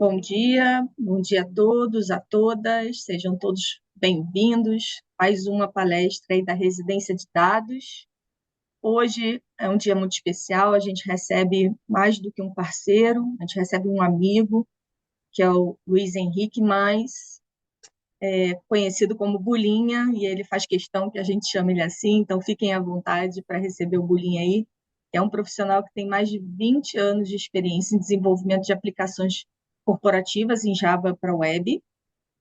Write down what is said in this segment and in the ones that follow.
Bom dia a todos, a todas, sejam todos bem-vindos. Mais uma palestra aí da Residência de Dados. Hoje é um dia muito especial, a gente recebe mais do que um parceiro, a gente recebe um amigo, que é o Luiz Henrique Mais, conhecido como Bulinha, e ele faz questão que a gente chame ele assim, então fiquem à vontade para receber o Bulinha aí. É um profissional que tem mais de 20 anos de experiência em desenvolvimento de aplicações corporativas em Java para web.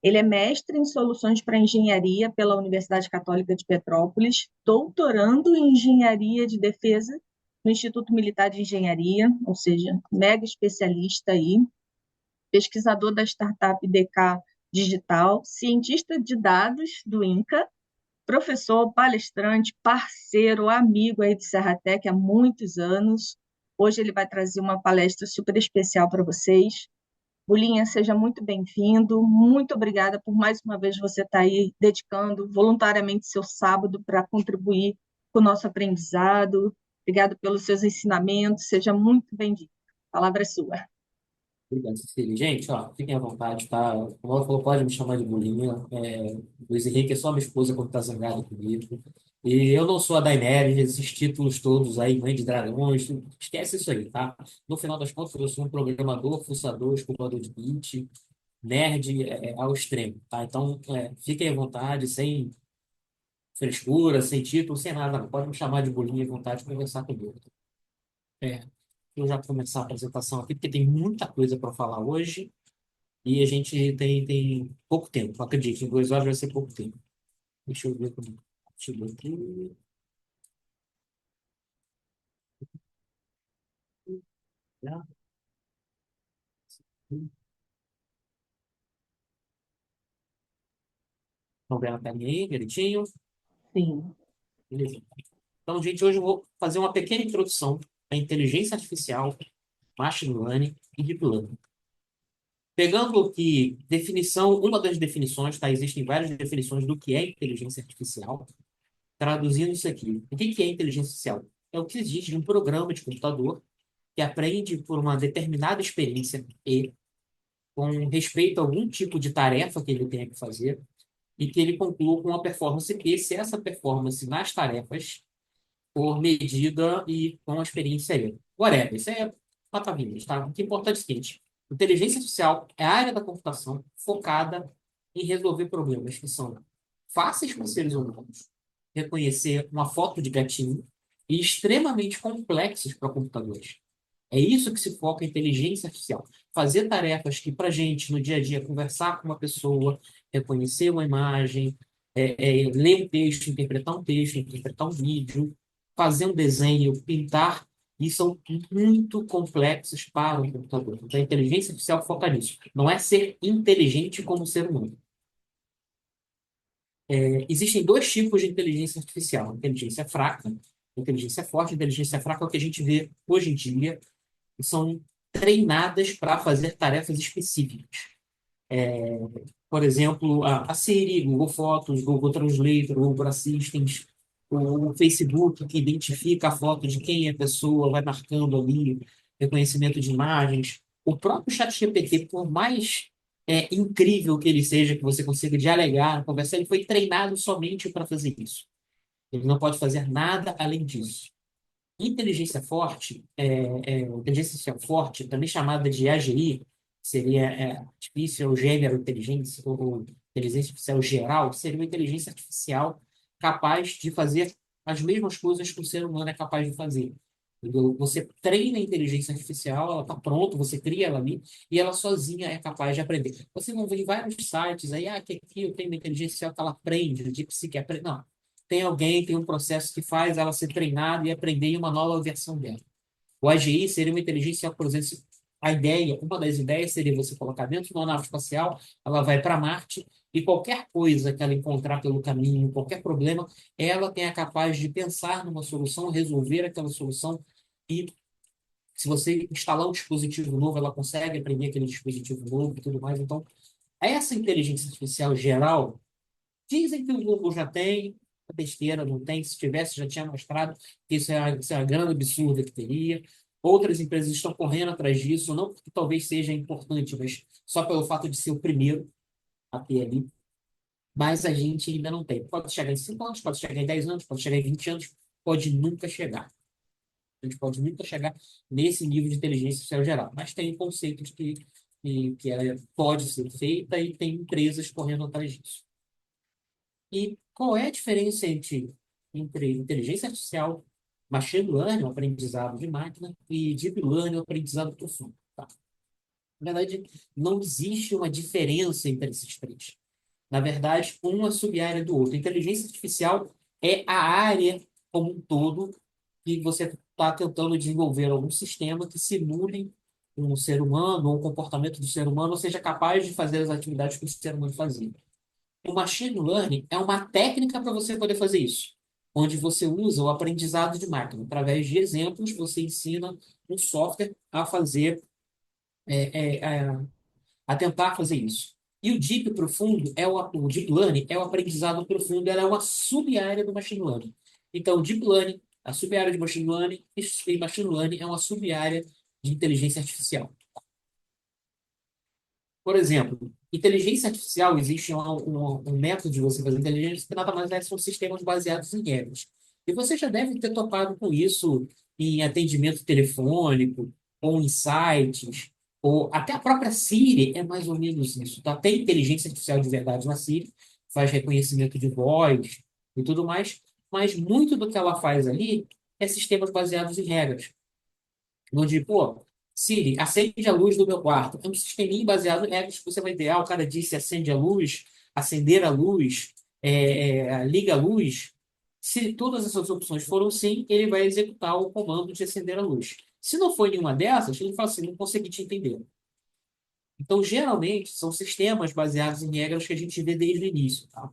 Ele é mestre em soluções para engenharia pela Universidade Católica de Petrópolis, doutorando em engenharia de defesa no Instituto Militar de Engenharia, ou seja, mega especialista aí, pesquisador da startup DK Digital, cientista de dados do INCA, professor, palestrante, parceiro, amigo aí de Serratec há muitos anos. Hoje ele vai trazer uma palestra super especial para vocês. Bulinha, seja muito bem-vindo. Muito obrigada por mais uma vez você estar aí dedicando voluntariamente seu sábado para contribuir com o nosso aprendizado. Obrigada pelos seus ensinamentos. Seja muito bem-vindo. A palavra é sua. Obrigado, Cecília. Gente, ó, fiquem à vontade, tá? Como ela falou, pode me chamar de Bolinha. Luiz Henrique é só minha esposa quando tá zangado comigo. E eu não sou a Daenerys, esses títulos todos aí, Mãe de Dragões, esquece isso aí, tá? No final das contas, eu sou um programador, fuçador, esculpador de beat, nerd ao extremo, tá? Então, fiquem à vontade, sem frescura, sem título, sem nada. Não. Pode me chamar de Bolinha à vontade de conversar comigo. É, eu já vou começar a apresentação aqui, porque tem muita coisa para falar hoje. E a gente tem pouco tempo, acredite, em 2 horas vai ser pouco tempo. Deixa eu ver como chegou aqui. Já. Estão vendo a telinha aí, direitinho? Sim. Beleza. Então, gente, hoje eu vou fazer uma pequena introdução à inteligência artificial, machine learning e deep learning. Pegando aqui definição, uma das definições, tá? Existem várias definições do que é inteligência artificial. Traduzindo isso aqui, o que é inteligência artificial? É o que existe de um programa de computador que aprende por uma determinada experiência e com respeito a algum tipo de tarefa que ele tenha que fazer e que ele conclua com uma performance P, se essa performance nas tarefas for medida e com a experiência aí. Whatever, isso é patavinhas, tá? O que importa é o seguinte, inteligência artificial é a área da computação focada em resolver problemas que são fáceis para seres humanos, reconhecer uma foto de gatinho e extremamente complexos para computadores. É isso que se foca a inteligência artificial. Fazer tarefas que, para a gente, no dia a dia, conversar com uma pessoa, reconhecer uma imagem, ler um texto, interpretar um vídeo, fazer um desenho, pintar, e são muito complexos para o computador. Então, a inteligência artificial foca nisso. Não é ser inteligente como ser humano. Existem dois tipos de inteligência artificial. Inteligência fraca, inteligência forte. Inteligência fraca é o que a gente vê hoje em dia são treinadas para fazer tarefas específicas. Por exemplo, a Siri, Google Fotos, Google Translator, Google Assistant, o Facebook, que identifica a foto de quem é a pessoa, vai marcando ali, reconhecimento de imagens. O próprio ChatGPT, por mais incrível que ele seja, que você consiga dialogar, conversar, ele foi treinado somente para fazer isso. Ele não pode fazer nada além disso. Inteligência artificial forte, também chamada de AGI, seria Artificial General Intelligence, ou inteligência artificial geral, seria uma inteligência artificial capaz de fazer as mesmas coisas que o ser humano é capaz de fazer. Entendeu? Você treina a inteligência artificial, ela está pronta, você cria ela ali, e ela sozinha é capaz de aprender. Você não vê em vários sites aí, que aqui eu tenho uma inteligência artificial que ela aprende, de psique aprende. Não, tem alguém, tem um processo que faz ela ser treinada e aprender em uma nova versão dela. O AGI seria uma inteligência, por exemplo, a ideia, uma das ideias seria você colocar dentro de uma nave espacial, ela vai para Marte, e qualquer coisa que ela encontrar pelo caminho, qualquer problema, ela tem a capaz de pensar numa solução, resolver aquela solução, e se você instalar um dispositivo novo, ela consegue aprender aquele dispositivo novo e tudo mais. Então, essa inteligência artificial geral, dizem que o Google já tem, é besteira, não tem. Se tivesse, já tinha mostrado que isso é uma grande absurda que teria. Outras empresas estão correndo atrás disso, não porque talvez seja importante, mas só pelo fato de ser o primeiro a ter ali. Mas a gente ainda não tem. Pode chegar em 5 anos, pode chegar em 10 anos, pode chegar em 20 anos, pode nunca chegar. A gente pode nunca chegar nesse nível de inteligência artificial geral. Mas tem conceitos que ela pode ser feita e tem empresas correndo atrás disso. E qual é a diferença entre inteligência artificial, machine learning, o aprendizado de máquina, e deep learning, o aprendizado profundo? Tá? Na verdade, não existe uma diferença entre esses três. Na verdade, uma sub-área do outro. Inteligência artificial é a área como um todo que você está tentando desenvolver algum sistema que simule um ser humano ou um comportamento do ser humano, ou seja capaz de fazer as atividades que o ser humano fazia. O machine learning é uma técnica para você poder fazer isso, onde você usa o aprendizado de máquina. Através de exemplos, você ensina um software a fazer, é, é, é, a tentar fazer isso. E o deep profundo o deep learning é o aprendizado profundo, ela é uma sub-área do machine learning. Então, deep learning, a sub-área de machine learning, e machine learning é uma sub-área de inteligência artificial. Por exemplo, inteligência artificial, existe um método de você fazer inteligência que nada mais é são sistemas baseados em regras. E você já deve ter topado com isso em atendimento telefônico, ou em sites, ou até a própria Siri é mais ou menos isso. Tá? Tem inteligência artificial de verdade na Siri, faz reconhecimento de voz e tudo mais, mas muito do que ela faz ali é sistemas baseados em regras. Onde, pô, Siri, acende a luz do meu quarto. É um sisteminha baseado em regras que você vai ter. Ah, o cara disse acende a luz, acender a luz, liga a luz. Se todas essas opções foram sim, ele vai executar o comando de acender a luz. Se não for nenhuma dessas, ele fala assim, não consegui te entender. Então, geralmente, são sistemas baseados em regras que a gente vê desde o início, tá?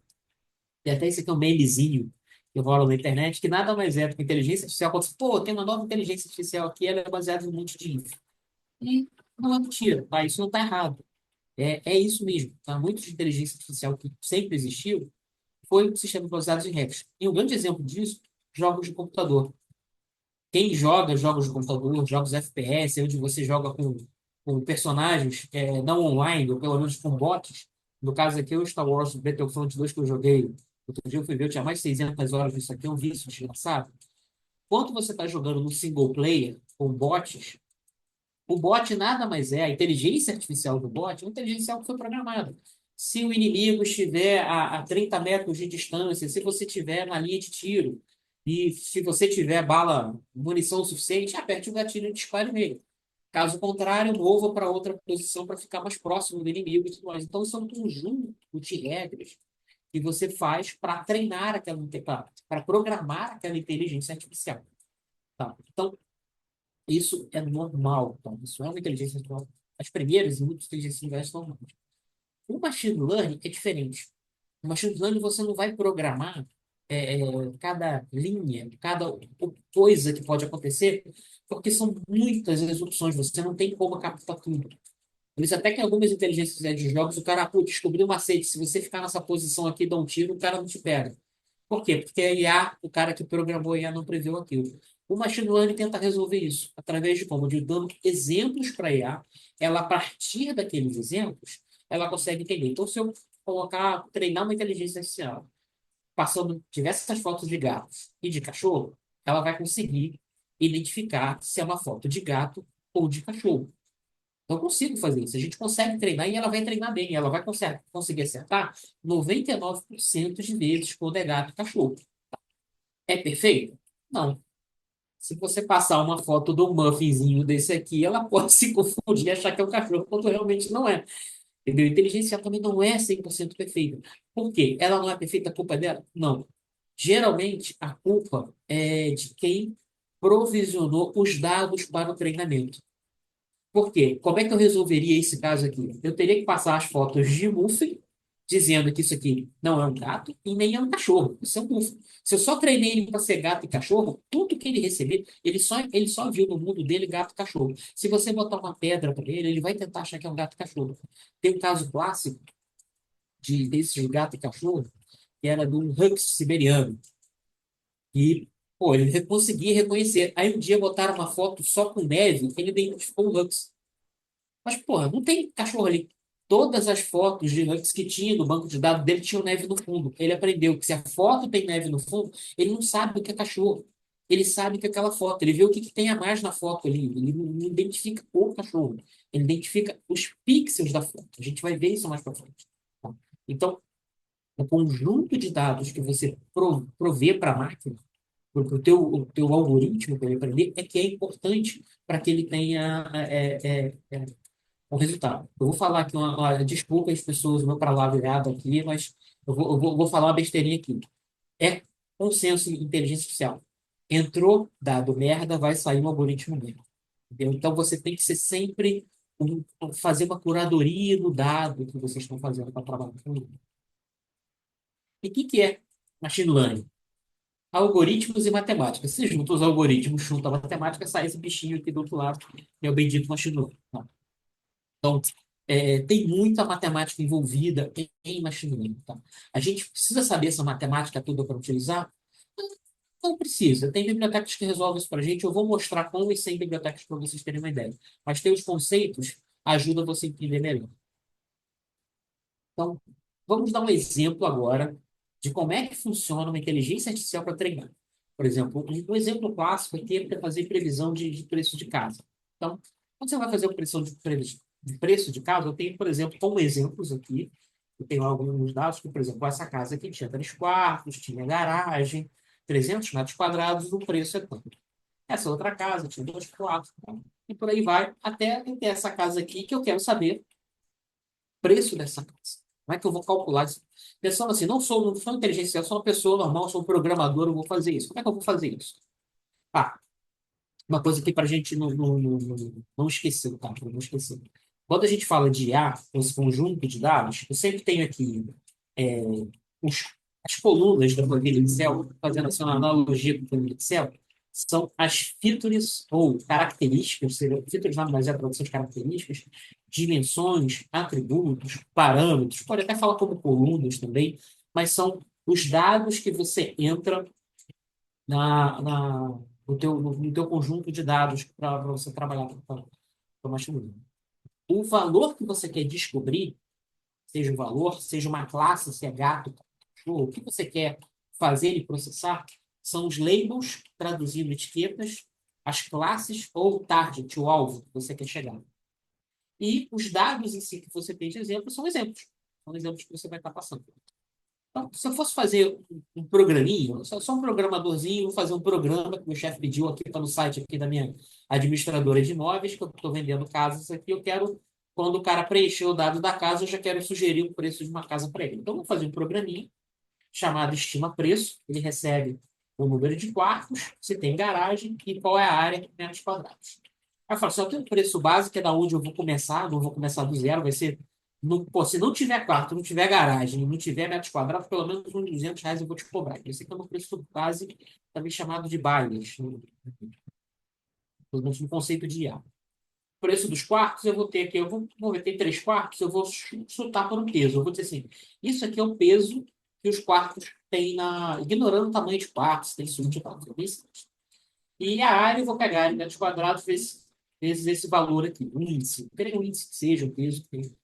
E até esse aqui é um memezinho que rola na internet, que nada mais é do que inteligência artificial. Quando você, pô, tem uma nova inteligência artificial aqui, ela é baseada em um monte de info. E não é mentira, tá? Isso não está errado. É isso mesmo, tá? Muito de inteligência artificial que sempre existiu foi um sistema baseado em regras. E um grande exemplo disso, jogos de computador. Quem joga jogos de computador, jogos FPS, onde você joga com personagens não online, ou pelo menos com bots, no caso aqui, o Star Wars Battlefront 2 que eu joguei, outro dia eu fui ver, eu tinha mais de 600 horas disso aqui, é um vício desgraçado. Quando você está jogando no single player, com bots, o bot nada mais é, a inteligência artificial do bot, é uma inteligência artificial que foi programada. Se o inimigo estiver a 30 metros de distância, se você estiver na linha de tiro, e se você tiver bala, munição suficiente, aperte o gatilho e dispare nele. Caso contrário, mova para outra posição para ficar mais próximo do inimigo e tudo mais. Então, isso é um conjunto de regras que você faz para treinar para programar aquela inteligência artificial. Tá? Então, isso é normal, tá? Isso é uma inteligência artificial. As primeiras e muitas inteligências artificiais são normais. O machine learning é diferente. No machine learning você não vai programar cada linha, cada coisa que pode acontecer, porque são muitas as opções, você não tem como captar tudo. Por isso, até que em algumas inteligências de jogos, o cara, pô, descobriu um macete. Se você ficar nessa posição aqui e dar um tiro, o cara não te pega. Por quê? Porque a IA, o cara que programou a IA não previu aquilo. O machine learning tenta resolver isso através de como? De dando exemplos para a IA, ela, a partir daqueles exemplos, ela consegue entender. Então, se eu colocar, treinar uma inteligência artificial, passando diversas fotos de gatos e de cachorro, ela vai conseguir identificar se é uma foto de gato ou de cachorro. Então, eu consigo fazer isso. A gente consegue treinar e ela vai treinar bem. Ela vai conseguir acertar 99% de vezes quando é gato e cachorro. É perfeito? Não. Se você passar uma foto do muffinzinho desse aqui, ela pode se confundir e achar que é um cachorro, quando realmente não é. Entendeu? Inteligência também não é 100% perfeita. Por quê? Ela não é perfeita, a culpa é dela? Não. Geralmente, a culpa é de quem provisionou os dados para o treinamento. Por quê? Como é que eu resolveria esse caso aqui? Eu teria que passar as fotos de Muffin, dizendo que isso aqui não é um gato e nem é um cachorro. Isso é um Muffin. Se eu só treinei ele para ser gato e cachorro, tudo que ele receber, ele só viu no mundo dele gato e cachorro. Se você botar uma pedra para ele, ele vai tentar achar que é um gato e cachorro. Tem um caso clássico desses de gato e cachorro, que era de um Husky siberiano. E Pô, ele conseguia reconhecer. Aí um dia botaram uma foto só com neve, ele identificou o Lux. Mas, porra, não tem cachorro ali. Todas as fotos de Lux que tinha no banco de dados dele tinham neve no fundo. Ele aprendeu que se a foto tem neve no fundo, ele não sabe o que é cachorro. Ele sabe que é aquela foto. Ele vê o que, que tem a mais na foto ali. Ele não identifica o cachorro. Ele identifica os pixels da foto. A gente vai ver isso mais pra frente. Tá? Então, o conjunto de dados que você provê para a máquina, para o teu algoritmo para ele aprender, é que é importante para que ele tenha o resultado. Eu vou falar aqui, desculpa as pessoas, o meu para lá virado aqui, mas vou falar uma besteirinha aqui. É consenso em inteligência artificial. Entrou dado merda, vai sair um algoritmo merda. Entendeu? Então você tem que ser sempre fazer uma curadoria do dado que vocês estão fazendo para trabalhar com ele. E o que é machine learning? Algoritmos e matemática. Se junta os algoritmos, junta a matemática, sai esse bichinho aqui do outro lado, que é o bendito machine learning. Então, tem muita matemática envolvida em machine learning. Tá? A gente precisa saber essa matemática toda para utilizar? Não, não precisa. Tem bibliotecas que resolvem isso para a gente. Eu vou mostrar com e sem bibliotecas para vocês terem uma ideia. Mas ter os conceitos ajuda você a entender melhor. Então, vamos dar um exemplo agora de como é que funciona uma inteligência artificial para treinar. Por exemplo, um exemplo clássico é ter para fazer previsão de preço de casa. Então, quando você vai fazer a previsão de preço de casa, eu tenho, por exemplo, como exemplos aqui, eu tenho alguns dados que, por exemplo, essa casa aqui tinha 3 quartos, tinha garagem, 300 metros quadrados, o preço é tanto. Essa outra casa tinha 2 quartos, tá? E por aí vai, até ter essa casa aqui que eu quero saber preço dessa casa. Como é que eu vou calcular isso? Pensando assim, não sou inteligência, eu sou uma pessoa normal, sou um programador, eu vou fazer isso. Como é que eu vou fazer isso? Ah, uma coisa aqui para a gente não esquecer, tá? Não esquecer. Quando a gente fala de IA, esse conjunto de dados, eu sempre tenho aqui é, os, as colunas da planilha Excel, fazendo assim, uma analogia com a planilha Excel, são as features ou características, features nada mais é a tradução de características, dimensões, atributos, parâmetros, pode até falar como colunas também, mas são os dados que você entra no teu conjunto de dados para você trabalhar com o machine learning. O valor que você quer descobrir, seja um valor, seja uma classe, se é gato, cachorro, o que você quer fazer e processar, são os labels, traduzindo etiquetas, as classes ou o target, o alvo que você quer chegar. E os dados em si que você tem de exemplo são exemplos. São exemplos que você vai estar passando. Então, se eu fosse fazer um programinho, só um programadorzinho, vou fazer um programa que o meu chefe pediu aqui, está no site aqui da minha administradora de imóveis, que eu estou vendendo casas aqui, eu quero, quando o cara preencher o dado da casa, eu já quero sugerir o preço de uma casa para ele. Então, eu vou fazer um programinha chamado estima preço, ele recebe o número de quartos, se tem garagem e qual é a área em metros quadrados. Aí eu falo, se eu tenho um preço básico, é da onde eu vou começar, não vou começar do zero, vai ser. Pô, se não tiver quarto, não tiver garagem, não tiver metros quadrados, pelo menos uns R$ 200 eu vou te cobrar. Esse aqui é o meu preço base, também chamado de buyers, pelo menos no conceito de IA. O preço dos quartos, eu vou ter aqui, vou ver, tem 3 quartos, eu vou chutar por um peso. Eu vou dizer assim, isso aqui é o peso que os quartos têm ignorando o tamanho de quartos, tem suíte e tal. E a área, eu vou pegar em metros quadrados vezes esse valor aqui, um índice. Queria um índice que seja o peso que tem.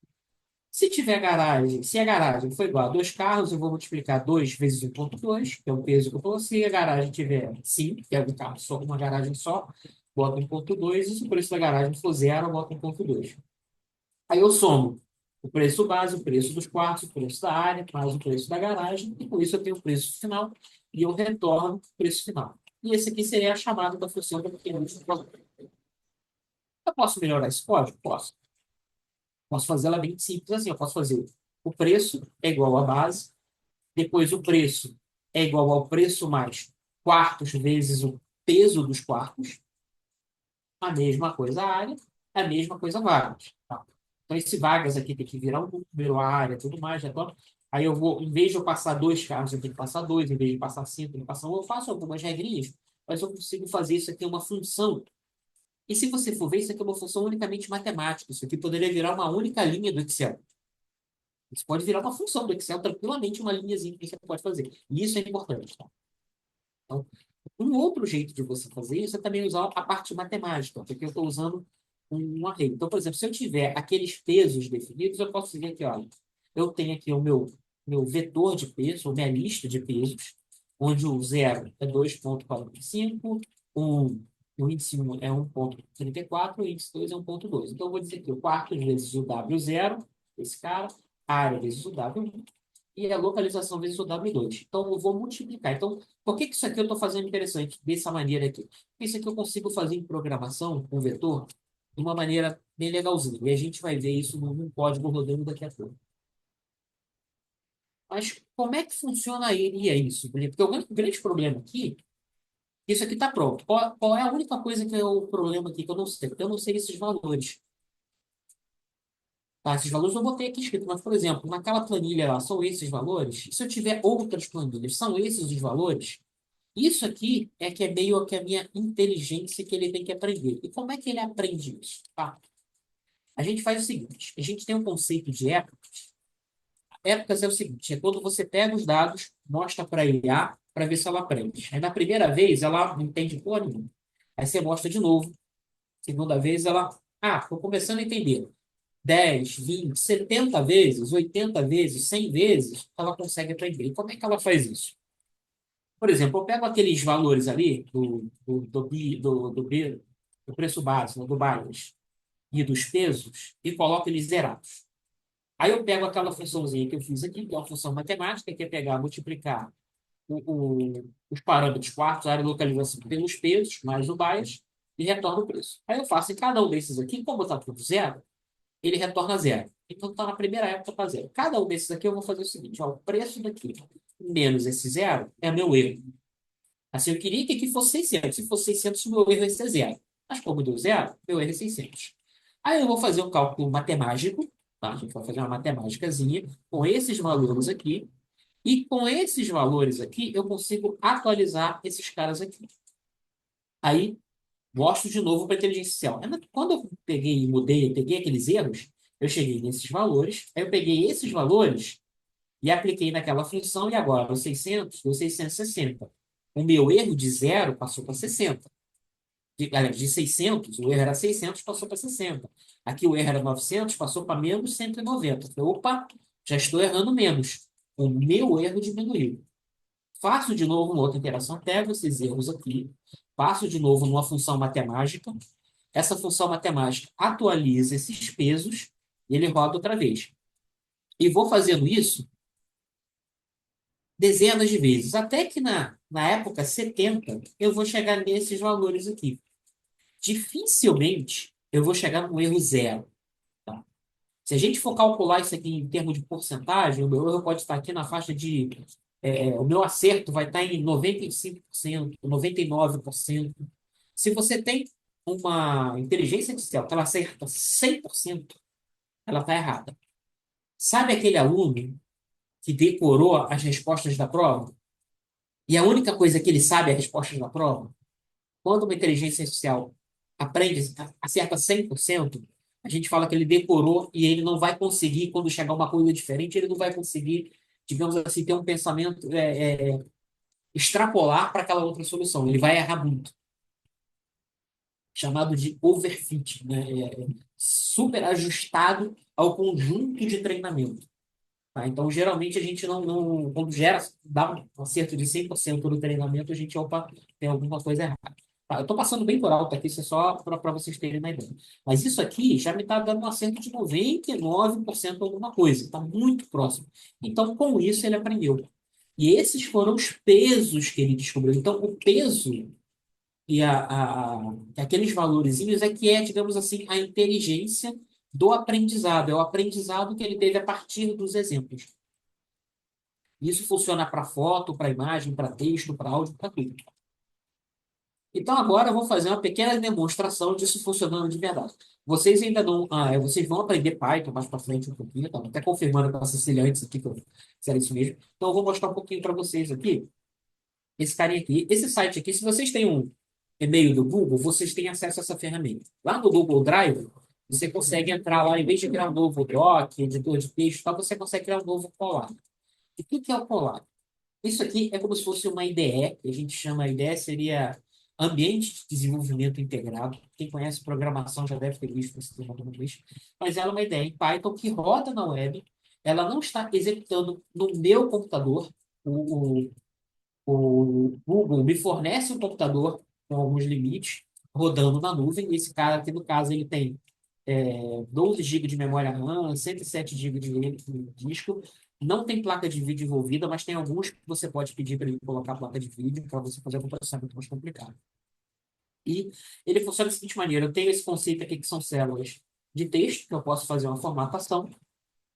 Se tiver garagem, se a garagem for igual a 2 carros, eu vou multiplicar 2 vezes 1,2, que é o peso que eu coloquei. Se a garagem tiver 5, que é um carro só, uma garagem só, boto 1,2. E se o preço da garagem for zero, eu boto 1,2. Aí eu somo o preço base, o preço dos quartos, o preço da área, mais o preço da garagem, e com isso eu tenho o preço final e eu retorno o preço final. E esse aqui seria a chamada da função da pequena. Eu posso melhorar esse código? Posso. Posso fazer ela bem simples assim. Eu posso fazer o preço é igual à base, depois o preço é igual ao preço mais quartos vezes o peso dos quartos, a mesma coisa a área, a mesma coisa vagas. Tá? Então, esse vagas aqui tem que virar um número, a área, tudo mais. Né? Então, aí eu vou, em vez de eu passar 2 carros, eu tenho que passar dois, em vez de passar 5, eu tenho que passar um. Eu faço algumas regrinhas, mas eu consigo fazer isso aqui uma função. E se você for ver, isso aqui é uma função unicamente matemática. Isso aqui poderia virar uma única linha do Excel. Isso pode virar uma função do Excel, tranquilamente uma linhazinha que você pode fazer. E isso é importante. Tá? Então, Um outro jeito de você fazer isso é também usar a parte matemática, porque eu estou usando um array. Então, por exemplo, se eu tiver aqueles pesos definidos, eu posso dizer aqui, olha, eu tenho aqui o meu vetor de peso, ou minha lista de pesos, onde o zero é 2,45, um, o índice 1 é 1,34, o índice 2 é 1,2. Então, eu vou dizer que o quarto vezes o W0, esse cara, a área vezes o W1, e a localização vezes o W2. Então, eu vou multiplicar. Então, por que que isso aqui eu estou fazendo interessante dessa maneira aqui? Porque isso aqui eu consigo fazer em programação com vetor de uma maneira bem legalzinha. E a gente vai ver isso num código rodando daqui a pouco. Mas como é que funcionaria isso? Porque o grande problema aqui, isso aqui está pronto. Qual é a única coisa que é o problema aqui que eu não sei? Porque eu não sei esses valores. Tá, esses valores eu botei aqui escrito, mas, por exemplo, naquela planilha lá, são esses valores? Se eu tiver outras planilhas, são esses os valores? Isso aqui é que é meio que a minha inteligência que ele tem que aprender. E como é que ele aprende isso? Tá? A gente faz o seguinte: a gente tem um conceito de épocas. Épocas é o seguinte: é quando você pega os dados, mostra para a IA para ver se ela aprende. Aí na primeira vez ela não entende porra nenhuma. Aí você mostra de novo. Segunda vez ela, estou começando a entender. 10, 20, 70 vezes, 80 vezes, 100 vezes, ela consegue aprender. E como é que ela faz isso? Por exemplo, eu pego aqueles valores ali do preço base, né, do BIAS, e dos pesos, e coloco eles zerados. Aí eu pego aquela funçãozinha que eu fiz aqui, que é uma função matemática, que é pegar, multiplicar os parâmetros quartos, área e localização pelos pesos, mais o BIAS, e retorno o preço. Aí eu faço em cada um desses aqui, como está tudo zero, ele retorna zero. Então está na primeira época para zero. Cada um desses aqui eu vou fazer o seguinte: ó, o preço daqui menos esse zero é meu erro. Assim, eu queria que aqui fosse 600. Se fosse 600, o meu erro ia ser zero. Mas como deu zero, meu erro é 600. Aí eu vou fazer um cálculo matemático, tá? A gente vai fazer uma matemáticazinha com esses valores aqui. E com esses valores aqui, eu consigo atualizar esses caras aqui. Aí, mostro de novo para a inteligência artificial. Quando eu peguei e mudei, eu peguei aqueles erros, eu cheguei nesses valores, aí eu peguei esses valores e apliquei naquela função, e agora o 600 deu 660. O meu erro de zero passou para 60. Aliás, de 600, o erro era 600, passou para 60. Aqui o erro era 900, passou para menos 190. Falei, opa, já estou errando menos. O meu erro diminuiu. Faço de novo uma outra interação, pego esses erros aqui, passo de novo numa função matemática. Essa função matemática atualiza esses pesos e ele roda outra vez. E vou fazendo isso dezenas de vezes, até que na época 70 eu vou chegar nesses valores aqui. Dificilmente eu vou chegar no erro zero. Tá? Se a gente for calcular isso aqui em termos de porcentagem, o meu erro pode estar aqui na faixa de. O meu acerto vai estar em 95%, 99%. Se você tem uma inteligência artificial que ela acerta 100%, ela está errada. Sabe aquele aluno que decorou as respostas da prova? E a única coisa que ele sabe é a resposta da prova? Quando uma inteligência artificial aprende, acerta 100%, a gente fala que ele decorou e ele não vai conseguir, quando chegar uma coisa diferente, ele não vai conseguir, digamos assim, ter um pensamento, extrapolar para aquela outra solução. Ele vai errar muito. Chamado de overfit, né? Super ajustado ao conjunto de treinamento. Tá? Então, geralmente, a gente quando dá um acerto de 100% do treinamento, a gente, opa, tem alguma coisa errada. Tá? Eu estou passando bem por alto aqui, isso é só para vocês terem uma ideia. Mas isso aqui já me está dando um acerto de 99% alguma coisa, está muito próximo. Então, com isso, ele aprendeu. E esses foram os pesos que ele descobriu. Então, o peso e aqueles valorezinhos é que é, digamos assim, a inteligência do aprendizado. É o aprendizado que ele teve a partir dos exemplos. Isso funciona para foto, para imagem, para texto, para áudio, para tudo. Então agora eu vou fazer uma pequena demonstração disso funcionando de verdade. Vocês ainda não, vocês vão aprender Python mais para frente um pouquinho, tá? Até confirmando com a Cecília antes aqui que era isso mesmo. Então eu vou mostrar um pouquinho para vocês aqui, esse carinha aqui, esse site aqui. Se vocês têm um e-mail do Google, vocês têm acesso a essa ferramenta. Lá no Google Drive, você consegue entrar lá, em vez de criar um novo doc, editor de texto, e tal, você consegue criar um novo Colab. E o que é o Colab? Isso aqui é como se fosse uma IDE, que a gente chama, a IDE seria Ambiente de Desenvolvimento Integrado. Quem conhece programação já deve ter visto esse termo alguma vez. Mas ela é uma IDE em Python que roda na web. Ela não está executando no meu computador. O, o Google me fornece um computador com alguns limites, rodando na nuvem. Esse cara aqui, no caso, ele tem 12 GB de memória RAM, 107 GB de disco. Não tem placa de vídeo envolvida, mas tem alguns que você pode pedir para ele colocar placa de vídeo para você fazer um processamento mais complicado. E ele funciona da seguinte maneira: eu tenho esse conceito aqui que são células de texto, que eu posso fazer uma formatação,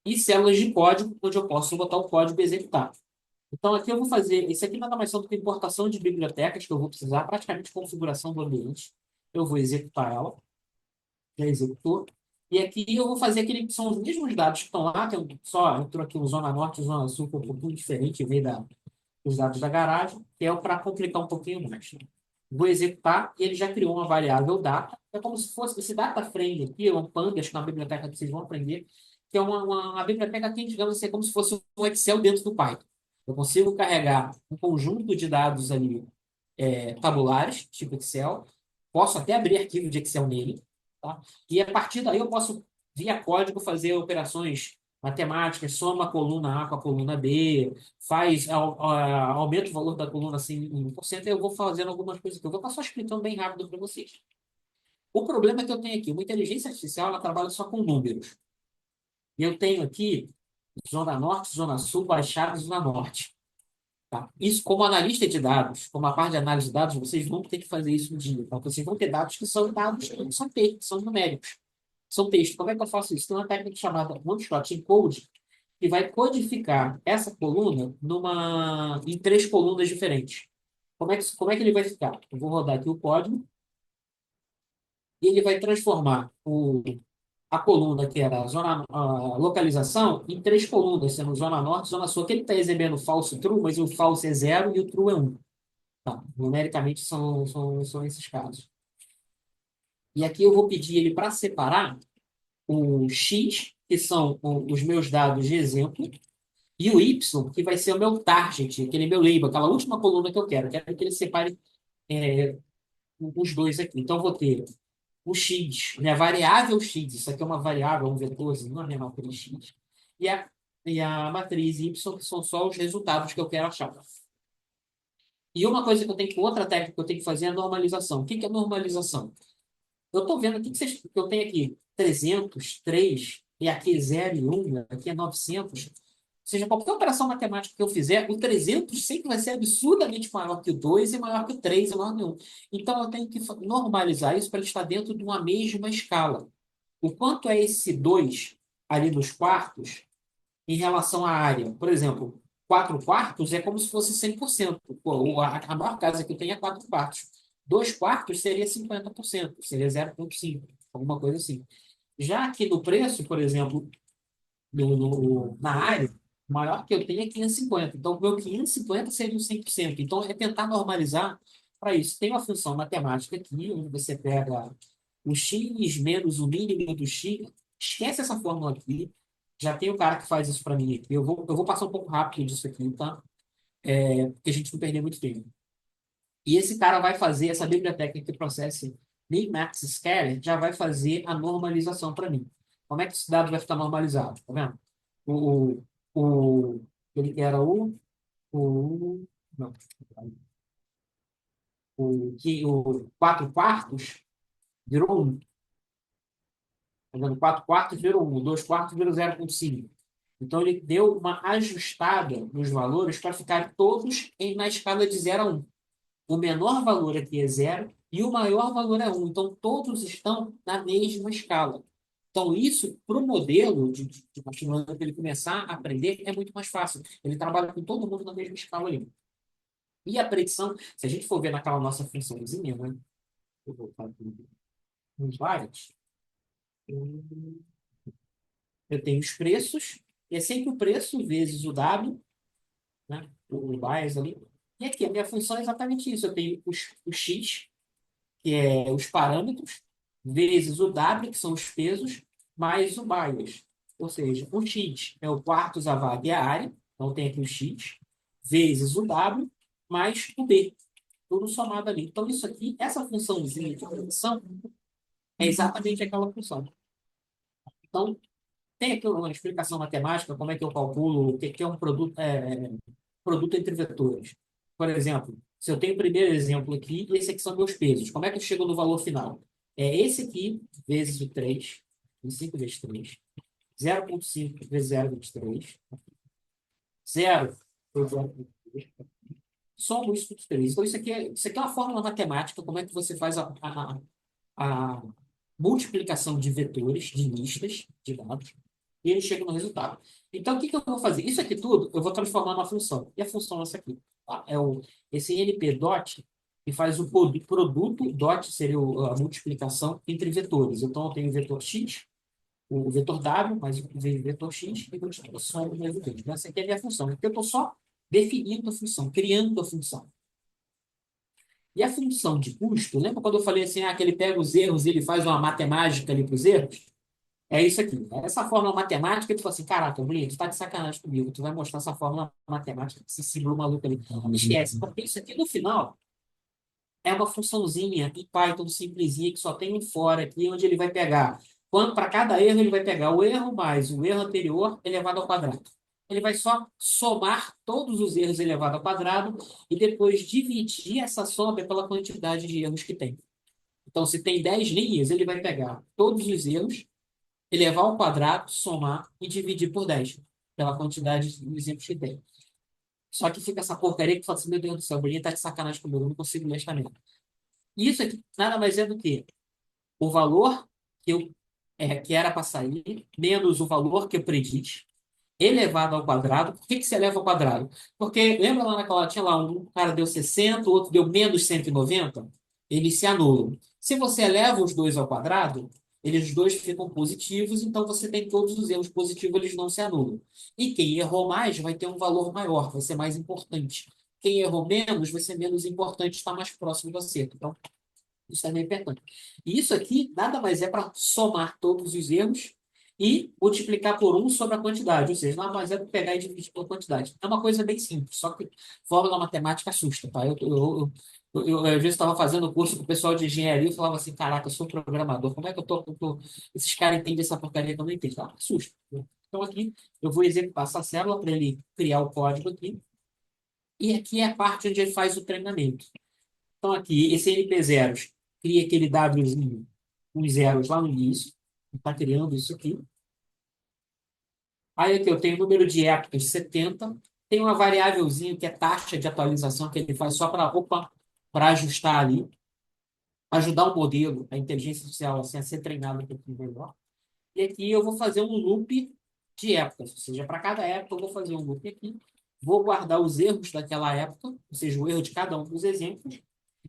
e células de código, onde eu posso botar o código e executar. Então, aqui eu vou fazer. Isso aqui nada mais são do que importação de bibliotecas que eu vou precisar, praticamente configuração do ambiente. Eu vou executar ela, já executou. E aqui eu vou fazer aquele que são os mesmos dados que estão lá, que eu só entrou aqui o Zona Norte e Zona Sul, que é um pouquinho diferente, veio dos dados da garagem, que é para complicar um pouquinho mais. Vou executar e ele já criou uma variável data. É como se fosse esse data frame aqui, é um Pandas, que é uma biblioteca que vocês vão aprender, que é uma biblioteca que, digamos assim, é como se fosse um Excel dentro do Python. Eu consigo carregar um conjunto de dados ali tabulares, tipo Excel. Posso até abrir arquivo de Excel nele, tá? E a partir daí eu posso, via código, fazer operações matemáticas, soma a coluna A com a coluna B, aumenta o valor da coluna assim em 1%, e eu vou fazendo algumas coisas que eu vou estar só explicando bem rápido para vocês. O problema é que eu tenho aqui, uma inteligência artificial, ela trabalha só com números. E eu tenho aqui Zona Norte, Zona Sul, Baixada e Zona Norte. Tá? Isso, como analista de dados, como a parte de análise de dados, vocês vão ter que fazer isso um dia. Tá? Vocês vão ter dados que são dados que não são textos, são numéricos. São textos. Como é que eu faço isso? Tem uma técnica chamada one-shot encode, que vai codificar essa coluna em três colunas diferentes. Como é que ele vai ficar? Eu vou rodar aqui o código e ele vai transformar a coluna que era a localização em três colunas, sendo zona norte, zona sul. Aqui ele está recebendo falso true, mas o falso é zero e o true é um. Tá? Numericamente são esses casos. E aqui eu vou pedir ele para separar o X, que são os meus dados de exemplo, e o Y, que vai ser o meu target, aquele meu label, aquela última coluna que eu quero. Eu quero que ele separe é, os dois aqui. Então, eu vou ter o X, minha variável X, isso aqui é uma variável, um vetorzinho, não é menor que X, e a matriz Y, que são só os resultados que eu quero achar. E uma coisa outra técnica que eu tenho que fazer é a normalização. O que é normalização? Eu estou vendo aqui que eu tenho aqui 300, 3, e aqui é 0 e 1, aqui é 900. Ou seja, qualquer operação matemática que eu fizer, o 300 sempre vai ser absurdamente maior que o 2 e maior que o 3 e maior que o 1. Então, eu tenho que normalizar isso para ele estar dentro de uma mesma escala. O quanto é esse 2 ali nos quartos em relação à área? Por exemplo, 4 quartos é como se fosse 100%. Pô, a maior casa que eu tenho é 4 quartos. 2 quartos seria 50%, seria 0,5, alguma coisa assim. Já aqui no preço, por exemplo, na área, o maior que eu tenho é 550. Então, o meu 550 seria o 100%. Então, é tentar normalizar para isso. Tem uma função matemática aqui, onde você pega o x menos o mínimo do x. Esquece essa fórmula aqui. Já tem o cara que faz isso para mim aqui. Eu vou passar um pouco rápido disso aqui, tá? Porque a gente não perder muito tempo. E esse cara vai fazer, essa biblioteca que processa min-max scatter, já vai fazer a normalização para mim. Como é que esse dado vai ficar normalizado? Tá vendo? O, o, ele era não, o 4 quartos virou 1. Tá vendo? 4 quartos virou 1, 2 quartos virou 0,5. Então, ele deu uma ajustada nos valores para ficar todos na escala de 0 a 1. O menor valor aqui é 0 e o maior valor é 1. Então, todos estão na mesma escala. Então, isso, para o modelo de machine learning, para ele começar a aprender, é muito mais fácil. Ele trabalha com todo mundo na mesma escala ali. E a predição, se a gente for ver naquela nossa funçãozinha, né? Eu vou voltar aqui no slide. Eu tenho os preços, e é sempre o preço vezes o dado, né? O bias ali. E aqui, a minha função é exatamente isso. Eu tenho o X, que é os parâmetros, vezes o W, que são os pesos, mais o bias. Ou seja, o X é o quartos, a vaga e a área. Então, tem aqui o X. vezes o W mais o B. Tudo somado ali. Então, isso aqui, essa funçãozinha de predição é exatamente aquela função. Então, tem aqui uma explicação matemática, como é que eu calculo o que é um produto, produto entre vetores. Por exemplo, se eu tenho o primeiro exemplo aqui, e esse aqui são meus pesos, como é que eu chego no valor final? É esse aqui, vezes o 3, 5 vezes 3, 0,5 vezes 0,23, 0 vezes 0,23, somo isso tudo 3. Então, isso aqui é uma fórmula matemática, como é que você faz a multiplicação de vetores, de listas de dados, e ele chega no resultado. Então, o que eu vou fazer? Isso aqui tudo eu vou transformar numa função. E a função é essa aqui. Tá? Esse NP dot, que faz o produto, dot seria a multiplicação entre vetores. Então, eu tenho o vetor x, o vetor w, mais o vetor x, e eu somo o vetor. Então, essa aqui é a minha função. Porque eu estou só definindo a função, criando a função. E a função de custo, lembra quando eu falei assim, que ele pega os erros e ele faz uma matemática ali para os erros? É isso aqui. Essa fórmula matemática, tu fala assim, caraca, Bruno, tu tá de sacanagem comigo, tu vai mostrar essa fórmula matemática, esse símbolo maluco ali. Esquece, porque isso aqui no final é uma funçãozinha em Python simplesinha que só tem um for aqui, onde ele vai pegar, para cada erro, ele vai pegar o erro mais o erro anterior elevado ao quadrado. Ele vai só somar todos os erros elevado ao quadrado e depois dividir essa soma pela quantidade de erros que tem. Então, se tem 10 linhas, ele vai pegar todos os erros, elevar ao quadrado, somar e dividir por 10 pela quantidade de exemplos que tem. Só que fica essa porcaria que fala assim, meu Deus do céu, o Bolinha tá de sacanagem comigo, eu não consigo ler esta merda. Isso aqui nada mais é do que o valor que era para sair, menos o valor que eu prediz, elevado ao quadrado. Por que que se eleva ao quadrado? Porque lembra lá naquela, tinha lá um cara deu 60, o outro deu menos 190? Eles se anulam. Se você eleva os dois ao quadrado, eles os dois ficam positivos, então você tem todos os erros positivos, eles não se anulam. E quem errou mais vai ter um valor maior, vai ser mais importante. Quem errou menos vai ser menos importante, está mais próximo do acerto. Então, isso é bem importante. E isso aqui nada mais é para somar todos os erros e multiplicar por um sobre a quantidade. Ou seja, nada mais é para pegar e dividir pela quantidade. É uma coisa bem simples, só que fórmula matemática assusta, tá? Às vezes, estava fazendo curso com o pessoal de engenharia e falava assim: caraca, eu sou programador, como é que esses caras entendem essa porcaria que eu não entendo? Tá? Assusta. Então, aqui, eu vou executar essa célula para ele criar o código aqui. E aqui é a parte onde ele faz o treinamento. Então, aqui, esse NP0 cria aquele Wzinho com os zeros lá no início. Está criando isso aqui. Aí aqui eu tenho o número de épocas 70. Tem uma variávelzinha que é taxa de atualização que ele faz só para ajustar ali. Ajudar o modelo, a inteligência artificial, assim, a ser treinado um pouquinho melhor. E aqui eu vou fazer um loop de épocas. Ou seja, para cada época eu vou fazer um loop aqui. Vou guardar os erros daquela época, ou seja, o erro de cada um dos exemplos.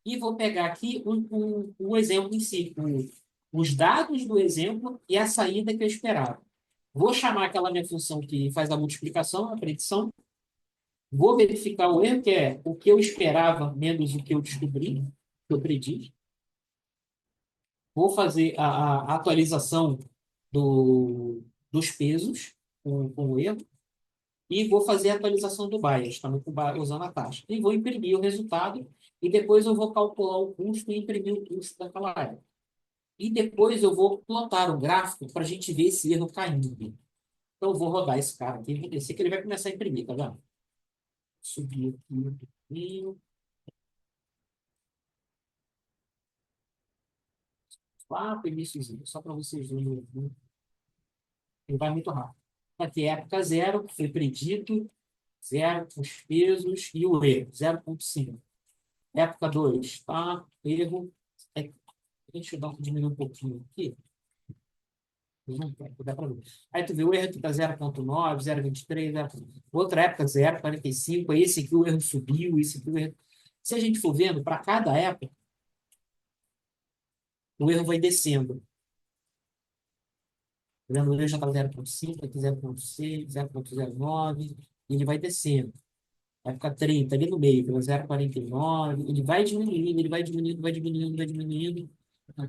E vou pegar aqui o exemplo em si, os dados do exemplo e a saída que eu esperava. Vou chamar aquela minha função que faz a multiplicação, a predição. Vou verificar o erro, que é o que eu esperava menos o que eu descobri, que eu predi. Vou fazer a atualização dos pesos com o erro. E vou fazer a atualização do bias, também usando a taxa. E vou imprimir o resultado. E depois eu vou calcular o custo e imprimir o custo daquela área. E depois eu vou plotar o gráfico para a gente ver esse erro caindo. Então, eu vou rodar esse cara aqui. Esse aqui ele vai começar a imprimir, tá vendo? Subir aqui um pouquinho. Lá para o iníciozinho, só para vocês verem. Ele vai muito rápido. Aqui, época zero, que foi predito. Zero, os pesos e o erro, 0,5. Época 2, tá? Erro. É, deixa eu diminuir um pouquinho aqui. Não dá para ver. Aí tu vê o erro aqui está 0,9, 0,23, 0. Outra época 0,45. Aí esse aqui o erro subiu, esse aqui o erro. Se a gente for vendo, para cada época, o erro vai descendo. Tá vendo? O erro já está 0,5, aqui 0,6, 0,09, e ele vai descendo. Época 30, ali no meio, pelo 0,49, ele vai diminuindo, ele vai diminuindo, vai diminuindo, vai diminuindo,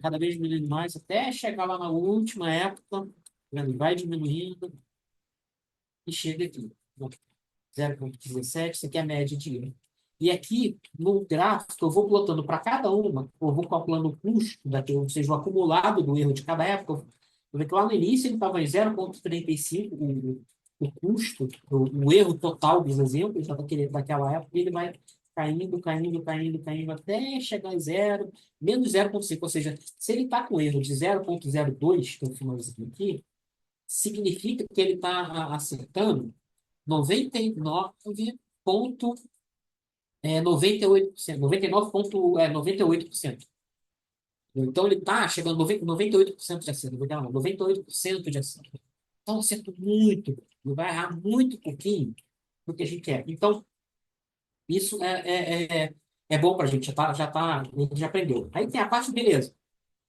cada vez diminuindo mais, até chegar lá na última época, ele vai diminuindo e chega aqui. 0,17, isso aqui é a média de erro. E aqui, no gráfico, eu vou plotando para cada uma, eu vou calculando o custo, ou seja, o acumulado do erro de cada época. Eu vejo que lá no início ele estava em 0,35, o custo, o erro total dos exemplos daquela época, e ele vai caindo, caindo, caindo, caindo, até chegar em zero, menos 0,5. Ou seja, se ele está com erro de 0,02, que é o finalzinho aqui, significa que ele está acertando 99,98%, 99,98%. Então ele está chegando a 98% de acerto, 98% de acerto. Então, acerto muito, ele vai errar muito pouquinho do que a gente quer. Então, isso é bom para a gente, a gente já aprendeu. Aí tem a parte, beleza.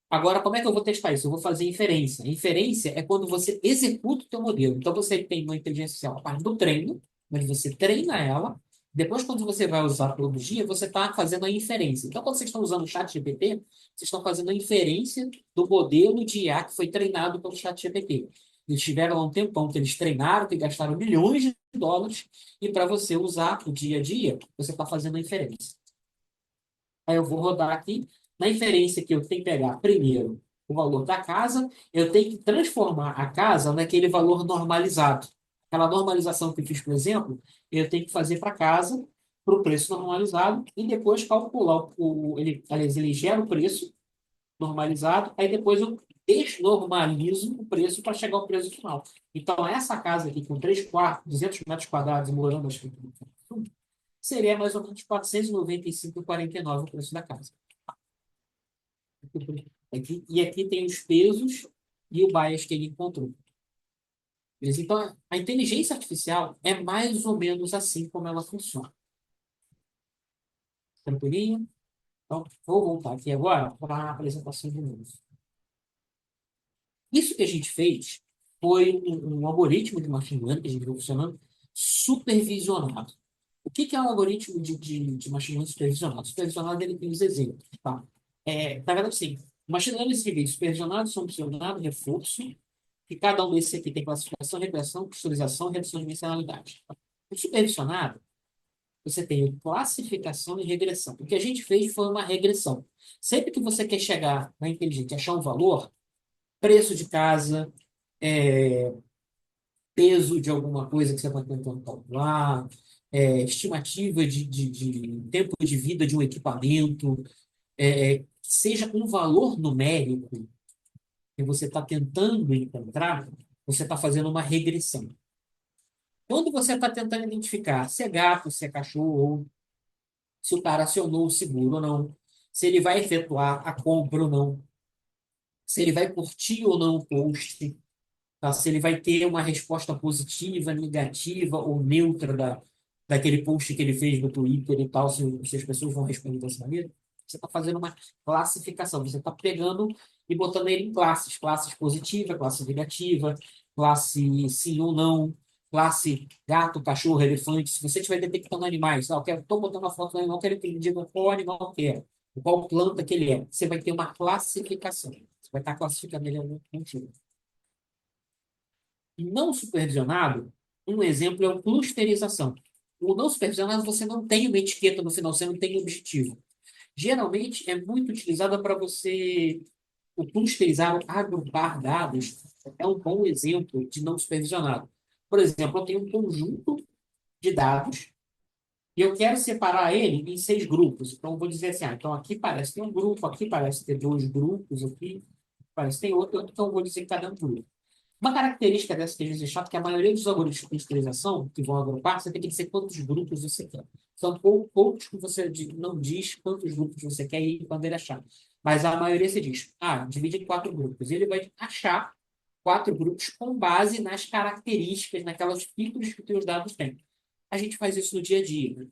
Agora, como é que eu vou testar isso? Eu vou fazer inferência. Inferência é quando você executa o teu modelo. Então, você tem uma inteligência artificial a parte do treino, onde você treina ela. Depois, quando você vai usar todo dia, você está fazendo a inferência. Então, quando vocês estão usando o chat GPT, vocês estão fazendo a inferência do modelo de IA que foi treinado pelo chat GPT. Eles tiveram lá um tempão que eles treinaram, que gastaram milhões de dólares, e para você usar o dia a dia, você está fazendo a inferência. Aí eu vou rodar aqui. Na inferência que eu tenho que pegar primeiro o valor da casa, eu tenho que transformar a casa naquele valor normalizado. Aquela normalização que eu fiz, por exemplo, eu tenho que fazer para casa, para o preço normalizado, e depois calcular aliás, ele gera o preço normalizado, aí depois eu desnormalizo o preço para chegar ao preço final. Então, essa casa aqui com 3 quartos, 200 metros quadrados, morando, acho que seria mais ou menos 495,49 o preço da casa. E aqui tem os pesos e o bias que ele encontrou. Beleza? Então, a inteligência artificial é mais ou menos assim como ela funciona. Tranquilinho? Então, vou voltar aqui agora para a apresentação de novo. Isso que a gente fez foi um algoritmo de machine learning que a gente viu funcionando supervisionado. O que é um algoritmo de machine learning supervisionado? Supervisionado, ele tem os exemplos, tá? Na verdade, sim. O machine learning se divide supervisionado, subvisionado, reforço, que cada um desses aqui tem classificação, regressão, custorização e redução de dimensionalidade. O supervisionado, você tem classificação e regressão. O que a gente fez foi uma regressão. Sempre que você quer chegar na inteligência, achar um valor, preço de casa, é, peso de alguma coisa que você está tentando calcular, estimativa de tempo de vida de um equipamento, seja um valor numérico que você está tentando encontrar, você está fazendo uma regressão. Quando você está tentando identificar se é gato, se é cachorro, se o cara acionou o seguro ou não, se ele vai efetuar a compra ou não, se ele vai curtir ou não o post, tá? Se ele vai ter uma resposta positiva, negativa ou neutra daquele post que ele fez no Twitter e tal, se as pessoas vão responder dessa maneira. Você está fazendo uma classificação, você está pegando e botando ele em classes, classes positiva, classe negativa, classe sim ou não, classe gato, cachorro, elefante. Se você estiver detectando animais, estou botando a foto do animal, quero que ele diga qual animal que é, qual planta que ele é. Você vai ter uma classificação. Você vai estar classificando ele em algum sentido. Não supervisionado, um exemplo é o clusterização. O não supervisionado, você não tem uma etiqueta no final, você não tem objetivo. Geralmente, é muito utilizada para você, o clusterizar, agrupar dados, é um bom exemplo de não supervisionado. Por exemplo, eu tenho um conjunto de dados e eu quero separar ele em 6 grupos. Então, eu vou dizer assim, então aqui parece ter um grupo, aqui parece ter 2 grupos, aqui parece ter outro, então eu vou dizer que cada um grupo. Uma característica dessa inteligência chata é que a maioria dos algoritmos de clusterização que vão agrupar, você tem que dizer quantos grupos você quer. São poucos que você não diz quantos grupos você quer e quando ele achar. Mas a maioria você diz, divide em 4 grupos. E ele vai achar 4 grupos com base nas características, naquelas features que os teus dados têm. A gente faz isso no dia a dia, né?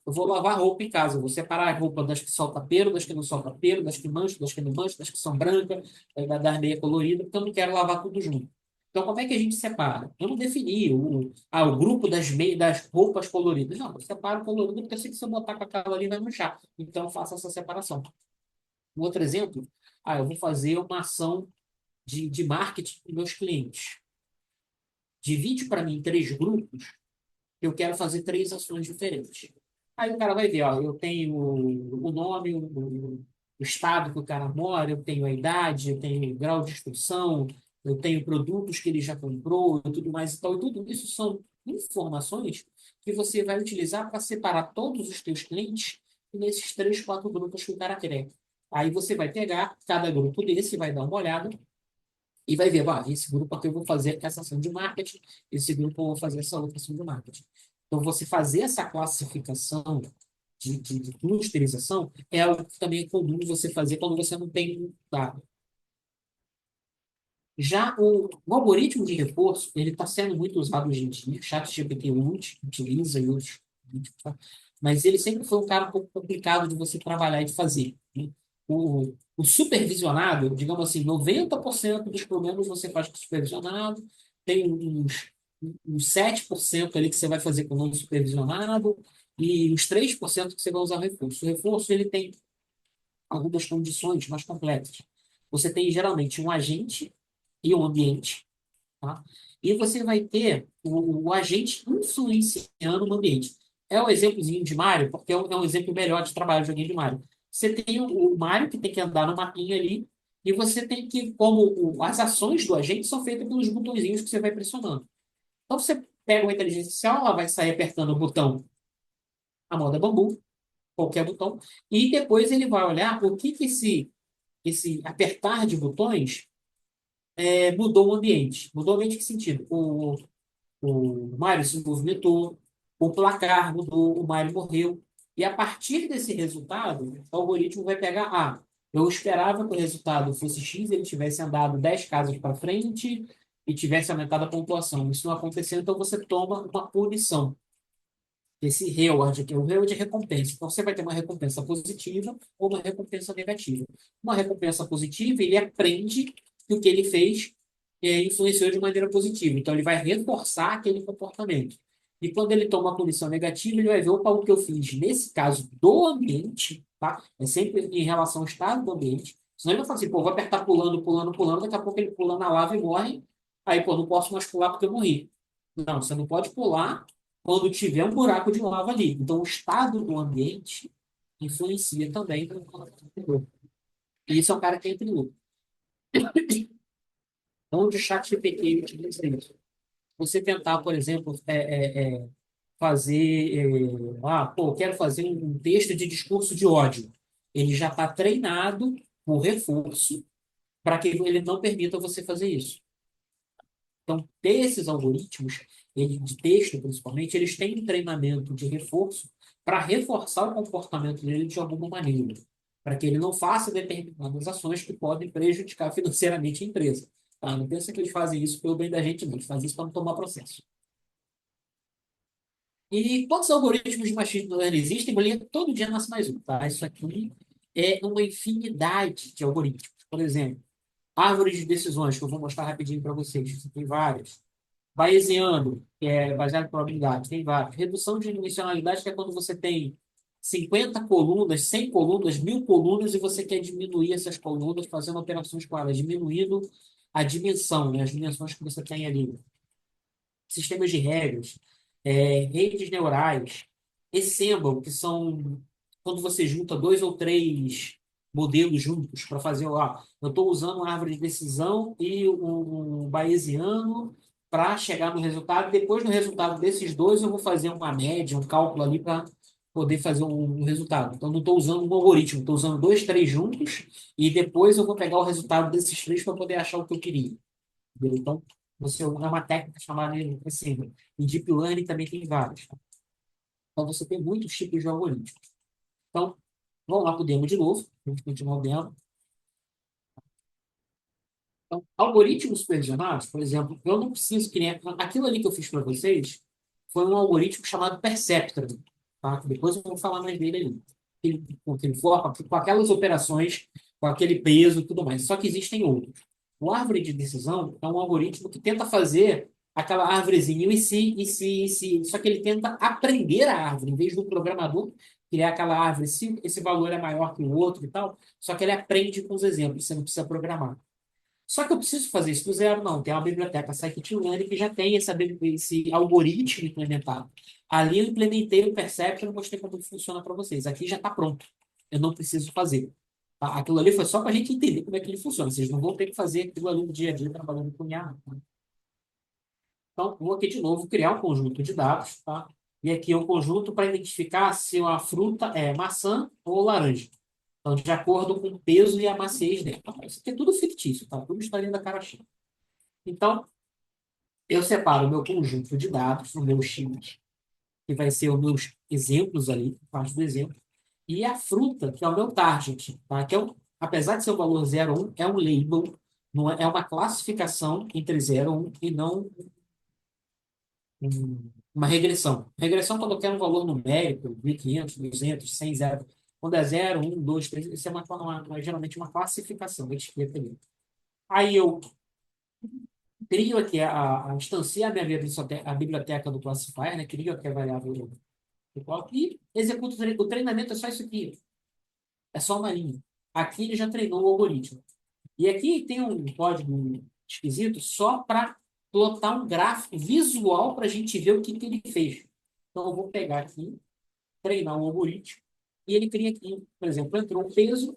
Eu vou lavar roupa em casa. Eu vou separar a roupa das que solta pelo, das que não solta pelo, das que mancham, das que não mancham, das que são brancas, das meia coloridas, porque eu não quero lavar tudo junto. Então, como é que a gente separa? Eu não defini o grupo das roupas coloridas. Não, eu separo o colorido porque eu sei que se eu botar com aquela ali vai manchar. Então, eu faço essa separação. Um outro exemplo, eu vou fazer uma ação de marketing para meus clientes. Divide para mim em 3 grupos eu quero fazer 3 ações diferentes. Aí o cara vai ver, ó, eu tenho o nome, o estado que o cara mora, eu tenho a idade, eu tenho o grau de instrução, eu tenho produtos que ele já comprou e tudo mais e tal. E tudo isso são informações que você vai utilizar para separar todos os teus clientes nesses 3, 4 grupos que o cara quer. Aí você vai pegar cada grupo desse, vai dar uma olhada e vai ver, esse grupo aqui eu vou fazer essa ação de marketing, esse grupo eu vou fazer essa outra ação de marketing. Então, você fazer essa classificação de clusterização é algo que também é comum você fazer quando você não tem um dado. Já o algoritmo de reforço, ele está sendo muito usado hoje em dia. ChatGPT utiliza e outros, tá? Mas ele sempre foi um cara um pouco complicado de você trabalhar e de fazer, né? O supervisionado, digamos assim, 90% dos problemas você faz com o supervisionado, tem uns 7% ali que você vai fazer com o não supervisionado e uns 3% que você vai usar o reforço. O reforço ele tem algumas condições mais complexas. Você tem geralmente um agente e um ambiente, tá? E você vai ter o agente influenciando o ambiente. É o exemplozinho de Mario, porque é um exemplo melhor de trabalho de joguinho de Mario. Você tem o Mario que tem que andar no mapinha ali, e você tem que, as ações do agente são feitas pelos botõezinhos que você vai pressionando. Então você pega uma inteligência artificial, ela vai sair apertando o botão, a moda bambu, qualquer botão, e depois ele vai olhar o que esse apertar de botões mudou o ambiente. Mudou o ambiente em que sentido? O Mário se movimentou, o placar mudou, o Mário morreu. E a partir desse resultado, o algoritmo vai pegar, eu esperava que o resultado fosse X, ele tivesse andado 10 casas para frente e tivesse aumentado a pontuação. Isso não aconteceu, então você toma uma punição. Esse reward, que é o reward de recompensa. Então, você vai ter uma recompensa positiva ou uma recompensa negativa. Uma recompensa positiva, ele aprende que o que ele fez influenciou de maneira positiva. Então, ele vai reforçar aquele comportamento. E quando ele toma uma punição negativa, ele vai ver, opa, o que eu fiz nesse caso do ambiente, tá? É sempre em relação ao estado do ambiente. Senão ele vai falar assim, pô, vou apertar pulando, pulando, pulando, daqui a pouco ele pula na lava e morre. Aí, pô, não posso mais pular porque eu morri. Não, você não pode pular quando tiver um buraco de lava ali. Então, o estado do ambiente influencia também no computador. E isso é um cara que entra em lucro. Onde o chat GPT utiliza isso? Você tentar, por exemplo, fazer... quero fazer um texto de discurso de ódio. Ele já está treinado por reforço para que ele não permita você fazer isso. Então, esses algoritmos, de texto principalmente, eles têm um treinamento de reforço para reforçar o comportamento dele de alguma maneira, para que ele não faça determinadas ações que podem prejudicar financeiramente a empresa. Tá? Não pensa que eles fazem isso pelo bem da gente, não. Eles fazem isso para não tomar processo. E quantos algoritmos de machine learning existem? Todo dia nasce mais um. Tá? Isso aqui é uma infinidade de algoritmos. Por exemplo, árvores de decisões, que eu vou mostrar rapidinho para vocês. Tem várias. Bayesiano, que é baseado em probabilidade, tem vários. Redução de dimensionalidade, que é quando você tem 50 colunas, 100 colunas, 1000 colunas, e você quer diminuir essas colunas, fazendo operações com elas, diminuindo a dimensão, né, as dimensões que você tem ali. Sistemas de regras, redes neurais, ensemble, que são quando você junta 2 ou 3 modelos juntos para fazer, eu estou usando uma árvore de decisão e um bayesiano para chegar no resultado. Depois do resultado desses dois, eu vou fazer uma média, um cálculo ali para poder fazer um resultado. Então, não estou usando um algoritmo, estou usando 2, 3 juntos e depois eu vou pegar o resultado desses 3 para poder achar o que eu queria. Entendeu? Então, você é uma técnica chamada de assim, e Deep Learning também tem vários. Tá? Então, você tem muitos tipos de algoritmos. Então, vamos lá para o demo de novo. A gente continua o demo. Então, algoritmos supervisionados, por exemplo, eu não preciso que nem... Aquilo ali que eu fiz para vocês foi um algoritmo chamado Perceptron. Tá? Depois eu vou falar mais dele ali. Com aquele forma, com aquelas operações, com aquele peso e tudo mais. Só que existem outros. O árvore de decisão é um algoritmo que tenta fazer aquela árvorezinha e se. Só que ele tenta aprender a árvore, em vez do programador criar aquela árvore, se esse valor é maior que o outro e tal. Só que ele aprende com os exemplos, você não precisa programar. Só que eu preciso fazer isso do zero? Não. Tem uma biblioteca scikit-learn que já tem esse algoritmo implementado. Ali eu implementei o Perception e mostrei como funciona para vocês. Aqui já está pronto. Eu não preciso fazer. Tá? Aquilo ali foi só para a gente entender como é que ele funciona. Vocês não vão ter que fazer aquilo ali no dia a dia trabalhando com IA. Então, vou aqui de novo criar um conjunto de dados, tá? E aqui é um conjunto para identificar se uma fruta é maçã ou laranja. Então, de acordo com o peso e a maciez dela. Isso aqui é tudo fictício, tá? Tudo está dentro da caixinha. Então, eu separo o meu conjunto de dados, o meu X, que vai ser os meus exemplos ali, parte do exemplo, e a fruta, que é o meu target, tá? Que é apesar de ser o valor 0, 1, é um label, não é, é uma classificação entre 0 e 1 e não uma regressão. Regressão, quando eu quero um valor numérico, 1.500, 200, 100, 0. Quando é 0, 1, 2, 3, isso é geralmente uma classificação, etiqueta ali. Aí eu crio aqui instancio a minha a biblioteca do classifier, né? Crio aqui a variável e executo o treinamento, é só isso aqui. É só uma linha. Aqui ele já treinou o algoritmo. E aqui tem um código esquisito só para plotar um gráfico visual para a gente ver o que ele fez. Então, eu vou pegar aqui, treinar um algoritmo, e ele cria aqui, por exemplo, entrou um peso.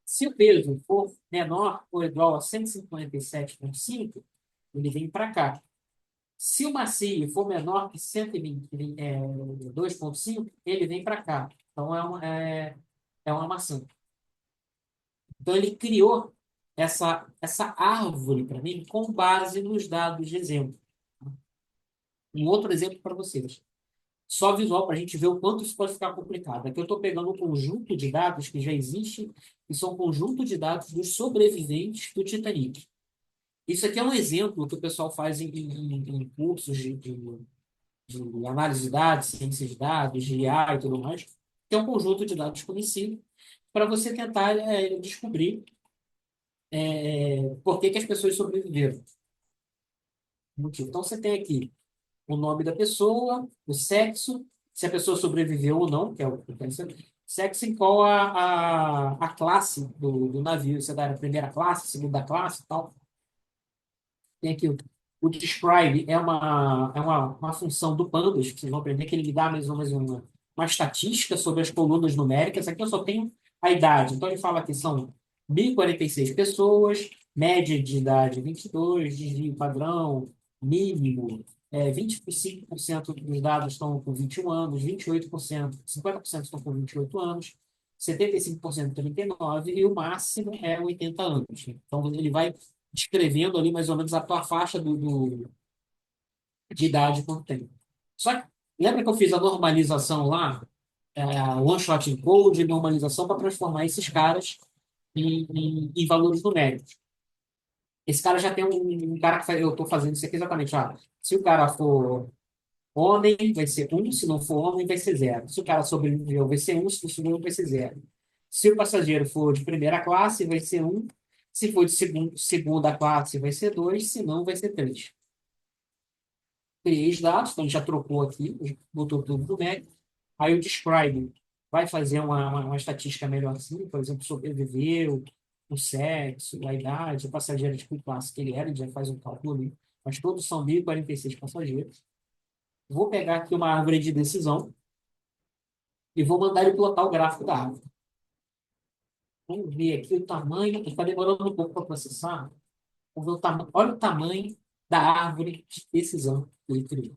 Se o peso for menor ou igual a 157,5, ele vem para cá. Se o macio for menor que 120, 2,5, ele vem para cá. Então, é uma maçã. Então, ele criou essa árvore para mim com base nos dados de exemplo. Um outro exemplo para vocês. Só visual para a gente ver o quanto isso pode ficar complicado. Aqui eu estou pegando um conjunto de dados que já existe, que são um conjunto de dados dos sobreviventes do Titanic. Isso aqui é um exemplo que o pessoal faz em cursos de análise de dados, ciência de dados, de IA e tudo mais, que é um conjunto de dados conhecido para você tentar descobrir por que que as pessoas sobreviveram. Motivo. Então, você tem aqui o nome da pessoa, o sexo, se a pessoa sobreviveu ou não, que é o que eu quero saber. Sexo em qual a classe do navio, se é da primeira classe, segunda classe e tal. Tem aqui o describe, uma função do Pandas, que vocês vão aprender que ele me dá mais ou menos uma estatística sobre as colunas numéricas. Aqui eu só tenho a idade. Então ele fala que são 1.046 pessoas, média de idade 22, desvio padrão, mínimo. 25% dos dados estão com 21 anos, 28%, 50% estão com 28 anos, 75% 39 e o máximo é 80 anos. Então ele vai descrevendo ali mais ou menos a tua faixa de idade quanto tem. Só que, lembra que eu fiz a normalização lá, one shot encode, normalização para transformar esses caras em valores numéricos. Esse cara já tem um cara que eu estou fazendo isso aqui exatamente. Se o cara for homem, vai ser 1, se não for homem, vai ser 0. Se o cara sobreviveu, vai ser 1, se não sobreviveu, vai ser 0. Se o passageiro for de primeira classe, vai ser 1. Se for de segunda classe, vai ser 2. Se não, vai ser 3. Criei os dados, então já trocou aqui, botou tudo no médico. Aí o describe vai fazer uma estatística melhor assim, por exemplo, sobreviveu, o sexo, a idade, o passageiro de que classe que ele era, ele já faz um cálculo ali. Mas todos são 1.046 passageiros. Vou pegar aqui uma árvore de decisão e vou mandar ele plotar o gráfico da árvore. Vamos ver aqui o tamanho, está demorando um pouco para processar. Vamos ver olha o tamanho da árvore de decisão que ele criou.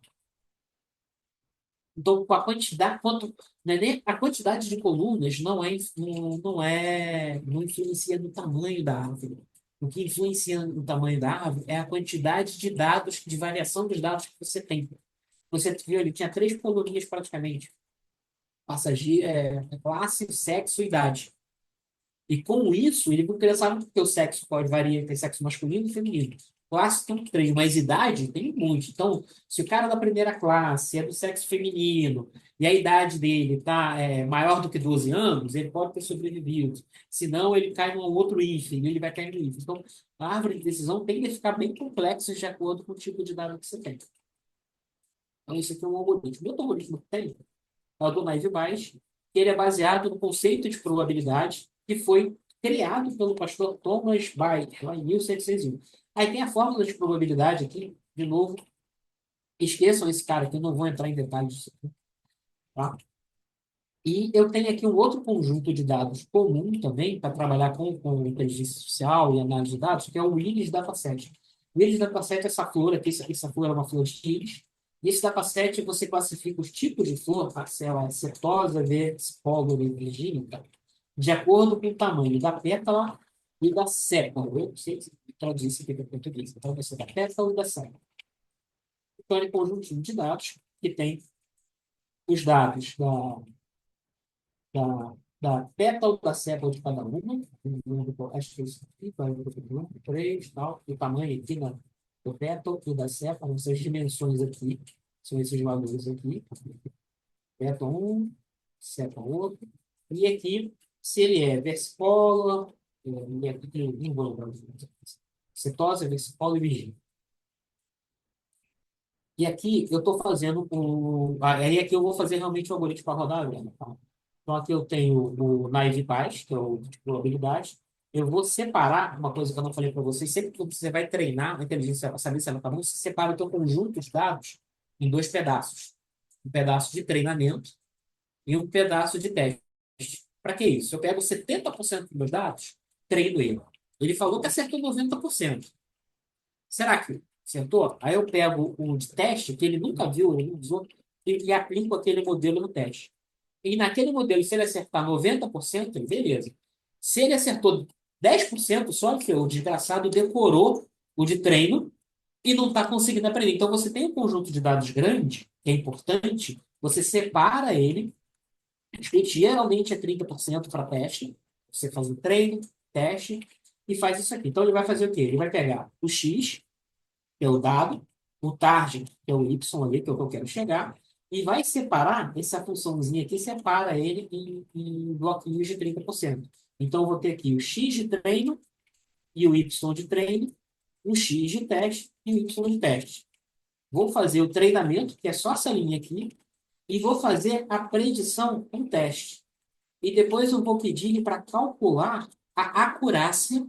Então, com a quantidade, não é nem a quantidade de colunas não influencia no tamanho da árvore. O que influencia no tamanho da árvore é a quantidade de dados, de variação dos dados que você tem. Você viu, ele tinha 3 colunias praticamente. Passageiro, classe, sexo e idade. E com isso, ele não sabe que o sexo pode variar entre sexo masculino e feminino. Classe tem 3, mas idade tem um monte. Então, se o cara da primeira classe é do sexo feminino e a idade dele está maior do que 12 anos, ele pode ter sobrevivido. Senão, ele cai num outro hífen, ele vai cair no hífen. Então, a árvore de decisão tem que ficar bem complexa de acordo com o tipo de dado que você tem. Então, esse aqui é um algoritmo. Outro algoritmo que tem é o do naive Bayes, que ele é baseado no conceito de probabilidade que foi criado pelo pastor Thomas Byte, lá em 1701. Aí tem a fórmula de probabilidade aqui, de novo. Esqueçam esse cara aqui, eu não vou entrar em detalhes disso aqui, tá? E eu tenho aqui um outro conjunto de dados comum também, para trabalhar com inteligência artificial e análise de dados, que é o Willis Dataset. O Willis Dataset é essa flor aqui, essa flor é uma flor de íris. E esse dataset você classifica os tipos de flor, se ela é setosa, versicolor e virgínica, de acordo com o tamanho da pétala e da sépala. Eu não sei se traduzir isso aqui para português. Então, vai ser da pétala e da sépala. Então, é um conjuntinho de dados que tem os dados da pétala da sépala de cada uma. Acho que é isso aqui, 41, 3, tal. O tamanho aqui do pétalo e da sépala, essas dimensões aqui, são esses valores aqui. Pétala 1, sépala outro. E aqui, se ele é versicolor, e aqui tem língua, cetose, versicolor e virgínia. E aqui eu estou fazendo aí aqui eu vou fazer realmente o algoritmo para rodar, né? Então aqui eu tenho o naive Bayes, que é o de probabilidade. Eu vou separar uma coisa que eu não falei para vocês. Sempre que você vai treinar a inteligência para saber se ela está bom, você separa o teu conjunto de dados em dois pedaços. Um pedaço de treinamento e um pedaço de teste. Para que isso? Eu pego 70% dos meus dados, treino ele. Ele falou que acertou 90%. Será que acertou? Aí eu pego um de teste que ele nunca viu, ele não usou, e aplico aquele modelo no teste. E naquele modelo, se ele acertar 90%, beleza. Se ele acertou 10%, só que o desgraçado decorou o de treino e não está conseguindo aprender. Então, você tem um conjunto de dados grande, que é importante, você separa ele, e geralmente é 30% para teste. Você faz o treino, teste, e faz isso aqui. Então, ele vai fazer o quê? Ele vai pegar o X, que é o dado, o target, que é o Y ali, que é o que eu quero chegar, e vai separar, essa funçãozinha aqui separa ele em bloquinhos de 30%. Então, eu vou ter aqui o X de treino e o Y de treino, o X de teste e o Y de teste. Vou fazer o treinamento, que é só essa linha aqui, e vou fazer a predição com teste. E depois eu vou pedir para calcular a acurácia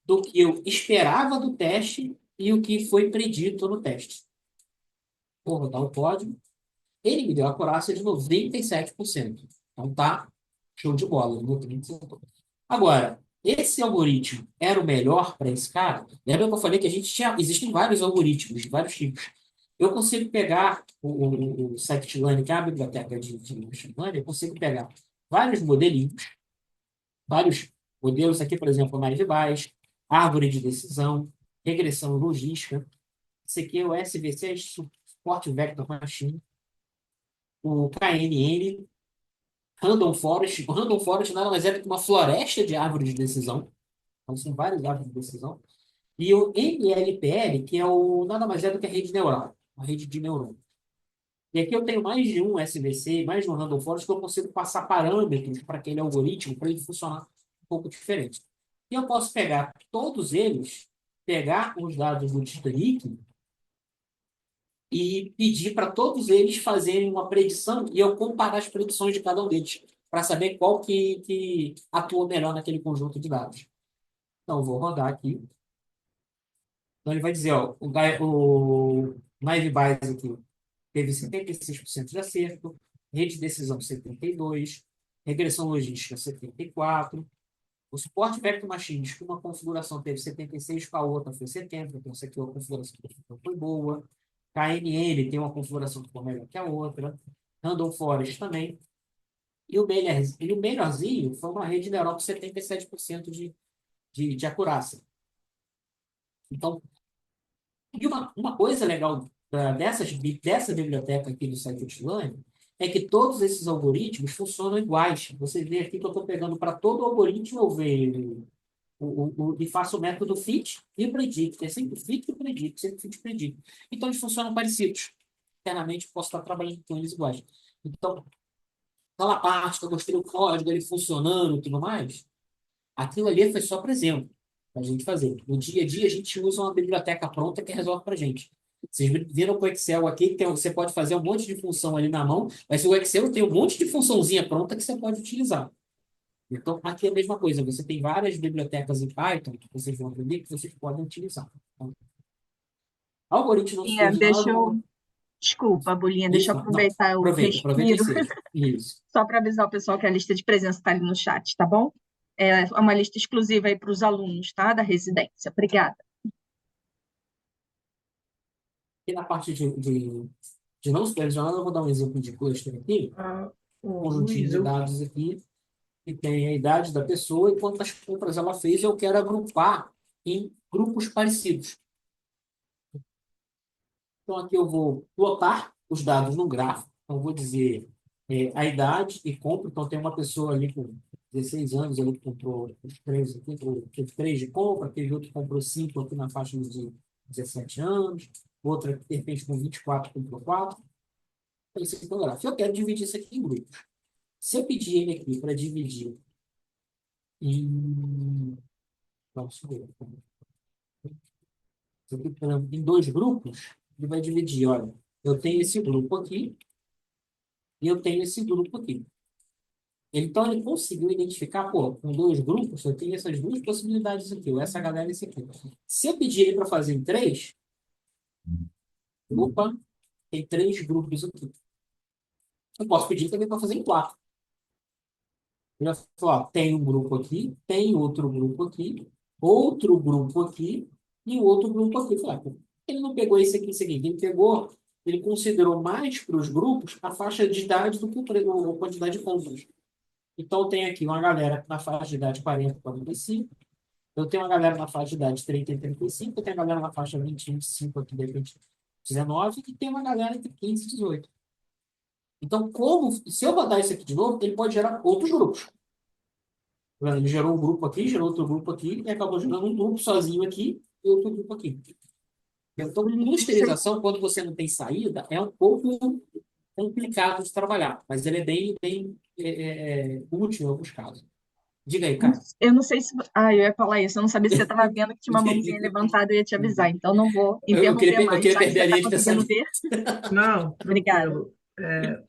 do que eu esperava do teste e o que foi predito no teste. Vou rodar o código. Ele me deu a acurácia de 97%. Então tá show de bola. Agora, esse algoritmo era o melhor para esse cara? Lembra que eu falei que a gente tinha. Existem vários algoritmos, de vários tipos. Eu consigo pegar o scikit-learn, que é a biblioteca de machine learning, eu consigo pegar vários modelinhos, vários modelos aqui, por exemplo, naive Bayes, árvore de decisão, regressão logística. Esse aqui é o SVC, Support Vector Machine, o KNN, Random Forest. O Random Forest nada mais é do que uma floresta de árvores de decisão. Então, são várias árvores de decisão. E o MLPL, que é nada mais é do que a rede neural, a rede de neurônio. E aqui eu tenho mais de um SVC, mais de um Random Forest, que eu consigo passar parâmetros para aquele algoritmo, para ele funcionar um pouco diferente. E eu posso pegar todos eles, pegar os dados do Titanic e pedir para todos eles fazerem uma predição e eu comparar as predições de cada um deles, para saber qual que atua melhor naquele conjunto de dados. Então, eu vou rodar aqui. Então, ele vai dizer, ó, o Naive Bayes aqui teve 76% de acerto, rede de decisão 72%, regressão logística 74%, o suporte Vector Machines, que uma configuração teve 76%, com a outra foi 70%, então essa aqui é uma configuração que foi boa. KNN tem uma configuração que foi melhor que a outra. Random Forest também. E o melhorzinho foi uma rede neural com 77% de acurácia. Então, e uma coisa legal dessa biblioteca aqui do scikit-learn é que todos esses algoritmos funcionam iguais. Você vê aqui que eu estou pegando para todo algoritmo, eu vejo e faço o método fit e predict. É sempre fit e predict, sempre fit e predict. Então, eles funcionam parecidos. Internamente, posso estar trabalhando com eles iguais. Então, aquela parte que eu mostrei o código, ele funcionando e tudo mais, aquilo ali foi só para exemplo, para a gente fazer. No dia a dia, a gente usa uma biblioteca pronta que resolve para a gente. Vocês viram com o Excel aqui, que você pode fazer um monte de função ali na mão, mas o Excel tem um monte de funçãozinha pronta que você pode utilizar. Então, aqui é a mesma coisa. Você tem várias bibliotecas em Python que vocês vão aprender que vocês podem utilizar. Então, algoritmo não supervisionado, Deixa eu. Desculpa, Bolinha, deixa eu isso, não. aproveitar o Aproveita e respiro, seja. Isso. só para avisar o pessoal que a lista de presença está ali no chat, tá bom? É uma lista exclusiva aí para os alunos, tá? Da residência. Obrigada. E na parte de não supervisionado, eu vou dar um exemplo de cluster aqui, um Ô, conjuntinho Luiz, de eu, dados aqui, que tem a idade da pessoa e quantas compras ela fez, eu quero agrupar em grupos parecidos. Então, aqui eu vou plotar os dados no gráfico. Então, vou dizer a idade e compra. Então, tem uma pessoa ali com 16 anos, ele comprou os três, aqui, teve 3 de compra, teve outro que comprou 5 aqui na faixa de 17 anos, outra, de repente, com 24 comprou 4. Então, isso aqui é o gráfico. Eu quero dividir isso aqui em grupos. Se eu pedir ele aqui para dividir em... Vamos ver. Se eu pedir, por exemplo, em 2 grupos, ele vai dividir, olha, eu tenho esse grupo aqui, e eu tenho esse grupo aqui. Então, ele conseguiu identificar, pô, com 2 grupos, eu tenho essas 2 possibilidades aqui, ou essa galera e esse aqui. Se eu pedir ele para fazer em 3, opa, tem 3 grupos aqui. Eu posso pedir também para fazer em 4. Ele vai falar, ó, tem um grupo aqui, tem outro grupo aqui e outro grupo aqui. Fala, pô, ele não pegou esse aqui, esse aqui. Ele pegou, ele considerou mais para os grupos a faixa de idade do que a quantidade de compras. Então, tem aqui uma galera na faixa de idade 40 e 45. Eu tenho uma galera na faixa de idade 30 e 35. Eu tenho uma galera na faixa 20 e 25, aqui de repente 19. E tem uma galera entre 15 e 18. Então, se eu botar isso aqui de novo, ele pode gerar outros grupos. Ele gerou um grupo aqui, gerou outro grupo aqui, e acabou gerando um grupo sozinho aqui e outro grupo aqui. Então, clusterização, quando você não tem saída, é um pouco complicado de trabalhar, mas ele é bem útil em alguns casos. Diga aí, cara. Eu não sei se. Eu ia falar isso. Eu não sabia se você estava vendo que tinha uma mãozinha levantada e ia te avisar. Então, não vou interromper Eu mais, queria já que perder você a está linha de conseguindo pensamento. ver. não, Obrigada. tranquilo.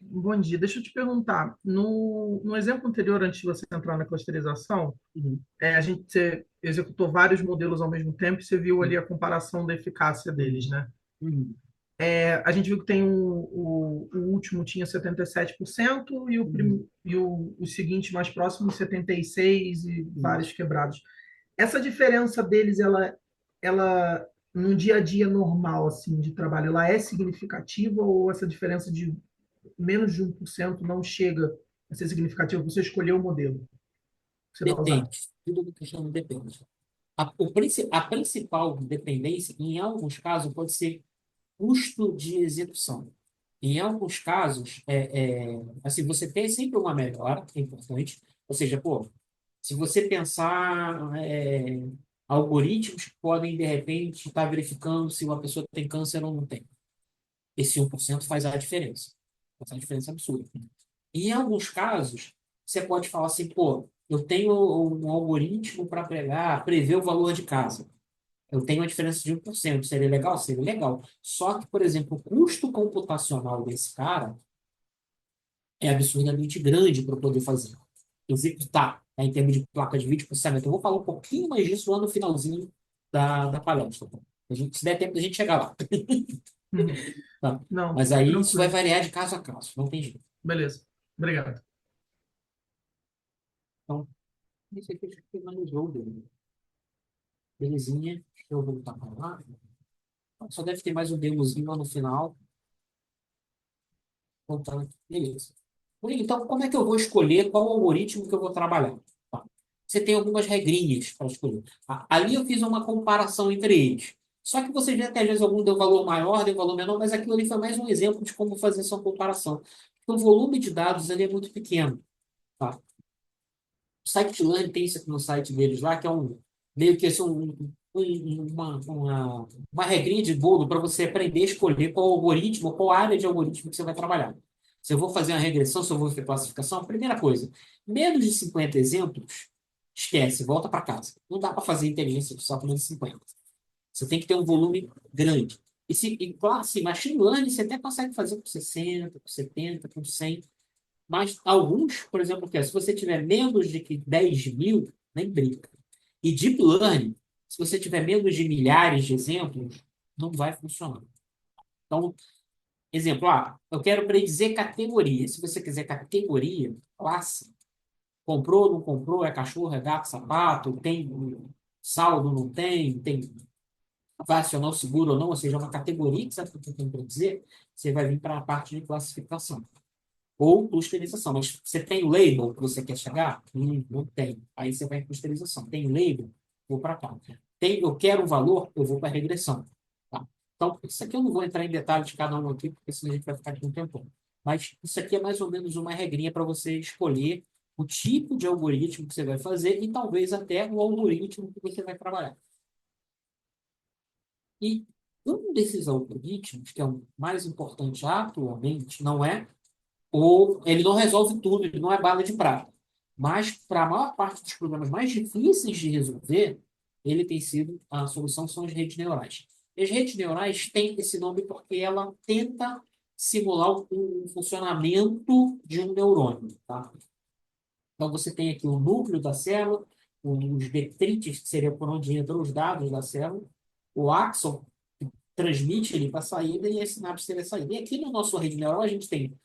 Bom dia. Deixa eu te perguntar. No exemplo anterior, antes de você entrar na clusterização, Uhum. você executou vários modelos ao mesmo tempo e você viu ali a comparação da eficácia deles, né? Uhum. A gente viu que tem o último tinha 77% e o seguinte mais próximo 76% e vários quebrados. Essa diferença deles, ela no dia a dia normal assim de trabalho, ela é significativa ou essa diferença de menos de 1% não chega a ser significativa? Você escolheu o modelo que você vai usar. Depende. Tudo que chama depende. A principal dependência, em alguns casos, pode ser custo de execução. Em alguns casos, assim, você tem sempre uma melhora, é importante. Ou seja, pô, se você pensar algoritmos que podem, de repente, estar verificando se uma pessoa tem câncer ou não tem. Esse 1% faz a diferença. Faz uma diferença absurda. E em alguns casos, você pode falar assim, pô, eu tenho um algoritmo para prever o valor de casa. Eu tenho uma diferença de 1%. Seria legal? Seria legal. Só que, por exemplo, o custo computacional desse cara é absurdamente grande para poder fazer. Executar, em termos de placa de vídeo, processamento. Eu vou falar um pouquinho mais disso lá no finalzinho da palestra. Tá? Se der tempo, a gente chegar lá. Uhum. Tá? Não, Mas aí isso vai tranquilo. variar de caso a caso. Não tem jeito. Beleza. Obrigado. Então, isso aqui acho que finalizou dele. Belezinha. Deixa eu voltar para lá. Só deve ter mais um demozinho lá no final. Voltando aqui. Beleza. Então, como é que eu vou escolher qual algoritmo que eu vou trabalhar? Tá. Você tem algumas regrinhas para escolher. Ali eu fiz uma comparação entre eles. Só que você vê que às vezes algum deu valor maior, deu valor menor, mas aquilo ali foi mais um exemplo de como fazer essa comparação. Porque o volume de dados ali é muito pequeno. Tá? O Scikit-learn tem isso aqui no site deles lá, que é meio que assim, uma regrinha de bolo para você aprender a escolher qual algoritmo, qual área de algoritmo que você vai trabalhar. Se eu vou fazer uma regressão, se eu vou fazer classificação, primeira coisa, menos de 50 exemplos, esquece, volta para casa. Não dá para fazer inteligência artificial com menos de 50. Você tem que ter um volume grande. Claro, assim, machine learning você até consegue fazer com 60, com 70, com 100. Mas alguns, por exemplo, se você tiver menos de 10.000, nem brinca. E Deep Learning, se você tiver menos de milhares de exemplos, não vai funcionar. Então, exemplo, eu quero predizer categoria. Se você quiser categoria, classe, comprou, não comprou, é cachorro, é gato, sapato, tem saldo, não tem, tem fácil ou não, seguro ou não, ou seja, uma categoria que você está tentando predizer, você vai vir para a parte de classificação. Ou clusterização. Mas você tem o label que você quer chegar? Não tem. Aí você vai em clusterização. Tem label? Vou para cá. Eu quero um valor? Eu vou para regressão. Tá? Então, isso aqui eu não vou entrar em detalhes de cada um aqui, porque senão a gente vai ficar aqui um tempo. Mas isso aqui é mais ou menos uma regrinha para você escolher o tipo de algoritmo que você vai fazer e talvez até o algoritmo que você vai trabalhar. E um desses algoritmos, que é o mais importante atualmente, não é ou ele não resolve tudo, ele não é bala de prata. Mas, para a maior parte dos problemas mais difíceis de resolver, ele tem sido, a solução são as redes neurais. E as redes neurais têm esse nome porque ela tenta simular o funcionamento de um neurônio. Tá? Então, você tem aqui o núcleo da célula, os detritos, que seria por onde entram os dados da célula, o axon, que transmite ele para a saída, e a sinapse seria a saída. E aqui no nosso rede neural, a gente tem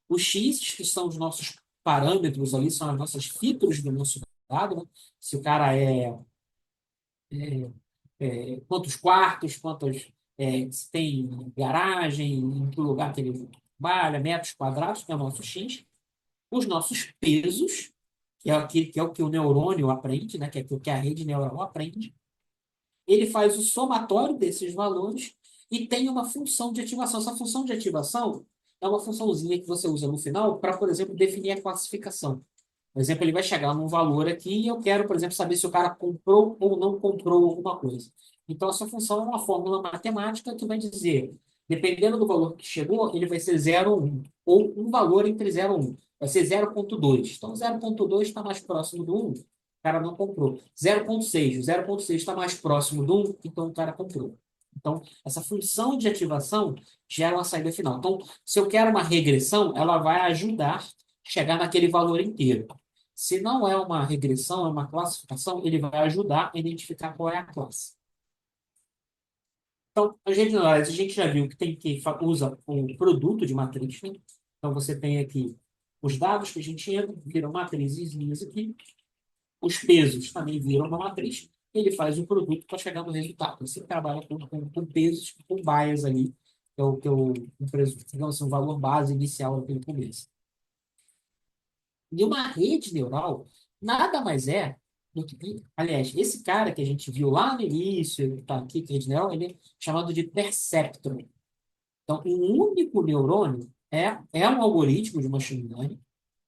os X, que são os nossos parâmetros ali, são as nossas features do nosso dado, né? Se o cara quantos quartos, se tem garagem, em que lugar que ele trabalha, metros quadrados, que é o nosso X. Os nossos pesos, que é o que o neurônio aprende, né? Que é o que a rede neural aprende. Ele faz o somatório desses valores e tem uma função de ativação. Essa função de ativação é uma funçãozinha que você usa no final para, por exemplo, definir a classificação. Por exemplo, ele vai chegar num valor aqui e eu quero, por exemplo, saber se o cara comprou ou não comprou alguma coisa. Então, essa função é uma fórmula matemática que vai dizer, dependendo do valor que chegou, ele vai ser 0 ou 1, ou um valor entre 0 e 1. Vai ser 0,2. Então, 0,2 está mais próximo do 1, o cara não comprou. 0,6. O 0,6 está mais próximo do 1, então o cara comprou. Então, essa função de ativação gera uma saída final. Então, se eu quero uma regressão, ela vai ajudar a chegar naquele valor inteiro. Se não é uma regressão, é uma classificação, ele vai ajudar a identificar qual é a classe. Então, as redes neurais, a gente já viu que usa um produto de matriz, né? Então, você tem aqui os dados que a gente entra, viram matrizes aqui. Os pesos também viram uma matriz. Ele faz o produto para chegar no resultado. Você trabalha com pesos, com bias ali, digamos assim, um valor base inicial daquele começo. E uma rede neural nada mais é do que. Aliás, esse cara que a gente viu lá no início, ele está aqui, que é rede neural, ele é chamado de perceptron. Então, um único neurônio é um algoritmo de machine learning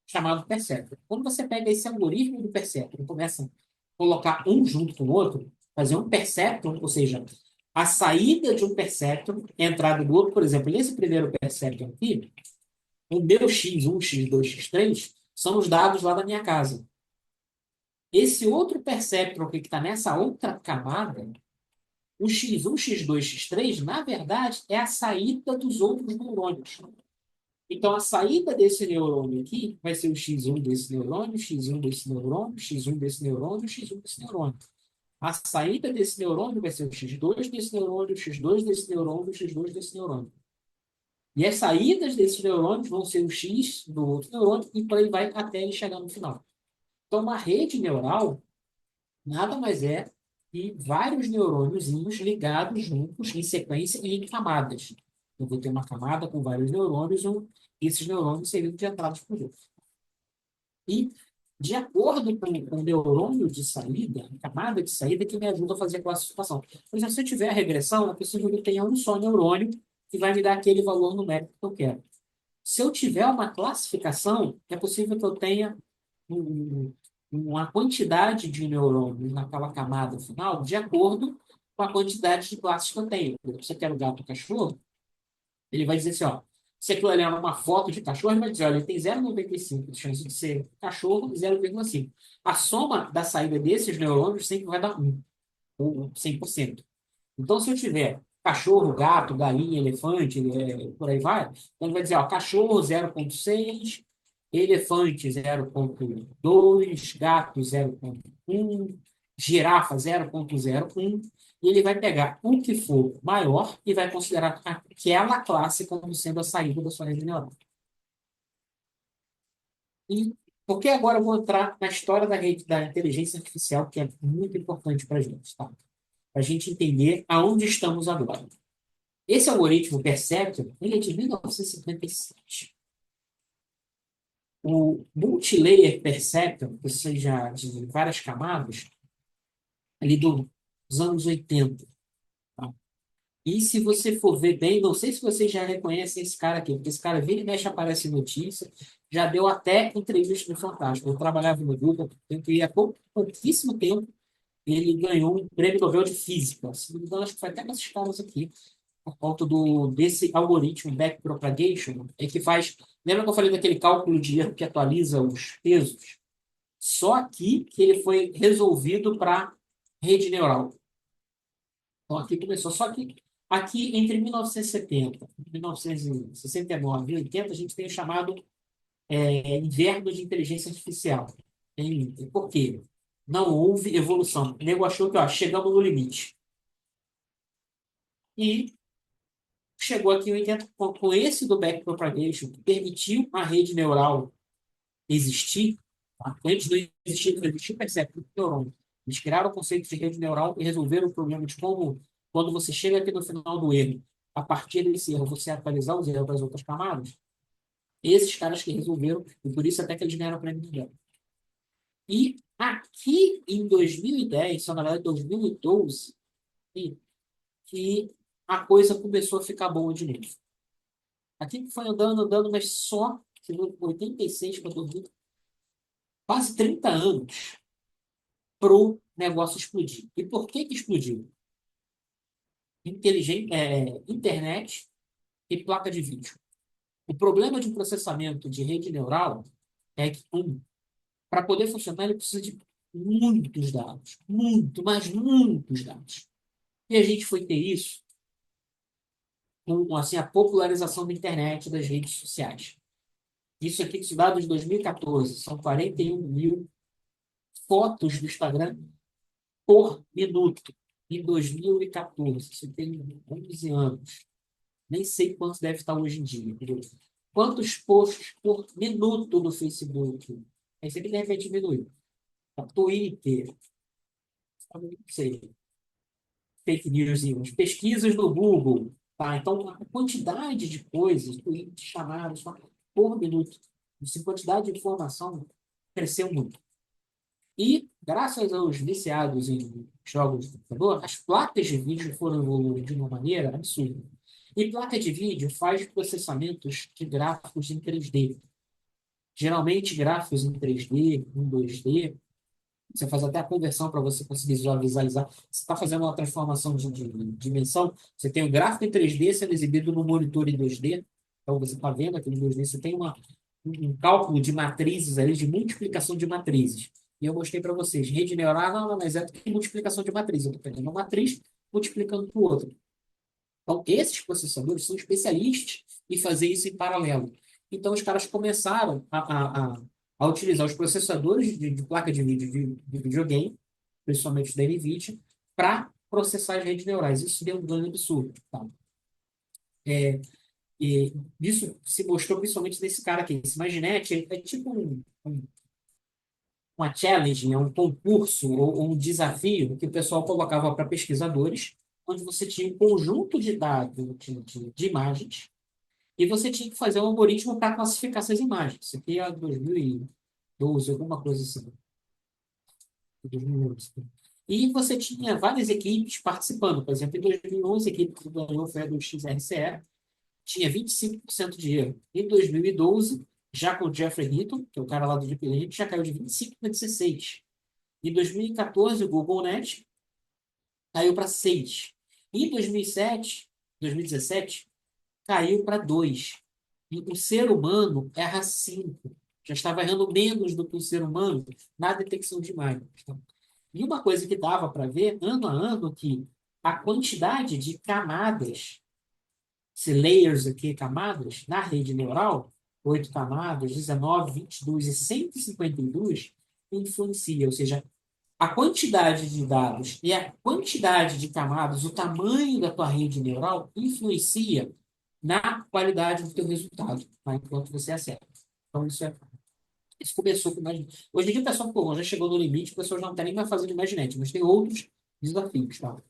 chamado perceptron. Quando você pega esse algoritmo do perceptron e começa a colocar um junto com o outro, fazer um perceptron, ou seja, a saída de um perceptron, a entrada do outro, por exemplo, nesse primeiro perceptron aqui, o meu X1, X2, X3 são os dados lá da minha casa. Esse outro perceptron que está nessa outra camada, o X1, X2, X3, na verdade, é a saída dos outros neurônios. Então, a saída desse neurônio aqui vai ser o X1 desse neurônio, X1 desse neurônio, X1 desse neurônio, X1 desse neurônio. A saída desse neurônio vai ser o X2 desse neurônio, X2 desse neurônio, X2 desse neurônio. E as saídas desses neurônios vão ser o X do outro neurônio e por aí vai até ele chegar no final. Então, uma rede neural nada mais é que vários neurôniozinhos ligados juntos em sequência e em camadas. Eu vou ter uma camada com vários neurônios, esses neurônios seriam de entrada por outro. E, de acordo com o neurônio de saída, a camada de saída que me ajuda a fazer a classificação. Por exemplo, se eu tiver a regressão, é possível que eu tenha um só neurônio que vai me dar aquele valor numérico que eu quero. Se eu tiver uma classificação, é possível que eu tenha uma quantidade de neurônios naquela camada final de acordo com a quantidade de classes que eu tenho. Se você quer o gato ou cachorro, ele vai dizer assim, ó, se aquilo ali é uma foto de cachorro, ele vai dizer, olha, ele tem 0,95 de chance de ser cachorro e 0,5. A soma da saída desses neurônios sempre vai dar 1, ou 100%. Então, se eu tiver cachorro, gato, galinha, elefante, por aí vai, ele vai dizer, ó, cachorro 0,6, elefante 0,2, gato 0,1, girafa 0,01, e ele vai pegar o que for maior e vai considerar aquela classe como sendo a saída da sua rede neural. E porque agora eu vou entrar na história da rede da inteligência artificial, que é muito importante para a gente, tá? Para a gente entender aonde estamos agora. Esse algoritmo Perceptron, ele é de 1957. O Multilayer Perceptron, ou seja, de várias camadas, ali dos anos 80. Tá? E se você for ver bem, não sei se vocês já reconhecem esse cara aqui, porque esse cara vira e mexe, aparece em notícia, já deu até entrevista no Fantástico. Eu trabalhava no Google, e há pouquíssimo tempo ele ganhou um prêmio Nobel de Física. Se não me engano, acho que foi até nesses caras aqui, por conta desse algoritmo backpropagation, é que faz. Lembra que eu falei daquele cálculo de erro que atualiza os pesos? Só aqui que ele foi resolvido para rede neural. Então aqui começou. Só que aqui entre 1970, 1969 e 80, a gente tem o chamado inverno de inteligência artificial. Por quê? Não houve evolução. O nego achou que chegamos no limite. E chegou aqui em 80 com esse do backpropagation, que permitiu a rede neural existir. Tá? Antes de existir o percepto do neurônio. Eles criaram o conceito de rede neural e resolveram o problema de como, quando você chega aqui no final do erro, a partir desse erro, você atualizar os erros das outras camadas. Esses caras que resolveram, e por isso até que eles ganharam o prêmio Nobel. E aqui em 2010, só na verdade 2012, que a coisa começou a ficar boa de novo. Aqui foi andando, andando, mas só de 86 para 2000, quase 30 anos para o negócio explodir. E por que explodiu? Internet e placa de vídeo. O problema de processamento de rede neural é que, para poder funcionar, ele precisa de muitos dados. Muito, mas muitos dados. E a gente foi ter isso com assim, a popularização da internet e das redes sociais. Isso aqui, esse dado de 2014, são 41 mil fotos do Instagram por minuto. Em 2014, você tem 11 anos. Nem sei quantos deve estar hoje em dia. Entendeu? Quantos posts por minuto no Facebook? Aí você de repente diminuiu. Twitter, não sei, fake news, pesquisas no Google. Tá? Então, a quantidade de coisas, tweets, chamadas, por minuto, essa quantidade de informação cresceu muito. E, graças aos viciados em jogos de computador, as placas de vídeo foram evoluindo de uma maneira absurda. E placa de vídeo faz processamentos de gráficos em 3D. Geralmente, gráficos em 3D, em 2D. Você faz até a conversão para você conseguir visualizar. Você está fazendo uma transformação de dimensão. Você tem o gráfico em 3D sendo exibido no monitor em 2D. Então, você está vendo aquele 2D. Você tem um cálculo de matrizes ali, de multiplicação de matrizes. E eu mostrei para vocês. Rede neural não, mas é multiplicação de matriz. Eu estou pegando uma matriz, multiplicando por outra. Então, esses processadores são especialistas em fazer isso em paralelo. Então, os caras começaram a utilizar os processadores de placa de vídeo de videogame, principalmente da NVIDIA, para processar as redes neurais. Isso deu um ganho absurdo. Tá? E isso se mostrou principalmente nesse cara aqui. Esse Imaginet é tipo uma challenge, um concurso ou um desafio que o pessoal colocava para pesquisadores, onde você tinha um conjunto de dados, de imagens, e você tinha que fazer um algoritmo para classificar essas imagens. Isso aqui é 2012, alguma coisa assim. 2011. E você tinha várias equipes participando. Por exemplo, em 2011, a equipe que ganhou foi a do XRCE, tinha 25% de erro. Em 2012, já com o Geoffrey Hinton, que é o cara lá do Deep Learning, já caiu de 25 para 16. Em 2014, o GoogleNet caiu para 6. Em 2017, caiu para 2. E o ser humano erra 5. Já estava errando menos do que o ser humano na detecção de imagens. E uma coisa que dava para ver, ano a ano, que a quantidade de camadas, layers aqui, camadas, na rede neural, 8 camadas, 19, 22 e 152 influencia, ou seja, a quantidade de dados e a quantidade de camadas, o tamanho da tua rede neural influencia na qualidade do teu resultado, tá? Enquanto você acerta. Então, isso começou com Imaginet. Hoje em dia o pessoal, pô, já chegou no limite, o pessoal já não está nem mais fazendo Imaginet, mas tem outros desafios, tá?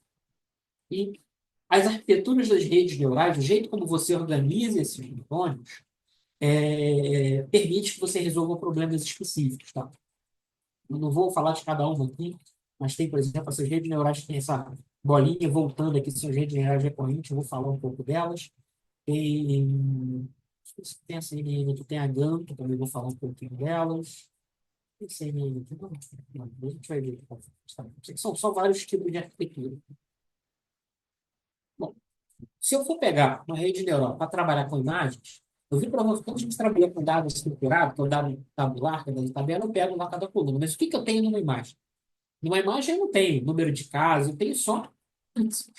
E as arquiteturas das redes neurais, o jeito como você organiza esses neurônios, permite que você resolva problemas específicos, tá? Eu não vou falar de cada uma aqui, mas tem, por exemplo, essas redes neurais que tem essa bolinha voltando aqui, são redes neurais recorrentes, eu vou falar um pouco delas. Tem, tem a CNN aqui, tem a GAN, que também vou falar um pouquinho delas. Tem CNN aqui, não, a gente vai ver. São só vários tipos de arquitetura. Bom, se eu for pegar uma rede neural para trabalhar com imagens, eu vi para você, quando a gente trabalha com dados estruturados, que é o dado tabular, que é dado de tabela, eu pego lá cada coluna. Mas o que eu tenho numa imagem? Numa imagem eu não tenho número de casas, eu tenho só pixels.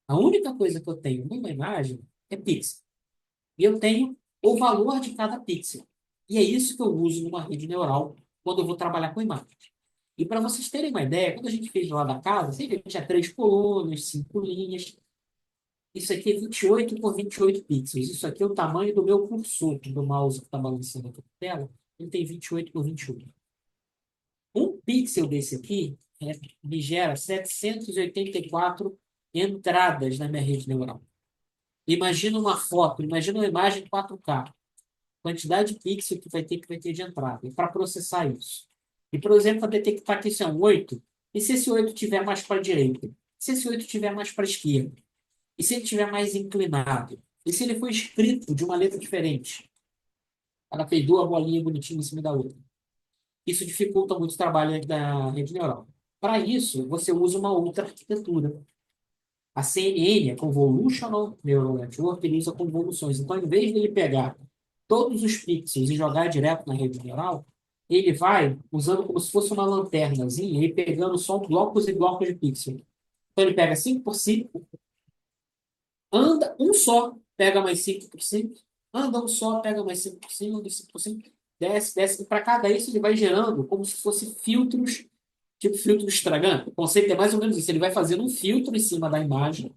A única coisa que eu tenho numa imagem é pixel. E eu tenho o valor de cada pixel. E é isso que eu uso numa rede neural quando eu vou trabalhar com imagens. E para vocês terem uma ideia, quando a gente fez lá da casa, sempre tinha 3 colunas, 5 linhas. Isso aqui é 28 por 28 pixels. Isso aqui é o tamanho do meu cursor, do mouse que está balançando aqui na tela. Ele tem 28 por 28. Um pixel desse aqui me gera 784 entradas na minha rede neural. Imagina uma foto, imagina uma imagem 4K. Quantidade de pixel que vai ter de entrada. E para processar isso. E, por exemplo, para detectar que isso é um 8, e se esse 8 estiver mais para a direita? Se esse 8 estiver mais para a esquerda? E se ele estiver mais inclinado? E se ele for escrito de uma letra diferente? Ela fez duas bolinhas bonitinhas em cima da outra. Isso dificulta muito o trabalho da rede neural. Para isso, você usa uma outra arquitetura. A CNN, a Convolutional Neural Network, ele usa convoluções. Então, em vez de ele pegar todos os pixels e jogar direto na rede neural, ele vai usando como se fosse uma lanternazinha e pegando só blocos e blocos de pixels. Então, ele pega 5 por 5, anda um só, pega mais 5 por 5, anda um só, pega mais 5 por 5, anda 5 por 5, desce, desce. E para cada isso, ele vai gerando como se fosse filtros, tipo filtro estragando. O conceito é mais ou menos isso. Ele vai fazendo um filtro em cima da imagem,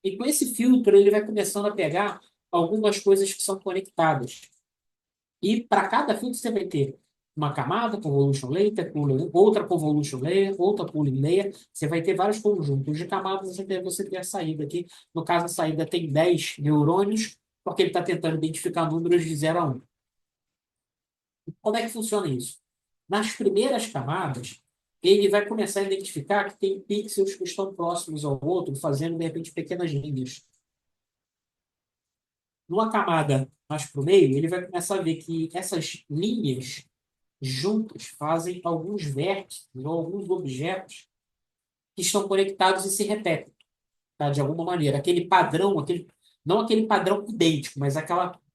e com esse filtro, ele vai começando a pegar algumas coisas que são conectadas. E para cada filtro, você vai ter uma camada, convolution layer, outra convolution layer, outra pooling layer. Você vai ter vários conjuntos de camadas até você ter a saída aqui. No caso, a saída tem 10 neurônios, porque ele está tentando identificar números de 0 a 1. Como é que funciona isso? Nas primeiras camadas, ele vai começar a identificar que tem pixels que estão próximos ao outro, fazendo, de repente, pequenas linhas. Numa camada mais para o meio, ele vai começar a ver que essas linhas juntas fazem alguns vértices ou alguns objetos que estão conectados e se repetem, tá? De alguma maneira. Aquele padrão, não aquele padrão idêntico, mas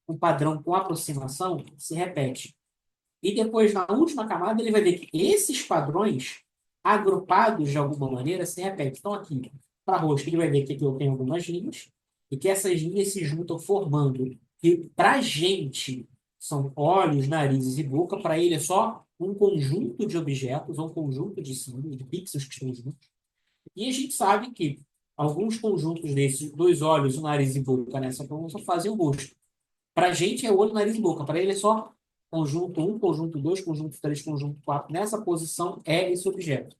um padrão com aproximação se repete. E depois, na última camada, ele vai ver que esses padrões, agrupados de alguma maneira, se repetem. Então, aqui, para rosto, ele vai ver que aqui eu tenho algumas linhas, e que essas linhas se juntam formando. E para a gente, são olhos, narizes e boca, para ele é só um conjunto de objetos, um conjunto de símbolos, de pixels que estão juntos. E a gente sabe que alguns conjuntos desses, dois olhos, um nariz e boca, nessa pronúncia, fazem o rosto. Para a gente é olho, nariz e boca. Para ele é só conjunto 1, conjunto 2, conjunto 3, conjunto 4. Nessa posição é esse objeto.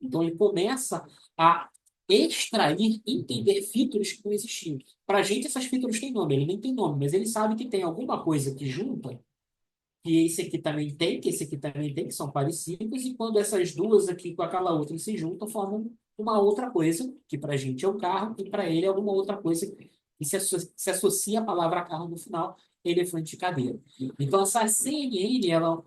Então ele começa a extrair, entender features que não existiam. Para a gente, essas features têm nome. Ele nem tem nome, mas ele sabe que tem alguma coisa que junta, que esse aqui também tem, que esse aqui também tem, que são parecidos, e quando essas duas aqui com aquela outra se juntam, formam uma outra coisa, que para a gente é o carro, e para ele é alguma outra coisa que se associa a palavra carro no final, elefante de cadeira. Então, essa CNN ela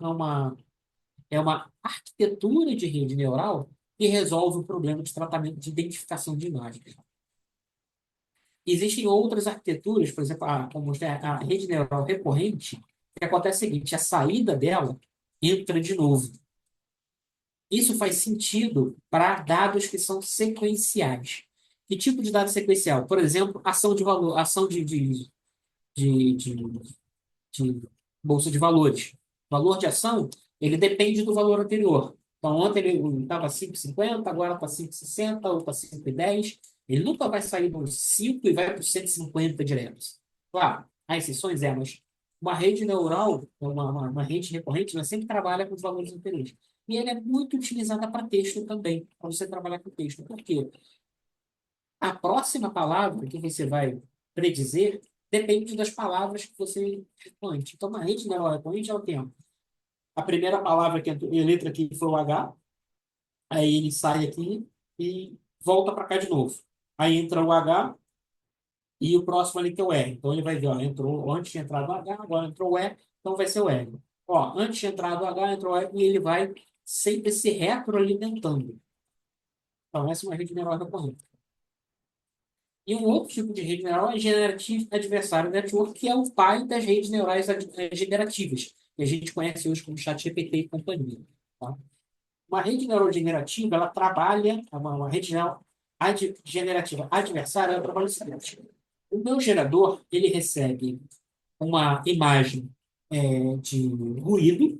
é uma arquitetura de rede neural que resolve o problema de tratamento de identificação de imagens. Existem outras arquiteturas, por exemplo, a rede neural recorrente, que acontece o seguinte: a saída dela entra de novo. Isso faz sentido para dados que são sequenciais. Que tipo de dado sequencial? Por exemplo, ação de valor, ação de de bolsa de valores. O valor de ação, ele depende do valor anterior. Então, ontem ele estava 5,50, agora está 5,60 ou está 5,10. Ele nunca vai sair dos 5 e vai para os 150 direto. Claro, há exceções, mas uma rede neural, uma rede recorrente, ela sempre trabalha com os valores anteriores. E ela é muito utilizada para texto também, para você trabalhar com texto. Por quê? A próxima palavra que você vai predizer depende das palavras que você responde. Então, uma rede neural recorrente é o tempo. A primeira palavra, que entrou, a letra aqui foi o H, aí ele sai aqui e volta para cá de novo. Aí entra o H e o próximo ali que é o R. Então, ele vai ver, ó, entrou, antes tinha entrado o H, agora entrou o E, então vai ser o R. Ó, antes tinha entrado o H, entrou o E, e ele vai sempre se retroalimentando. Então, essa é uma rede neural recorrente. E um outro tipo de rede neural é Generative Adversarial Network, que é o pai das redes neurais generativas, que a gente conhece hoje como ChatGPT e companhia. Tá? Uma rede neural generativa, ela trabalha, uma rede neural generativa adversária, ela trabalha o seguinte. O meu gerador, ele recebe uma imagem de ruído,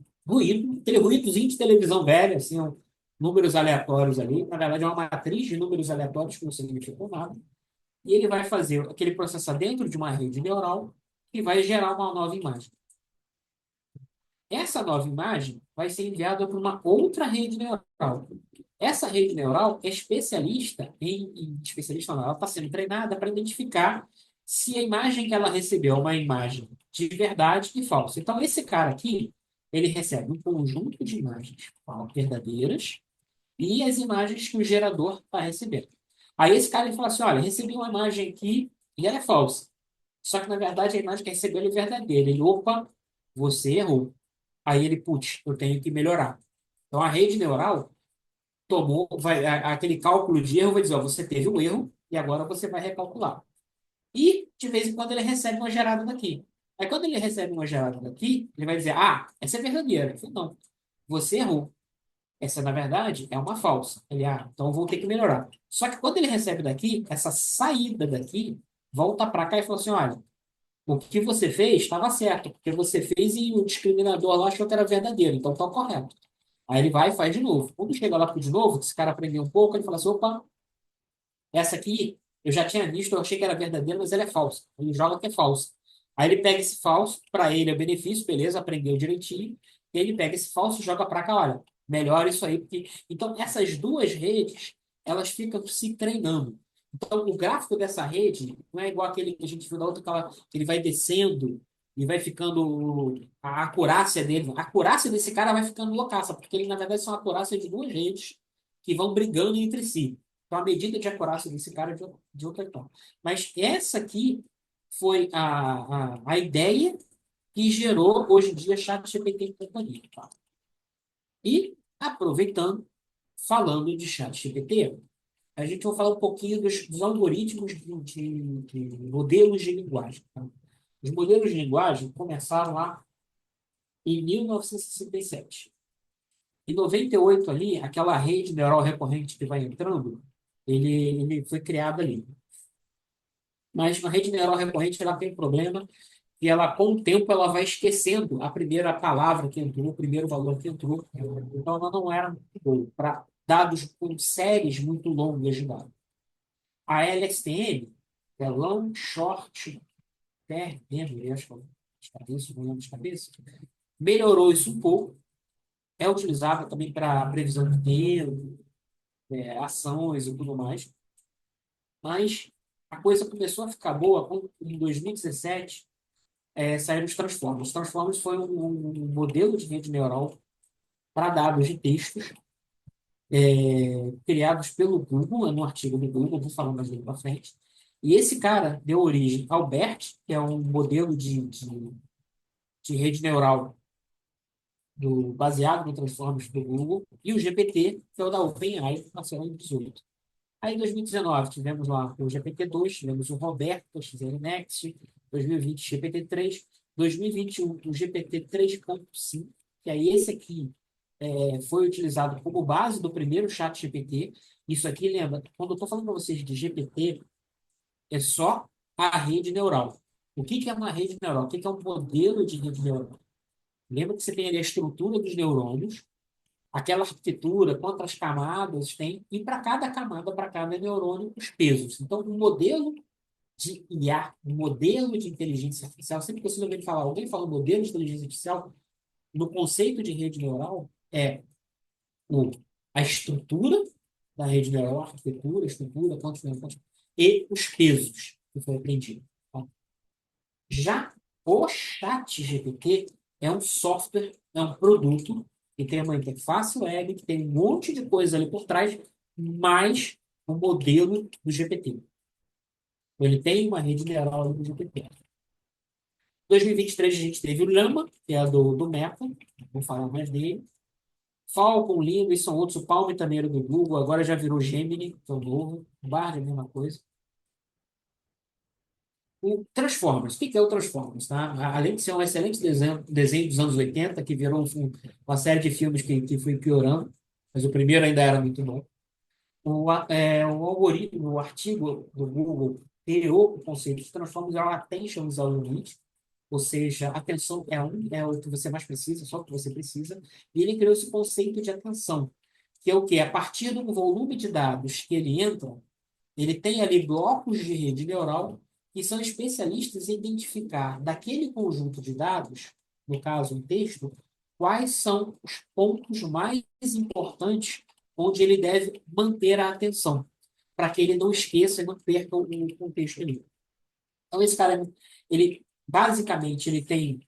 aquele ruídozinho de televisão velha, assim, números aleatórios ali. Na verdade, é uma matriz de números aleatórios que não significam nada. E ele vai fazer aquele processar dentro de uma rede neural e vai gerar uma nova imagem. Essa nova imagem vai ser enviada para uma outra rede neural. Essa rede neural é especialista não, ela está sendo treinada para identificar se a imagem que ela recebeu é uma imagem de verdade e falsa. Então, esse cara aqui, ele recebe um conjunto de imagens verdadeiras e as imagens que o gerador está recebendo. Aí esse cara ele fala assim, olha, recebi uma imagem aqui e ela é falsa. Só que, na verdade, a imagem que recebeu é verdadeira. Ele, opa, você errou. Aí ele, putz, eu tenho que melhorar. Então, a rede neural aquele cálculo de erro vai dizer, ó, você teve um erro e agora você vai recalcular. E, de vez em quando, ele recebe uma gerada daqui. Aí, quando ele recebe uma gerada daqui, ele vai dizer, essa é verdadeira. Eu falei, não, você errou. Essa, na verdade, é uma falsa. Ele, então eu vou ter que melhorar. Só que quando ele recebe daqui, essa saída daqui, volta para cá e fala assim, olha, o que você fez estava certo, porque você fez e o discriminador lá achou que era verdadeiro, então está correto. Aí ele vai e faz de novo. Quando chega lá de novo, esse cara aprendeu um pouco, ele fala assim, opa, essa aqui eu já tinha visto, eu achei que era verdadeira, mas ela é falsa. Ele joga que é falsa. Aí ele pega esse falso, para ele é benefício, beleza, aprendeu direitinho. E ele pega esse falso e joga para cá, olha, melhora isso aí. Porque... Então, essas duas redes, elas ficam se treinando. Então, o gráfico dessa rede não é igual aquele que a gente viu da outra, que ele vai descendo e vai ficando a acurácia dele. A acurácia desse cara vai ficando loucaça, porque ele, na verdade, são acurácias de duas redes que vão brigando entre si. Então, a medida de acurácia desse cara é de outra forma. Mas essa aqui foi a ideia que gerou, hoje em dia, ChatGPT e companhia. Tá? E, aproveitando, falando de ChatGPT, a gente vai falar um pouquinho dos algoritmos de modelos de linguagem. Tá? Os modelos de linguagem começaram lá em 1967. Em 98 ali, aquela rede neural recorrente que vai entrando, ele foi criado ali. Mas a rede neural recorrente ela tem um problema e ela, com o tempo, ela vai esquecendo a primeira palavra que entrou, o primeiro valor que entrou. Então, ela não era muito boa para dados com séries muito longas de dados. A LSTM, é Long Short Term Memory, acho que é de cabeça, não lembro de cabeça, melhorou isso um pouco. É utilizada também para previsão de tempo, ações e tudo mais. Mas a coisa começou a ficar boa quando, em 2017, saíram os Transformers. Os Transformers foi um modelo de rede neural para dados de textos criados pelo Google, no artigo do Google, vou falar mais dele para frente. E esse cara deu origem ao BERT, que é um modelo de rede neural baseado no Transformers do Google, e o GPT, que é o da OpenAI, que nasceu em 2018. Aí, em 2019, tivemos lá o GPT-2, tivemos o Roberto, o XR Next, 2020, GPT-3, 2021, o GPT-3.5, que aí esse aqui foi utilizado como base do primeiro chat GPT. Isso aqui, lembra, quando eu estou falando para vocês de GPT, é só a rede neural. O que que é uma rede neural? O que que é um modelo de rede neural? Lembra que você tem ali a estrutura dos neurônios, aquela arquitetura, quantas camadas tem, e para cada camada, para cada neurônio, os pesos. Então, um modelo de IA, um modelo de inteligência artificial, sempre que você ouvir falar, alguém fala modelo de inteligência artificial, no conceito de rede neural, é o, a estrutura da rede neural, a arquitetura, a estrutura, e os pesos que foi aprendido. Tá? Já o ChatGPT é um software, é um produto que tem uma interface web, que tem um monte de coisa ali por trás, mais o modelo do GPT. Ele tem uma rede neural ali do GPT. Em 2023 a gente teve o Llama, que é do Meta, vou falar mais dele. Falcon, Lima, e são outros. O Palm também era do Google, agora já virou Gemini, que é o novo. O Bard é a mesma coisa. O Transformers. O que é o Transformers? Tá? Além de ser um excelente desenho dos anos 80, que virou uma série de filmes que foi piorando, mas o primeiro ainda era muito bom. O algoritmo, o artigo do Google criou o conceito de Transformers, é o Attention is all you need, ou seja, atenção é o que você mais precisa, só o que você precisa, e ele criou esse conceito de atenção, que é o quê? A partir do volume de dados que ele entra, ele tem ali blocos de rede neural que são especialistas em identificar daquele conjunto de dados, no caso um texto, quais são os pontos mais importantes onde ele deve manter a atenção, para que ele não esqueça e não perca o contexto ali. Então, esse cara, ele basicamente ele tem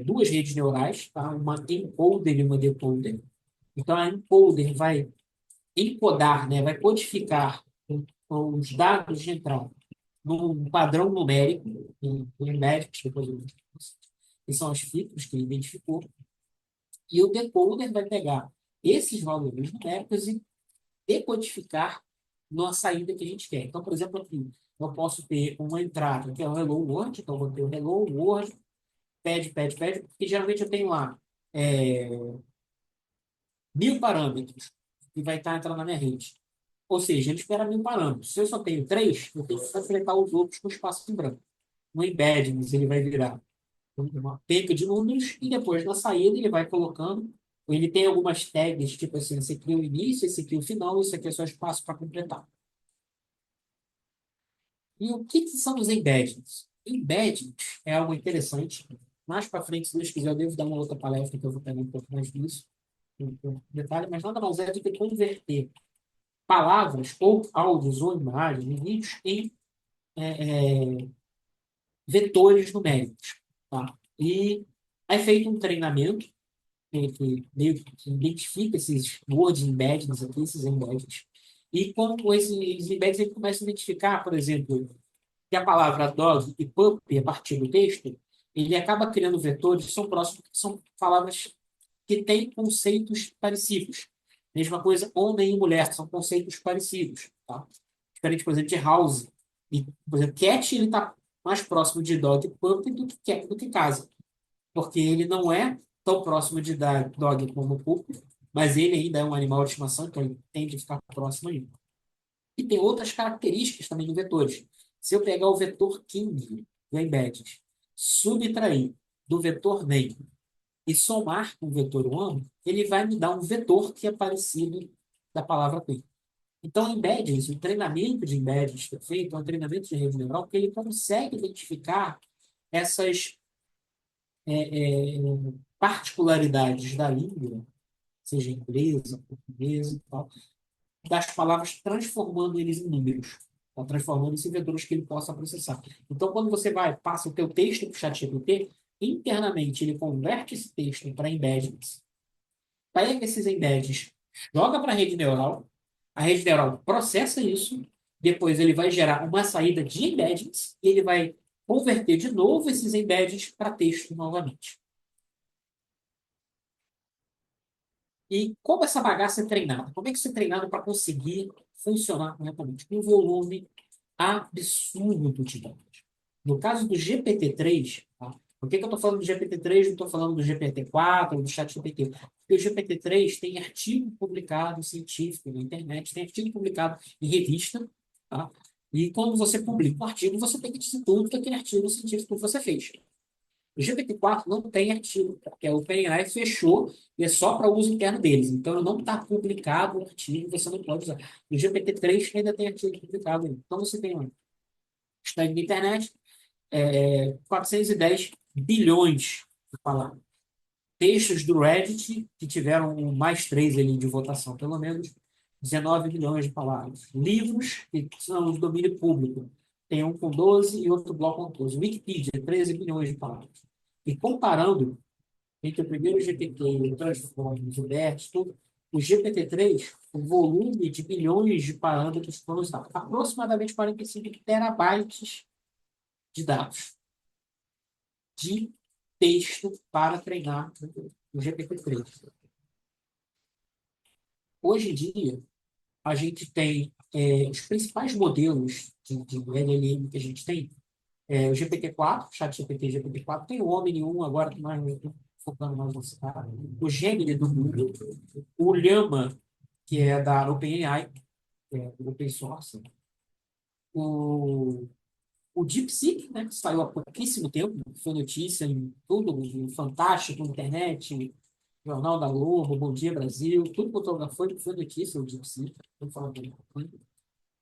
duas redes neurais, tá? Uma encoder e uma decoder. Então, a encoder vai encodar, né, vai codificar os dados de entrada num padrão numérico, em numéricos, que são os filtros que ele identificou, e o decoder vai pegar esses valores numéricos e decodificar na saída que a gente quer. Então, por exemplo, aqui, eu posso ter uma entrada que é o Hello World, então eu vou ter o Hello World, pede, porque geralmente eu tenho lá é, 1.000 parâmetros que vai estar entrando na minha rede. Ou seja, ele espera 1.000 parâmetros. Se eu só tenho 3, eu tenho que completar os outros com espaço em branco. No embeddings, ele vai virar uma penca de números e depois na saída ele vai colocando. Ele tem algumas tags, tipo assim, esse aqui é o início, esse aqui é o final, esse aqui é só espaço para completar. E o que são os embeddings? Embeddings é algo interessante. Mais para frente, se Deus quiser, eu devo dar uma outra palestra que eu vou pegar um pouco mais disso, com detalhe, mas nada mais é do que converter palavras, ou áudios, ou imagens, vídeos, em vetores numéricos. Tá? E é feito um treinamento que meio que identifica esses word embeddings aqui, esses embeddings. E como esses embeddings ele começa a identificar, por exemplo, que a palavra dog e puppy, a partir do texto, ele acaba criando vetores que são próximos, que são palavras que têm conceitos parecidos. Mesma coisa, homem e mulher, são conceitos parecidos. Tá? Diferente, por exemplo, de house. E, por exemplo, cat, ele está mais próximo de dog e puppy do que casa. Porque ele não é tão próximo de dog como puppy, mas ele ainda é um animal de estimação, então ele tende a ficar próximo ainda. E tem outras características também de vetores. Se eu pegar o vetor king do embedded, subtrair do vetor name e somar com o vetor one, ele vai me dar um vetor que é parecido da palavra queen. Então, embeddings, o treinamento de embeddings que é feito é um treinamento de rede neural que ele consegue identificar essas particularidades da língua, seja inglesa, portuguesa e tal, das palavras, transformando eles em números, tá? Transformando em vetores que ele possa processar. Então, quando você passa o teu texto para o ChatGPT, internamente ele converte esse texto para embeddings, pega esses embeddings, joga para a rede neural processa isso, depois ele vai gerar uma saída de embeddings e ele vai converter de novo esses embeddings para texto novamente. E como essa bagaça é treinada? Como é que isso é treinado para conseguir funcionar corretamente? Um volume absurdo de dados. No caso do GPT-3, tá? Por que eu estou falando do GPT-3 e não estou falando do GPT-4 ou do ChatGPT? Porque o GPT-3 tem artigo publicado científico na internet, tem artigo publicado em revista, tá? E quando você publica um artigo, você tem que dizer tudo que aquele artigo científico que você fez. O GPT-4 não tem artigo, porque a OpenAI fechou e é só para uso interno deles. Então, não está publicado o artigo, você não pode usar. O GPT-3 ainda tem artigo publicado. Então, você tem uma hashtag na internet, 410 bilhões de palavras. Textos do Reddit, que tiveram mais três ali de votação, pelo menos 19 bilhões de palavras. Livros, que são de domínio público, tem um com 12 e outro bloco com 12. Wikipedia, 13 bilhões de palavras. E comparando entre o primeiro GPT, o Transformers, o BERT, tudo, o GPT-3, o volume de bilhões de parâmetros foram aproximadamente 45 terabytes de dados de texto para treinar o GPT-3. Hoje em dia, a gente tem os principais modelos de LLM que a gente tem, o GPT-4, ChatGPT, GPT-4, tem o Omni 1 agora, que mais focando mais nesse cara, o Gemini do Google, o Llama, que é da OpenAI, que é do open source, o, o DeepSeek, né, que saiu há pouquíssimo tempo, foi notícia em tudo, no Fantástico, na internet, Jornal da Globo, Bom Dia Brasil, tudo que foi notícia, o DeepSeek, vou falar dele.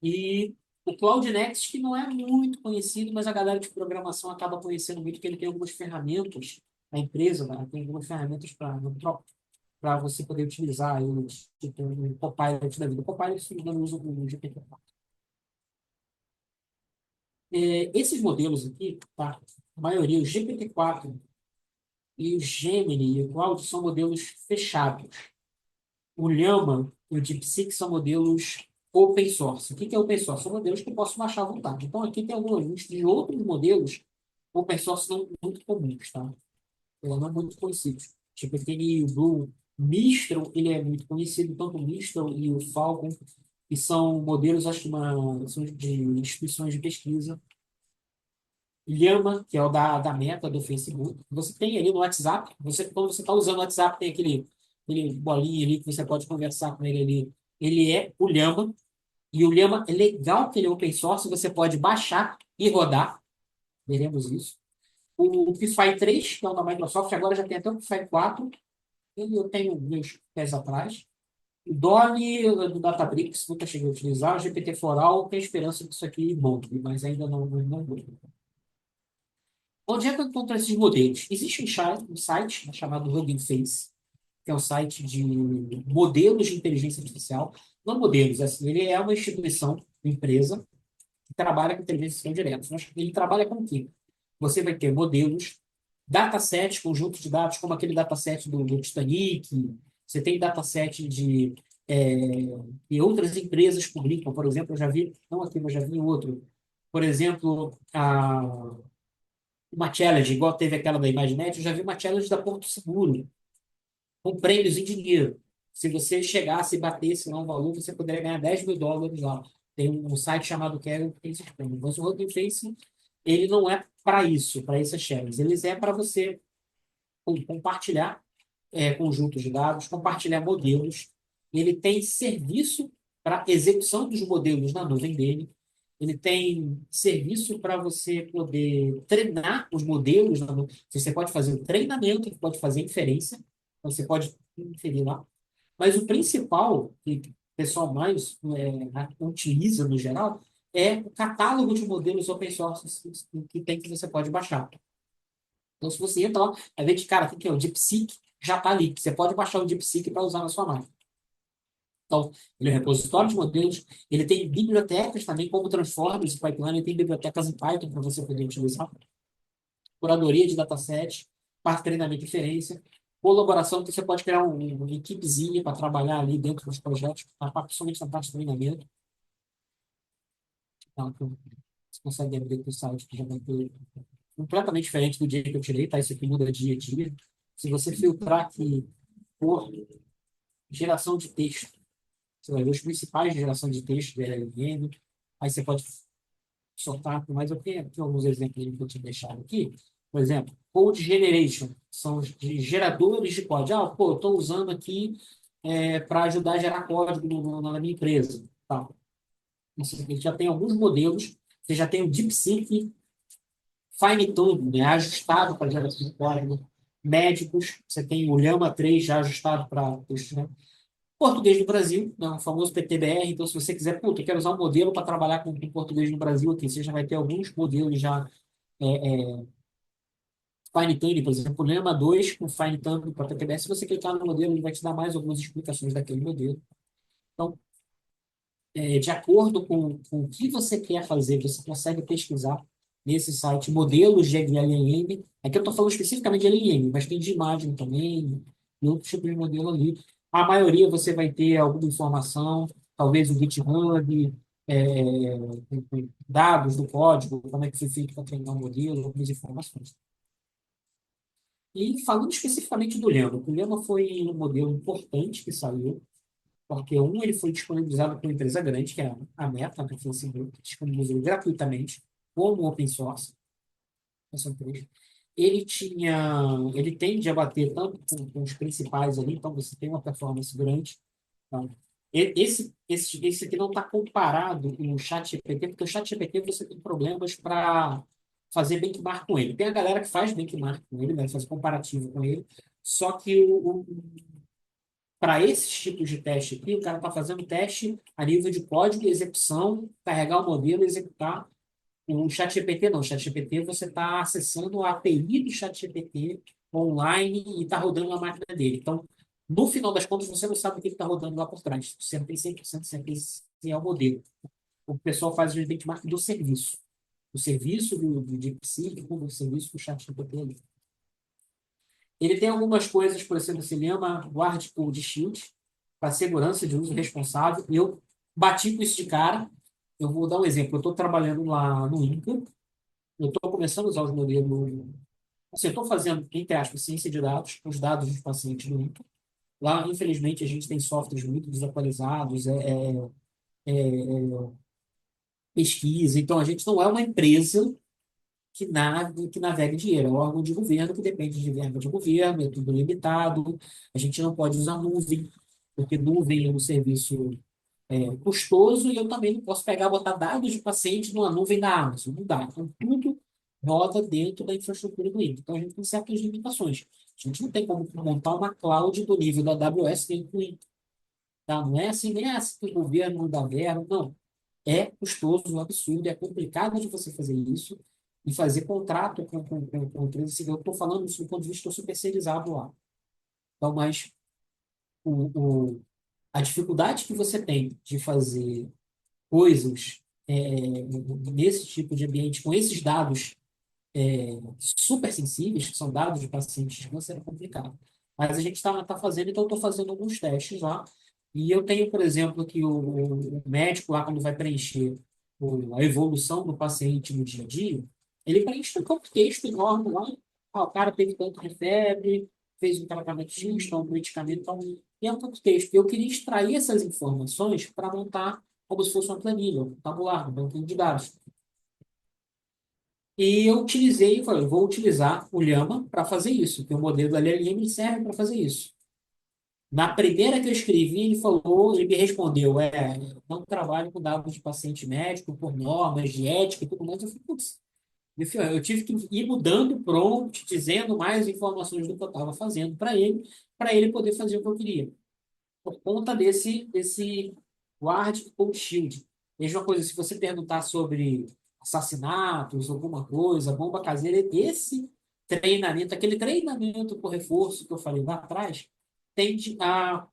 E o Cloud Next, que não é muito conhecido, mas a galera de programação acaba conhecendo muito, porque ele tem algumas ferramentas, a empresa, né, tem algumas ferramentas para você poder utilizar ele, tipo um Copilot da vida. O Copilot, se não me engano, usa o GPT-4. Esses modelos aqui, tá? A maioria, o GPT-4 e o Gemini e o Cloud são modelos fechados. O Llama e o DeepSeek são modelos open source. O que é open source? São modelos que eu posso baixar à vontade. Então, aqui tem algumas listas de outros modelos open source não muito comuns, tá? Não muito conhecidos. Tipo, tem o Blue. Mistral, ele é muito conhecido, tanto o Mistral e o Falcon, que são modelos, acho que são de instituições de pesquisa. Llama, que é o da Meta, do Facebook. Você tem ali no WhatsApp, quando você está usando o WhatsApp, tem aquele bolinho ali que você pode conversar com ele ali. Ele é o Llama, e o Llama é legal que ele é open source, você pode baixar e rodar. Veremos isso. O Phi 3, que é o da Microsoft, agora já tem até o Phi 4. Eu tenho meus pés atrás. O Dolly do Databricks, nunca cheguei a utilizar. O GPT-4 tem esperança que isso aqui monte, mas ainda não vou. Onde é que eu encontro esses modelos? Existe um site chamado Hugging Face, que é um site de modelos de inteligência artificial. Não modelos, assim, ele é uma instituição, uma empresa, que trabalha com inteligência artificial direto. Mas ele trabalha com o quê? Você vai ter modelos, datasets, conjuntos de dados, como aquele dataset do Titanic, você tem dataset e outras empresas publicam, por exemplo, eu já vi, não aqui, mas já vi em outro, por exemplo, uma challenge, igual teve aquela da Imaginet, eu já vi uma challenge da Porto Seguro, com prêmios em dinheiro. Se você chegasse e batesse lá um valor, você poderia ganhar US$ 10.000 lá. Tem um site chamado Kaggle que tem esses prêmios. Mas o Hugging Face, ele não é para isso, para essas challenges. Eles é para você compartilhar conjuntos de dados, compartilhar modelos. Ele tem serviço para execução dos modelos na nuvem dele. Ele tem serviço para você poder treinar os modelos na nuvem. Você pode fazer o treinamento, pode fazer inferência. Então, você pode inferir lá. Mas o principal, que o pessoal mais utiliza no geral, é o catálogo de modelos open source que você pode baixar. Então, se você entra lá, vai ver que, cara, o que é o DeepSeek já está ali. Você pode baixar o DeepSeek para usar na sua máquina. Então, ele é um repositório de modelos, ele tem bibliotecas também, como Transformers e Pipeline, ele tem bibliotecas em Python para você poder utilizar. Curadoria de dataset, parte de treinamento e inferência, colaboração, que você pode criar uma equipezinha para trabalhar ali dentro dos projetos, principalmente na parte de treinamento. Então, você consegue abrir aqui o site que já vai ter completamente diferente do dia que eu tirei, tá? Isso aqui muda dia a dia. Se você filtrar aqui por geração de texto, você vai ver os principais de geração de texto do LLM. Aí você pode soltar, mas eu tenho aqui alguns exemplos que eu te deixar aqui. Por exemplo, Code Generation, são os geradores de código. Pô, eu estou usando aqui para ajudar a gerar código na minha empresa. Tá. Ele já tem alguns modelos. Você já tem o DeepSeek Fine Tune, né, ajustado para geração de código. Médicos, você tem o Llama 3 já ajustado para texto, né? Português do Brasil, né, o famoso PTBR. Então, se você quiser, eu quero usar um modelo para trabalhar com português no Brasil aqui, você já vai ter alguns modelos já Fine Tune, por exemplo, o Llama 2 com Fine Tune para PTBR. Se você clicar no modelo, ele vai te dar mais algumas explicações daquele modelo. Então, de acordo com o que você quer fazer, você consegue pesquisar nesse site modelos de LLM. Aqui eu estou falando especificamente de LLM, mas tem de imagem também, e outros tipos de modelo ali. A maioria você vai ter alguma informação, talvez o GitHub, é, dados do código, como é que foi feito para treinar o modelo, algumas informações. E falando especificamente do Llama, o Llama foi um modelo importante que saiu, porque ele foi disponibilizado por uma empresa grande, que é a Meta, né, que Facebook, disponibilizou gratuitamente, como open source, essa empresa. Ele tende a bater tanto com os principais ali, então você tem uma performance grande. Então, esse aqui não está comparado com o ChatGPT, porque o ChatGPT você tem problemas para fazer benchmark com ele. Tem a galera que faz benchmark com ele, né, faz comparativo com ele, só que para esses tipos de teste aqui, o cara está fazendo teste a nível de código e execução, carregar o modelo e executar. O ChatGPT não. O ChatGPT você está acessando a API do ChatGPT online e está rodando na máquina dele. Então, no final das contas, você não sabe o que está rodando lá por trás. Você não tem 100% de certeza se é o modelo. O pessoal faz o benchmark do serviço. O serviço do DeepSeek com o serviço do ChatGPT ali. Ele tem algumas coisas, por exemplo, esse lema guarde o de shield para segurança de uso responsável. E eu bati com isso de cara. Eu vou dar um exemplo. Eu estou trabalhando lá no INCA. Eu estou começando a usar os modelos. Assim, eu estou fazendo, entre aspas, ciência de dados, os dados dos pacientes do INCA. Lá, infelizmente, a gente tem softwares muito desatualizados, pesquisa. Então, a gente não é uma empresa que navega dinheiro. É um órgão de governo que depende de verba de governo, é tudo limitado. A gente não pode usar nuvem, porque nuvem é um serviço custoso e eu também não posso pegar e botar dados de paciente numa nuvem da Amazon. Não dá. Então, tudo roda dentro da infraestrutura do INCA. Então, a gente tem certas limitações. A gente não tem como montar uma cloud do nível da AWS dentro do INCA. Tá? Não é assim, nem é assim que o governo não dá verba, não. É custoso, um absurdo, é complicado de você fazer isso e fazer contrato com empresa civil. Eu estou falando isso do ponto de vista supercializado lá. Então, mas o, a dificuldade que você tem de fazer coisas nesse tipo de ambiente, com esses dados super sensíveis, que são dados de pacientes de câncer, é complicado. Mas a gente está fazendo, então eu estou fazendo alguns testes lá. E eu tenho, por exemplo, que o médico lá, quando vai preencher a evolução do paciente no dia a dia, ele preenche um campo de texto enorme lá. Ah, o cara teve tanto de febre, fez um tratamento X, tomou um medicamento, então, e é um campo de texto. Eu queria extrair essas informações para montar como se fosse uma planilha, um tabular, um banco de dados. E eu utilizei, falei, eu vou utilizar o Llama para fazer isso, porque o modelo da LLM serve para fazer isso. Na primeira que eu escrevi, ele me respondeu, não trabalho com dados de paciente médico, por normas de ética e tudo mais. Eu falei, putz, eu tive que ir mudando o prompt, dizendo mais informações do que eu estava fazendo para ele poder fazer o que eu queria. Por conta desse guard ou shield. Mesma coisa, se você perguntar sobre assassinatos, alguma coisa, bomba caseira, esse treinamento, aquele treinamento por reforço que eu falei lá atrás, tende a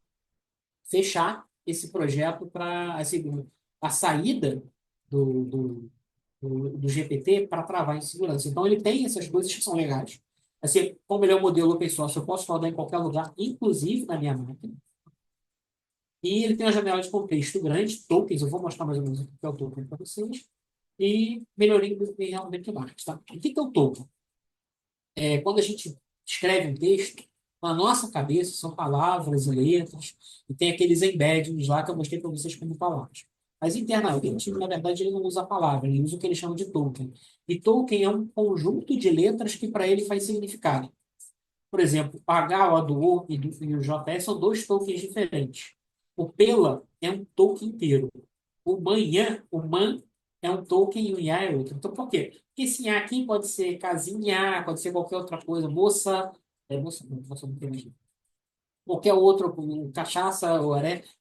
fechar esse projeto para assim, a saída do GPT para travar em segurança. Então, ele tem essas coisas que são legais. Assim, como ele é um modelo open source, eu posso rodar em qualquer lugar, inclusive na minha máquina. E ele tem uma janela de contexto grande, tokens, eu vou mostrar mais ou menos o que é o token para vocês, e melhoria em benchmarks. Tá? O que é o token? Quando a gente escreve um texto, na nossa cabeça são palavras e letras, e tem aqueles embeddings lá que eu mostrei para vocês como palavras. Mas internamente, na verdade, ele não usa a palavra, ele usa o que ele chama de token. E token é um conjunto de letras que para ele faz significado. Por exemplo, o H, o do O e o JS são dois tokens diferentes. O pela é um token inteiro. o man é um token e o nha é outro. Então, por quê? Porque esse nha aqui pode ser casinha, pode ser qualquer outra coisa. Moça, não, moça não tem mais. Qualquer outro, um cachaça, ou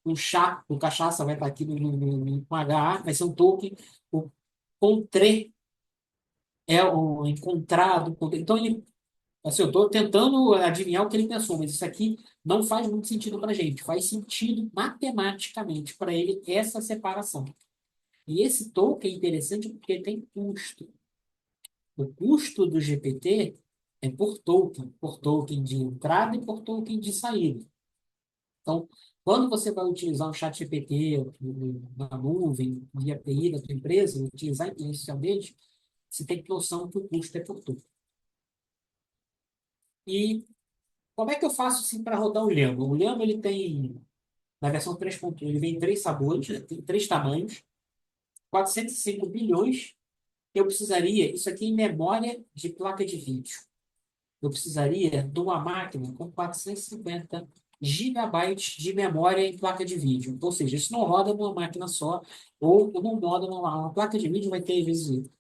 um chá, o cachaça vai estar aqui com HA, vai ser um token. O contrê é o encontrado. Então, assim, eu estou tentando adivinhar o que ele pensou, mas isso aqui não faz muito sentido para a gente. Faz sentido matematicamente para ele essa separação. E esse token é interessante porque ele tem custo. O custo do GPT é por token de entrada e por token de saída. Então, quando você vai utilizar um chat GPT na nuvem, via API da sua empresa, utilizar a inteligência deles, você tem noção que o custo é por token. E como é que eu faço assim para rodar o Llama? O Llama ele tem, na versão 3.1, ele vem em três sabores, né? Tem três tamanhos, 405 bilhões. Eu precisaria, isso aqui em memória de placa de vídeo. Eu precisaria de uma máquina com 450 gigabytes de memória em placa de vídeo. Ou seja, isso não roda numa máquina só, ou não roda uma placa de vídeo vai ter, às vezes,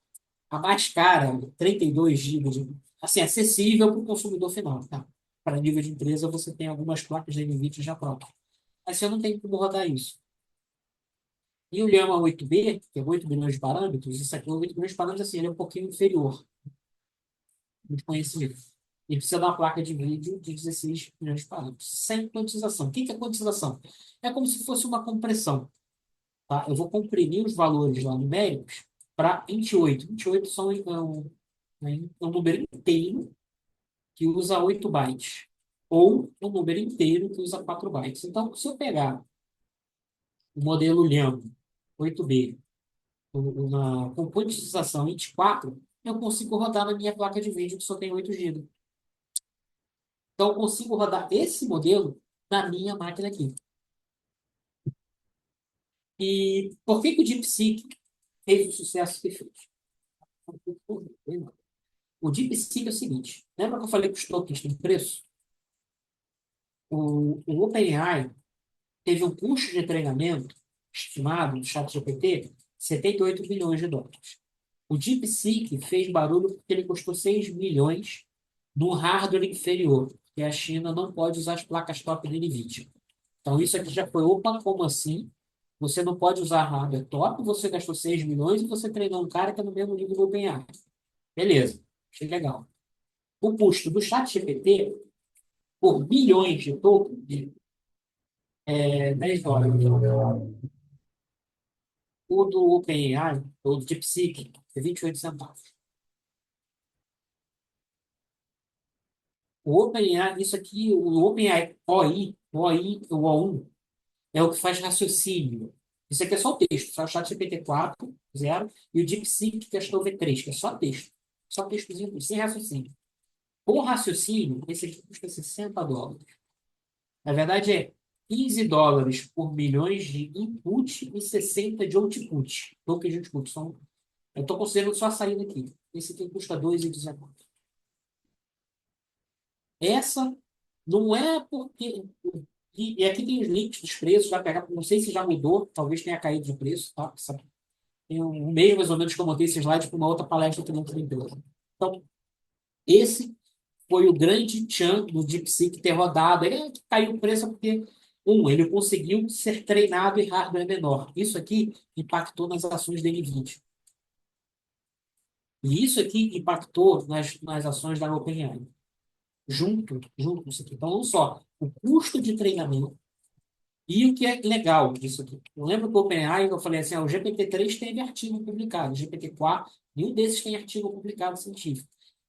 a mais cara, 32 gigas, assim, acessível para o consumidor final, tá? Para nível de empresa, você tem algumas placas de NVIDIA já prontas. Mas você não tem como rodar isso. E o Llama 8B, que é 8 bilhões de parâmetros, isso aqui é 8 bilhões de parâmetros, assim, ele é um pouquinho inferior de conhecimento. E precisa de uma placa de vídeo de 16 milhões de parâmetros, sem quantização. O que é quantização? É como se fosse uma compressão. Tá? Eu vou comprimir os valores lá numéricos para 28. 28 é um número inteiro que usa 8 bytes. Ou um número inteiro que usa 4 bytes. Então, se eu pegar o modelo Llama 8B com quantização 24, eu consigo rodar na minha placa de vídeo que só tem 8 GB. Então, eu consigo rodar esse modelo na minha máquina aqui. E por que que o DeepSeek fez o sucesso que fez? O DeepSeek é o seguinte. Lembra que eu falei que os tokens têm preço? O OpenAI teve um custo de treinamento estimado do ChatGPT 78 bilhões de dólares. O DeepSeek fez barulho porque ele custou 6 milhões no hardware inferior, que a China não pode usar as placas top da NVIDIA. Então, isso aqui já foi, opa, como assim? Você não pode usar hardware top, você gastou 6 milhões e você treinou um cara que é no mesmo nível do OpenAI. Beleza, achei legal. O custo do ChatGPT por bilhões de tokens é 10 dólares. O do OpenAI, ou do DeepSeek, é 28 centavos. O OpenAI, isso aqui, o OpenAI o O1, é o que faz raciocínio. Isso aqui é só o texto, só o ChatGPT 4, 0, e o DeepSeek, que é o V3, que é só texto. Só textozinho, sem raciocínio. Com raciocínio, esse aqui custa 60 dólares. Na verdade, é 15 dólares por milhões de input e 60 de output. Tokens de output. Eu estou considerando só a saída aqui. Esse aqui custa 2,19. Essa não é porque. E aqui tem os links dos preços, vai pegar, não sei se já mudou, talvez tenha caído de preço, tá? Tem um mês mais ou menos que eu montei esse slide para uma outra palestra que não tem empresa. Então, esse foi o grande tchan do DeepSeek ter rodado. Ele caiu o preço porque, ele conseguiu ser treinado em hardware menor. Isso aqui impactou nas ações da NVIDIA. E isso aqui impactou nas ações da OpenAI. Junto com isso aqui. Então, não só o custo de treinamento e o que é legal disso aqui. Eu lembro que o OpenAI, eu falei assim, o GPT-3 teve artigo publicado, o GPT-4, nenhum desses tem artigo publicado científico.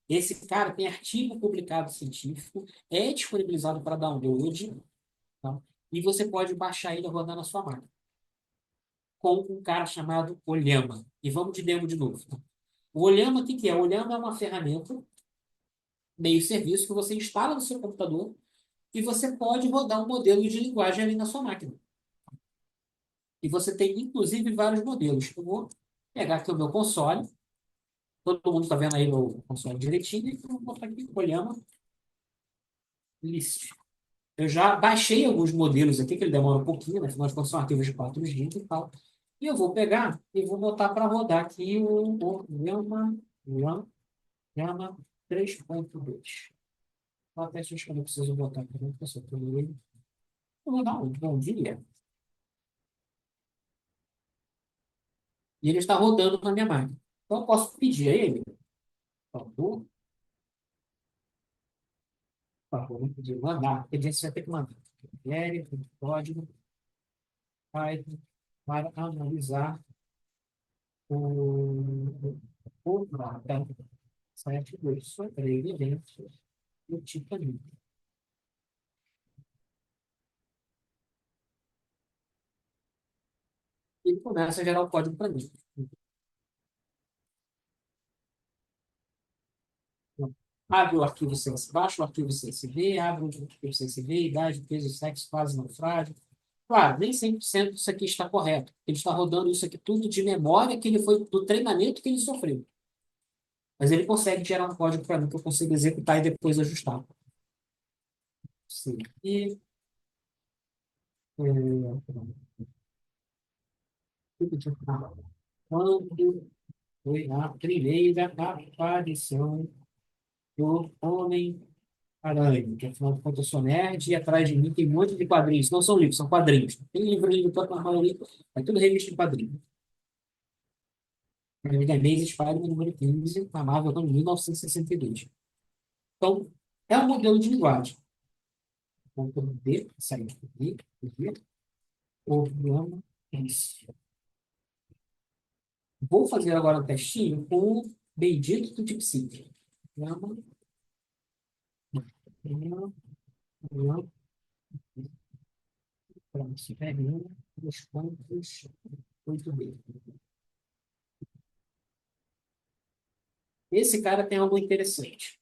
Esse cara tem artigo publicado científico, é disponibilizado para download, tá? E você pode baixar ele e rodar na sua máquina. Com um cara chamado Olhama. E vamos de demo de novo. Tá? O Olhama, o que que é? O Olhama é uma ferramenta, meio serviço, que você instala no seu computador e você pode rodar um modelo de linguagem ali na sua máquina. E você tem, inclusive, vários modelos. Eu vou pegar aqui o meu console. Todo mundo está vendo aí o console direitinho. E vou botar aqui o Olhama List. Eu já baixei alguns modelos aqui, que ele demora um pouquinho, né? Afinal de contas, são arquivos de 4 GB e tal. E eu vou pegar e vou botar para rodar aqui o Llama 3.2. Até acho que eu não preciso botar aqui, porque eu só tenho ele. Eu vou dar um bom dia. E ele está rodando na minha máquina. Então, eu posso pedir a ele, por favor, não pedir mandar, porque você vai ter que mandar. Query, código, Python, para analisar o data 72 sobre eventos do tipo ali. Ele começa a gerar o código para mim. Abre o arquivo CSV, baixa o arquivo CSV, abre o arquivo CSV, idade, peso, sexo, fase, naufrágio. Claro, nem 100% isso aqui está correto. Ele está rodando isso aqui tudo de memória que ele foi do treinamento que ele sofreu. Mas ele consegue gerar um código para mim que eu consigo executar e depois ajustar. Sim. E quando foi a primeira aparição do Homem-Aranha, que afinal de contas eu sou nerd e atrás de mim tem um monte de quadrinhos. Não são livros, são quadrinhos. Tem livro tanto na maioria, é tudo revista de quadrinhos. Amazing Spider-Man número 15, na Marvel, ano 1962. Então, é um modelo de linguagem. Vamos poder sair aqui, programa. Isso. Vou fazer agora um testinho com o bendito do DeepSeek. Programa, programa, programa, programa, os pontos, 8B. Esse cara tem algo interessante.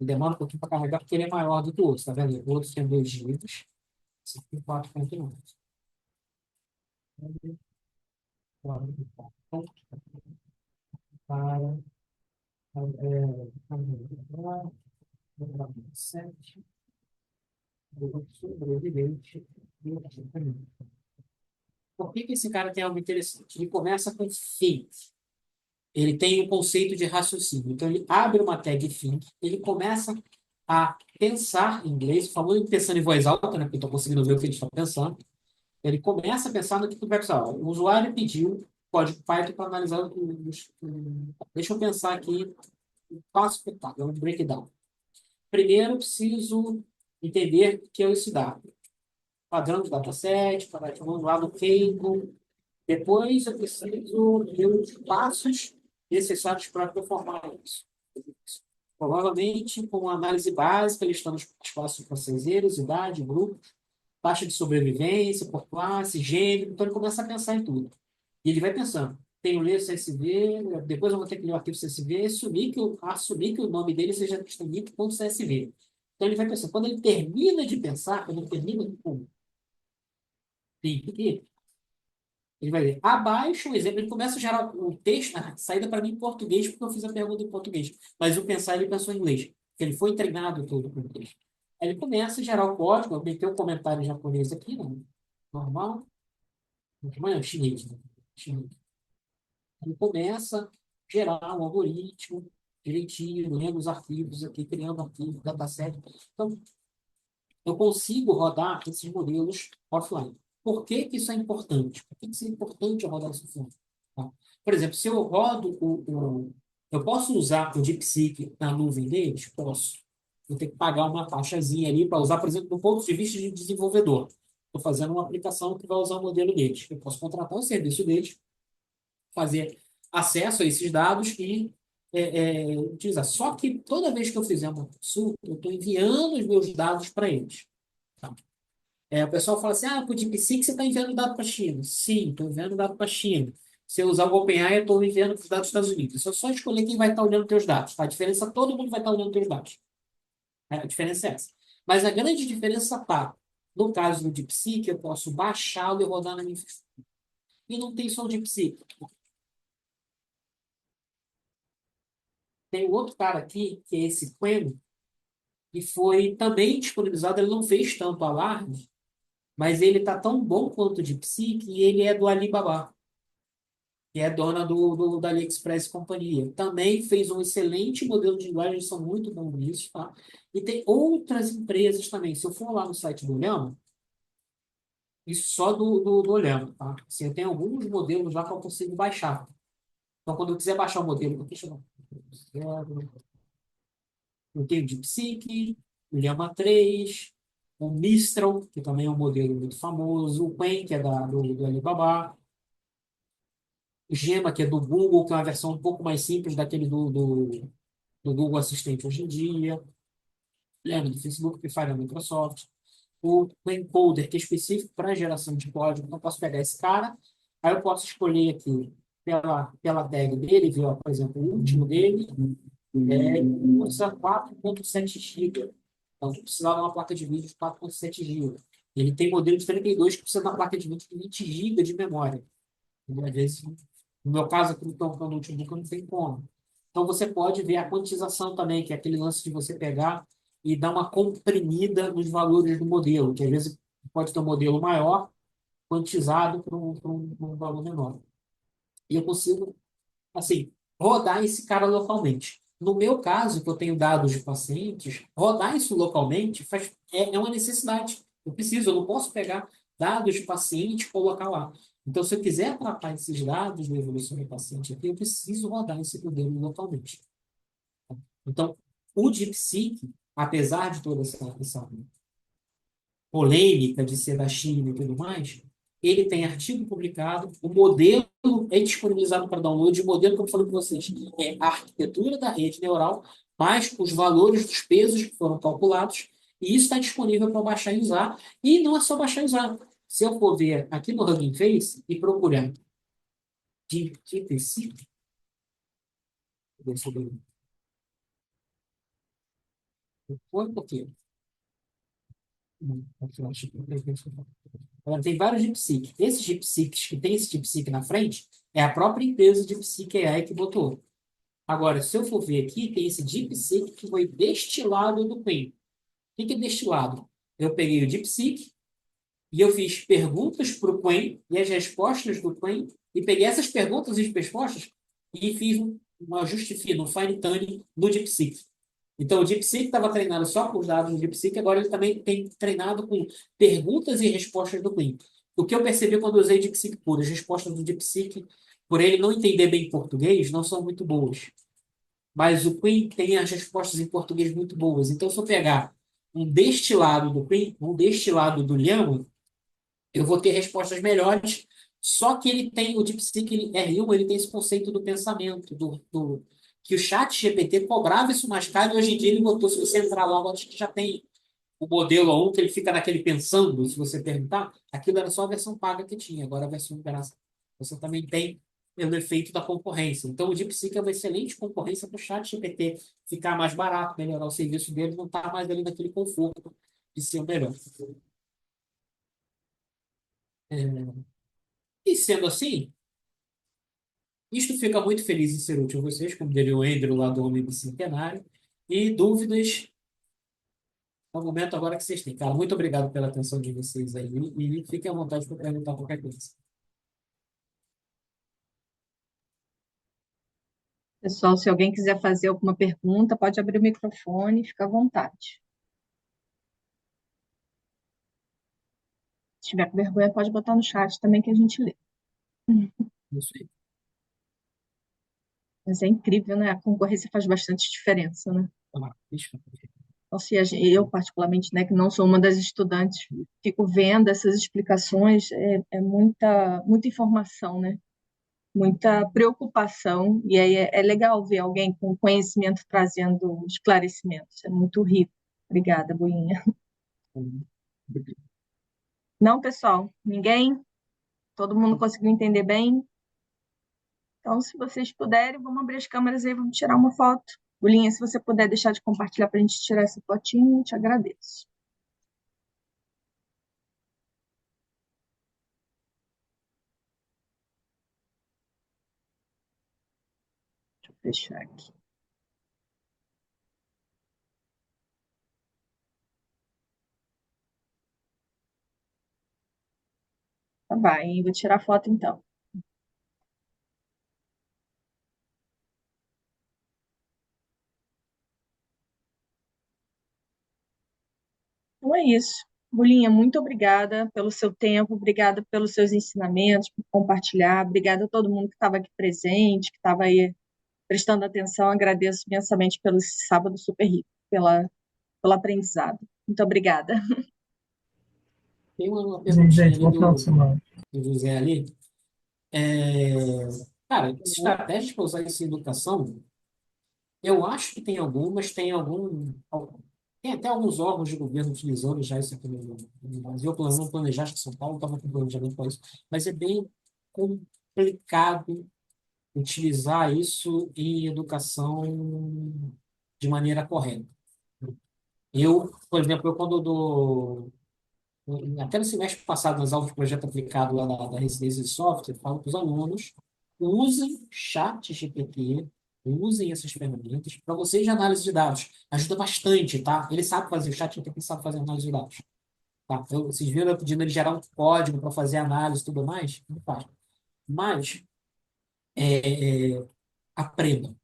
Ele demora um pouquinho para carregar porque ele é maior do que o outro, tá vendo? O outro tem 2 gigas, esse aqui tem 4.9. Para sete sobrevivente. Por que esse cara tem algo interessante? Ele começa com think. Ele tem um conceito de raciocínio. Então, ele abre uma tag think, ele começa a pensar em inglês, falando pensando em voz alta, né? Porque eu estou conseguindo ver o que ele está pensando. Ele começa a pensar no que ele vai precisar. O usuário pediu código Python para analisar os. Deixa eu pensar aqui, passo por passo, vamos breakdown. Primeiro, eu preciso entender o que é esse dado. Padrão de dataset, vamos lá no table. Depois, eu preciso ver os passos necessários para performar isso. Provavelmente, com uma análise básica, listando os espaços franceseiros, idade, grupo, taxa de sobrevivência, por classe, gênero. Então, ele começa a pensar em tudo. E ele vai pensando. Tenho ler CSV, depois eu vou ter que ler o arquivo CSV e assumir que o nome dele seja distinguido.csv. Então, ele vai pensando. Quando ele termina de pensar, quando ele termina de entender, ele vai ler. Abaixo, um exemplo, ele começa a gerar um texto, saída para mim em português, porque eu fiz a pergunta em português. Mas o pensar, ele pensou em inglês. Ele foi treinado todo com inglês. Aí ele começa a gerar o código, eu meter um comentário em japonês aqui, não. Normal. Não, chinês, né? Chinês. Ele começa a gerar um algoritmo direitinho, lendo os arquivos aqui, criando arquivos, dataset. Então, eu consigo rodar esses modelos offline. Por que que isso é importante? Por que que isso é importante eu rodar isso offline? Tá? Por exemplo, se eu rodo eu posso usar o DeepSeek na nuvem deles? Posso. Vou ter que pagar uma taxazinha ali para usar, por exemplo, do ponto de vista de desenvolvedor. Estou fazendo uma aplicação que vai usar o modelo deles. Eu posso contratar o serviço deles, fazer acesso a esses dados e utilizar. Só que toda vez que eu fizer uma consulta, eu estou enviando os meus dados para eles. Tá? O pessoal fala assim, com o DeepSeek você está enviando dado para a China. Sim, estou enviando dado para a China. Se eu usar o OpenAI, eu estou enviando os dados dos Estados Unidos. Se eu só escolher quem vai estar olhando teus dados. Tá? A diferença, todo mundo vai estar olhando teus dados. A diferença é essa. Mas a grande diferença está, no caso do DeepSeek, eu posso baixá-lo e rodar na minha infraestrutura. E não tem só o DeepSeek. Tem um outro cara aqui, que é esse Quen, que foi também disponibilizado, ele não fez tanto alarme, mas ele tá tão bom quanto o DeepSeek e ele é do Alibaba, que é dona da AliExpress e companhia. Também fez um excelente modelo de linguagem, eles são muito bons nisso, tá? E tem outras empresas também. Se eu for lá no site do Olhamo, isso só do Olhamo, tá? Assim, eu tenho alguns modelos lá que eu consigo baixar. Então, quando eu quiser baixar o modelo, deixa eu eu tenho o DeepSeek, o Llama 3, o Mistral, que também é um modelo muito famoso, o Qwen, que é do Alibaba, o Gemma, que é do Google, que é uma versão um pouco mais simples daquele do Google Assistente hoje em dia, lembra do Facebook, que faz da Microsoft, o Encoder, que é específico para geração de código. Então, eu posso pegar esse cara, aí eu posso escolher aqui pela tag dele, viu? Por exemplo, o último dele usa 4.7 GB. Então, tu precisa de uma placa de vídeo de 4.7 GB. Ele tem modelo de 32 que precisa de uma placa de vídeo de 20 GB de memória. E, às vezes, no meu caso, aqui no notebook, não tem como. Então, você pode ver a quantização também, que é aquele lance de você pegar e dar uma comprimida nos valores do modelo, que às vezes pode ter um modelo maior, quantizado para um valor menor. E eu consigo, assim, rodar esse cara localmente. No meu caso, que eu tenho dados de pacientes, rodar isso localmente é uma necessidade. Eu não posso pegar dados de paciente e colocar lá. Então, se eu quiser tratar esses dados da evolução do paciente aqui, eu preciso rodar esse modelo localmente. Então, o DeepSeek, apesar de toda essa polêmica de ser da China e tudo mais, ele tem artigo publicado, o modelo é disponibilizado para download, o modelo que eu falei para vocês é a arquitetura da rede neural, mais os valores dos pesos que foram calculados, e isso está disponível para baixar e usar, e não é só baixar e usar. Se eu for ver aqui no Hugging Face e procurar DeepSeek, deixa eu ver, foi um pouquinho. Agora, tem vários DeepSeek. Esses DeepSeeks que tem esse DeepSeek na frente, é a própria empresa DeepSeek AI que botou. Agora, se eu for ver aqui, tem esse DeepSeek que foi destilado do Qwen. O que é destilado? Eu peguei o DeepSeek e eu fiz perguntas para o Qwen e as respostas do Qwen, e peguei essas perguntas e as respostas e fiz um ajuste fino, um fine tuning no DeepSeek. Então, o DeepSeek estava treinado só com os dados do DeepSeek, agora ele também tem treinado com perguntas e respostas do Qwen. O que eu percebi quando eu usei o DeepSeek puro, as respostas do DeepSeek, por ele não entender bem português, não são muito boas. Mas o Qwen tem as respostas em português muito boas. Então, se eu pegar um destilado do Qwen, um destilado do Llama, eu vou ter respostas melhores. Só que ele tem, o DeepSeek R1, ele tem esse conceito do pensamento, que o chat GPT cobrava isso mais caro, e hoje em dia ele botou, se você entrar lá, acho que já tem o modelo A1, que ele fica naquele pensando, se você perguntar, aquilo era só a versão paga que tinha, agora a versão de graça. Você também tem o efeito da concorrência. Então, o DeepSeek é uma excelente concorrência para o chat GPT ficar mais barato, melhorar o serviço dele, não estar mais ali naquele conforto de ser o melhor. É, e sendo assim, isto fica muito feliz em ser útil a vocês, como diria o Andrew lá do Homem Bicentenário. E dúvidas, é o momento agora que vocês têm. Cara, muito obrigado pela atenção de vocês aí. E fiquem à vontade para perguntar qualquer coisa. Pessoal, se alguém quiser fazer alguma pergunta, pode abrir o microfone, fica à vontade. Se tiver com vergonha, pode botar no chat também que a gente lê. Isso aí. Mas é incrível, né? A concorrência faz bastante diferença, né? Vamos lá. Deixa Então, se eu, particularmente, né, que não sou uma das estudantes, fico vendo essas explicações, é muita informação, né? Muita preocupação, e aí é legal ver alguém com conhecimento trazendo esclarecimentos, é muito rico. Obrigada, Boinha. Não, pessoal, ninguém? Todo mundo conseguiu entender bem? Então, se vocês puderem, vamos abrir as câmeras aí, vamos tirar uma foto. Bolinha, se você puder deixar de compartilhar para a gente tirar essa fotinho, te agradeço. Deixa eu fechar aqui. Tá, vai, vou tirar foto então. Então é isso. Bulinha, muito obrigada pelo seu tempo, obrigada pelos seus ensinamentos, por compartilhar, obrigada a todo mundo que estava aqui presente, que estava aí prestando atenção. Agradeço imensamente pelo sábado super rico, pelo aprendizado. Muito obrigada. Tem uma Sim, perguntinha gente, ali bom final de semana. do José ali. É, cara, estratégias para usar isso em educação, eu acho que tem algumas, tem até alguns órgãos de governo utilizando já isso aqui no Brasil. Eu não planejar, acho que São Paulo estava com planejamento para isso, mas é bem complicado utilizar isso em educação de maneira correta. Por exemplo, quando eu dou até no semestre passado, nas aulas de projeto aplicado lá da residência de software, eu falo para os alunos, usem chat GPT, usem essas ferramentas para vocês de análise de dados. Ajuda bastante, tá? Ele sabe fazer, o chat GPT sabe fazer análise de dados. Tá? Vocês viram eu pedindo ele gerar um código para fazer análise e tudo mais? Não faz. Mas, aprendam.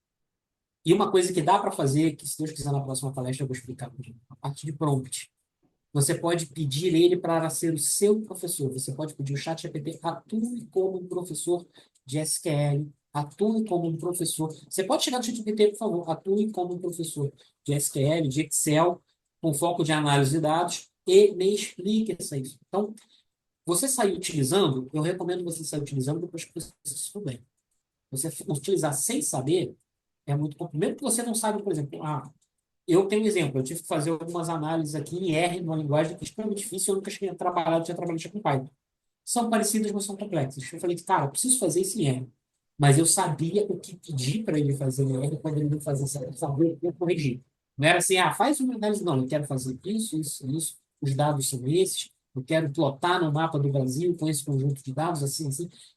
E uma coisa que dá para fazer, que se Deus quiser na próxima palestra eu vou explicar, a parte de prompt. Você pode pedir ele para ser o seu professor. Você pode pedir o ChatGPT, atue como um professor de SQL, atue como um professor. Você pode chegar no ChatGPT, por favor, atue como um professor de SQL, de Excel, com foco de análise de dados, e me explique isso. Então, você sair utilizando, eu recomendo você sair utilizando depois que você souber. Você utilizar sem saber é muito complicado. Primeiro que você não sabe, por exemplo, eu tenho um exemplo, eu tive que fazer algumas análises aqui em R, numa linguagem que é extremamente difícil, eu nunca tinha trabalhado com Python. São parecidas, mas são complexas. Eu falei, cara, eu preciso fazer isso em R. Mas eu sabia o que pedir para ele fazer em R, quando ele não fazia isso, eu sabia eu corrigir. Não era assim, faz uma análise, não, eu quero fazer isso, os dados são esses, eu quero plotar no mapa do Brasil com esse conjunto de dados, assim,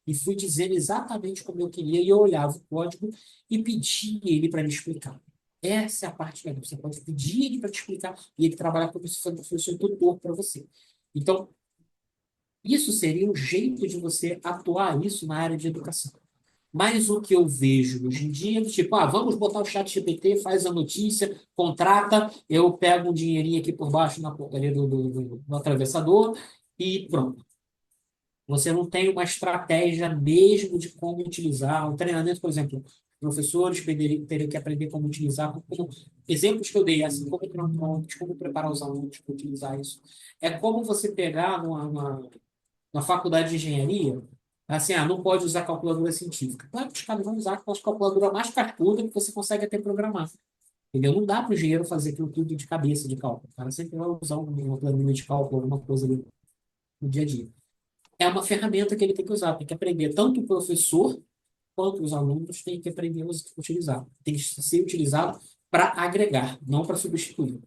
e fui dizendo exatamente como eu queria, e eu olhava o código e pedia ele para me explicar. Essa é a parte legal. Você pode pedir ele para te explicar e ele trabalhar como se fosse um tutor para você. Então, isso seria um jeito de você atuar isso na área de educação. Mas o que eu vejo hoje em dia é do tipo, vamos botar o chat GPT, faz a notícia, contrata, eu pego um dinheirinho aqui por baixo na porcaria do atravessador e pronto. Você não tem uma estratégia mesmo de como utilizar. O treinamento, por exemplo, professores teriam que aprender como utilizar. Exemplos que eu dei, assim, como criar um prompt, como preparar os alunos para utilizar isso. É como você pegar uma faculdade de engenharia, assim, não pode usar calculadora científica. Claro que os caras vão usar aquela calculadora mais cartuda que você consegue até programar. Entendeu? Não dá para o engenheiro fazer aquilo tudo de cabeça de cálculo. O cara sempre vai usar uma planilha de cálculo, alguma coisa ali no dia a dia. É uma ferramenta que ele tem que usar, tem que aprender. Tanto o professor quanto os alunos têm que aprender a utilizar. Tem que ser utilizado para agregar, não para substituir.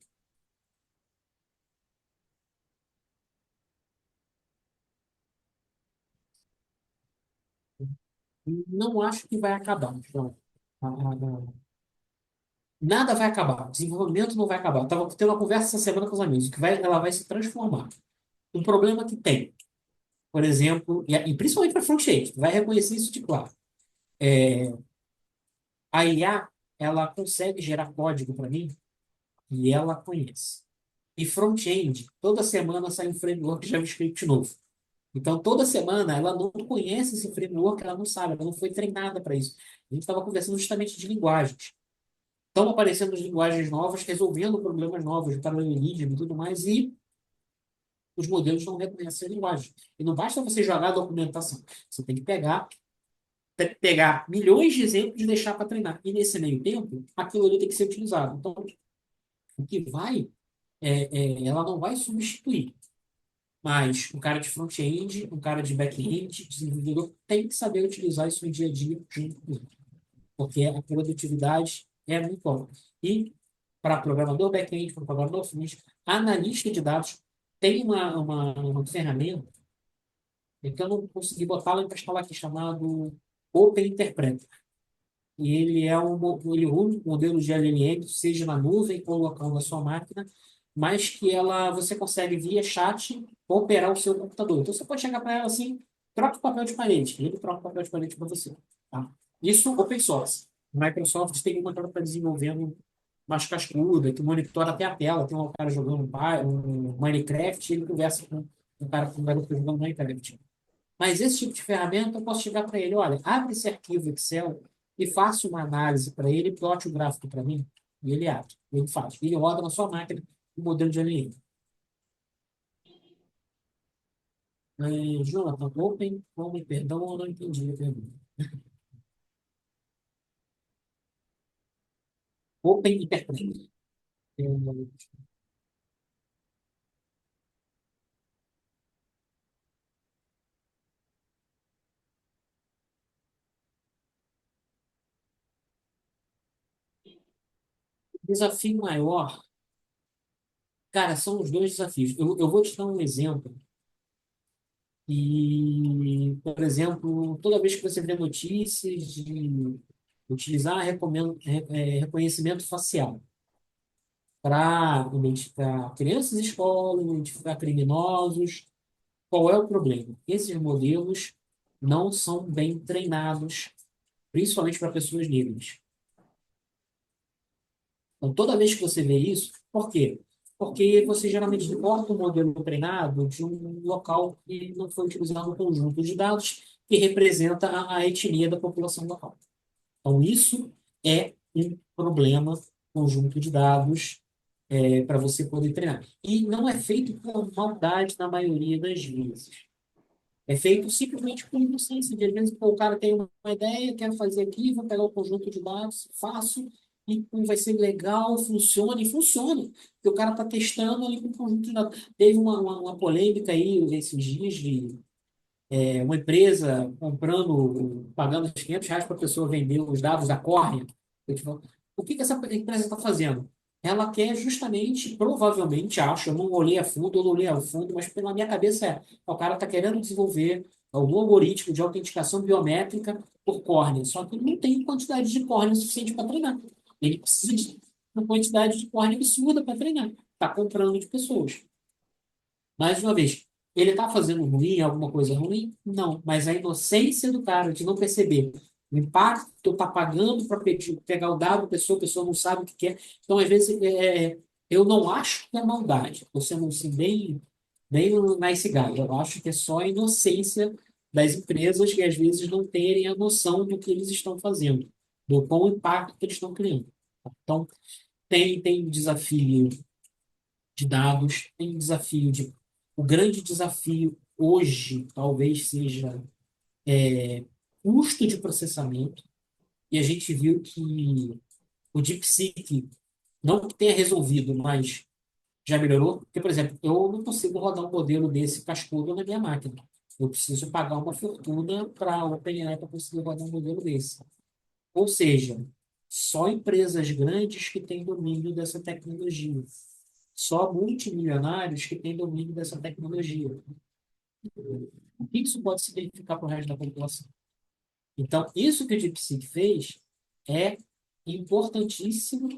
Não acho que vai acabar. Então, nada vai acabar. Desenvolvimento não vai acabar. Estava tendo uma conversa essa semana com os amigos, ela vai se transformar. Um problema que tem, por exemplo, e principalmente para front-end, vai reconhecer isso de claro. A IA, ela consegue gerar código para mim e ela conhece. E front-end, toda semana sai um framework de JavaScript novo. Então, toda semana ela não conhece esse framework, ela não sabe, ela não foi treinada para isso. A gente estava conversando justamente de linguagens. Estão aparecendo linguagens novas, resolvendo problemas novos, de paralelismo e tudo mais, e os modelos não reconhecem a linguagem. E não basta você jogar a documentação. Você tem que pegar milhões de exemplos e deixar para treinar. E nesse meio tempo, aquilo ali tem que ser utilizado. Então, o que ela não vai substituir. Mas um cara de front-end, um cara de back-end, desenvolvedor, tem que saber utilizar isso no dia a dia junto com ele. Porque a produtividade é muito bom. E para programador back-end, para programador front, analista de dados, tem uma ferramenta que eu não consegui botá-la para instalar aqui, chamado Open Interpreter. E ele usa um modelo de LLM, seja na nuvem ou local da sua máquina, mas que você consegue via chat operar o seu computador. Então você pode chegar para ela assim, troca o papel de parede, ele troca o papel de parede para você. Tá? Isso open source. Microsoft tem uma que ela está desenvolvendo mais cascuda, que monitora até a tela. Tem um cara jogando um Minecraft e ele conversa com um cara com um garoto jogando Minecraft. Mas esse tipo de ferramenta, eu posso chegar para ele, olha, abre esse arquivo Excel e faça uma análise para ele, plote o gráfico para mim, e ele abre, ele faz. Ele roda na sua máquina o modelo de ANN. Jonathan, perdão, eu não entendi a pergunta. Open Interpret. Desafio maior, cara, são os dois desafios. Eu vou te dar um exemplo. E, por exemplo, toda vez que você vê notícias de utilizar reconhecimento facial para identificar crianças em escola, identificar criminosos, qual é o problema? Esses modelos não são bem treinados, principalmente para pessoas negras. Então, toda vez que você vê isso, por quê? Porque você geralmente importa um modelo treinado de um local que não foi utilizado um conjunto de dados que representa a etnia da população local. Então, isso é um problema, conjunto de dados, para você poder treinar. E não é feito por maldade na maioria das vezes. É feito simplesmente por inocência. De às vezes, pô, o cara tem uma ideia, quero fazer aqui, vou pegar o conjunto de dados, faço, e pô, vai ser legal, funciona, e funciona. Porque o cara está testando ali com o conjunto de dados. Teve uma polêmica aí esses dias de uma empresa comprando, pagando R$ 500 para a pessoa vender os dados da córnea. Eu, tipo, o que que essa empresa está fazendo? Ela quer justamente, provavelmente, acho, eu não olhei a fundo, eu não olhei a fundo, mas pela minha cabeça o cara está querendo desenvolver algum algoritmo de autenticação biométrica por córnea, só que não tem quantidade de córnea suficiente para treinar. Ele precisa de uma quantidade de córnea absurda para treinar. Está comprando de pessoas. Mais uma vez, ele está fazendo ruim, alguma coisa ruim? Não, mas a inocência do cara de não perceber o impacto que eu está pagando para pegar o dado da pessoa, a pessoa não sabe o que quer. Então, às vezes, eu não acho que é maldade. Estou sendo assim, bem nice guy. Eu acho que é só a inocência das empresas que às vezes não terem a noção do que eles estão fazendo, do qual impacto que eles estão criando. Então, tem desafio de dados, tem desafio de. O grande desafio hoje talvez seja custo de processamento, e a gente viu que o DeepSeek não que tenha resolvido, mas já melhorou. Porque, por exemplo, eu não consigo rodar um modelo desse cascudo na minha máquina. Eu preciso pagar uma fortuna para a OpenAI para conseguir rodar um modelo desse. Ou seja, só empresas grandes que têm domínio dessa tecnologia. Só multimilionários que têm domínio dessa tecnologia. O que isso pode significar para o resto da população? Então, isso que o DeepSeek fez é importantíssimo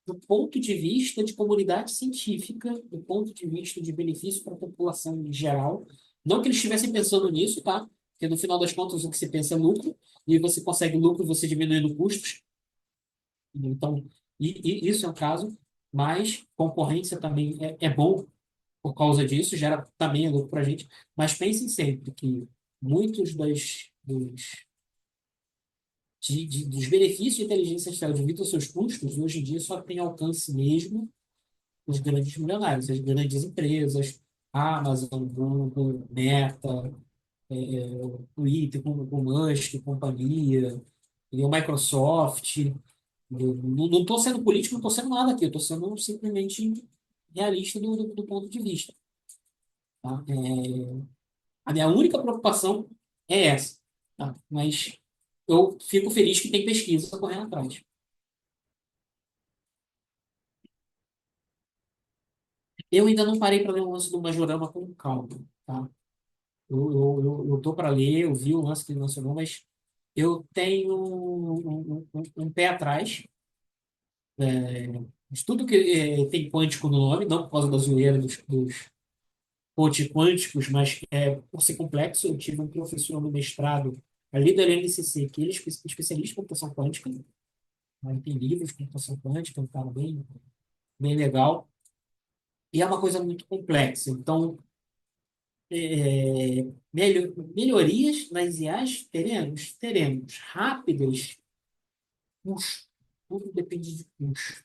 do ponto de vista de comunidade científica, do ponto de vista de benefício para a população em geral. Não que eles estivessem pensando nisso, tá? Porque no final das contas o que se pensa é lucro, e você consegue lucro você diminuindo custos. Então, isso é um caso, mas concorrência também é bom por causa disso, gera também lucro para a gente. Mas pensem sempre que muitos dos benefícios de inteligência artificial devido aos seus custos, hoje em dia só tem alcance mesmo os grandes milionários, as grandes empresas, Amazon, Google, Meta, Twitter, com Musk, companhia, e o Microsoft. Eu não estou sendo político, não estou sendo nada aqui, eu estou sendo simplesmente realista do ponto de vista. Tá? A minha única preocupação é essa. Tá? Mas eu fico feliz que tem pesquisa correndo atrás. Eu ainda não parei para ler o lance do Majorama com calma. Tá? Eu tô para ler, eu vi o lance que ele mencionou, mas eu tenho um pé atrás. De tudo que tem quântico no nome, não por causa da zoeira coach quânticos, mas por ser complexo, eu tive um professor no mestrado ali da LNCC, que ele é especialista em computação quântica, né, tem livros de computação quântica, um cara bem legal, e é uma coisa muito complexa. Então, melhorias nas IAs teremos rápidas, custo, tudo depende de custo.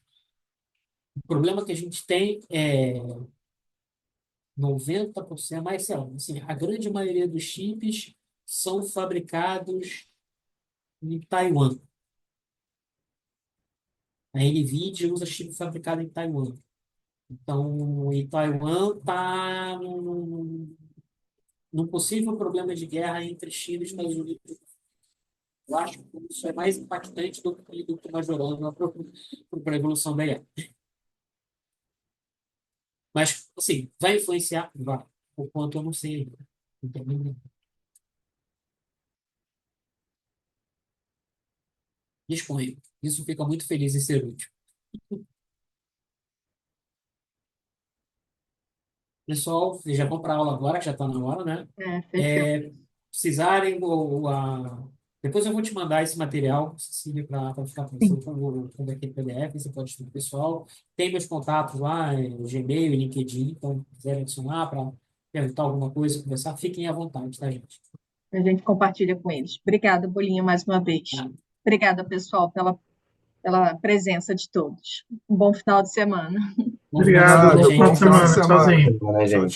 O problema que a gente tem é 90%, mais, sei lá, assim, a grande maioria dos chips são fabricados em Taiwan. A NVIDIA usa chip fabricado em Taiwan. Então, em Taiwan está num possível problema de guerra entre China e Estados Unidos. Eu acho que isso é mais impactante do que majorando para a evolução da IA. Mas, assim, vai influenciar? Vai. O quanto eu não sei ainda. Então, disponha. Isso fica muito feliz em ser útil. Pessoal, vocês já vão para a aula agora, que já está na hora, né? Fechou. Precisarem, depois eu vou te mandar esse material, Cecília, para ficar com você Sim, com aquele PDF, você pode estudar pessoal. Tem meus contatos lá, Gmail, LinkedIn, então, se quiserem adicionar para perguntar alguma coisa, conversar, fiquem à vontade, tá, gente? a gente compartilha com eles. Obrigada, Bolinha, mais uma vez. Tá? Obrigada, pessoal, pela presença de todos. Um bom final de semana. Bom final de Obrigado. semana, Boa Obrigado, final bom de gente. final de semana. semana, Tchauzinho. né, gente?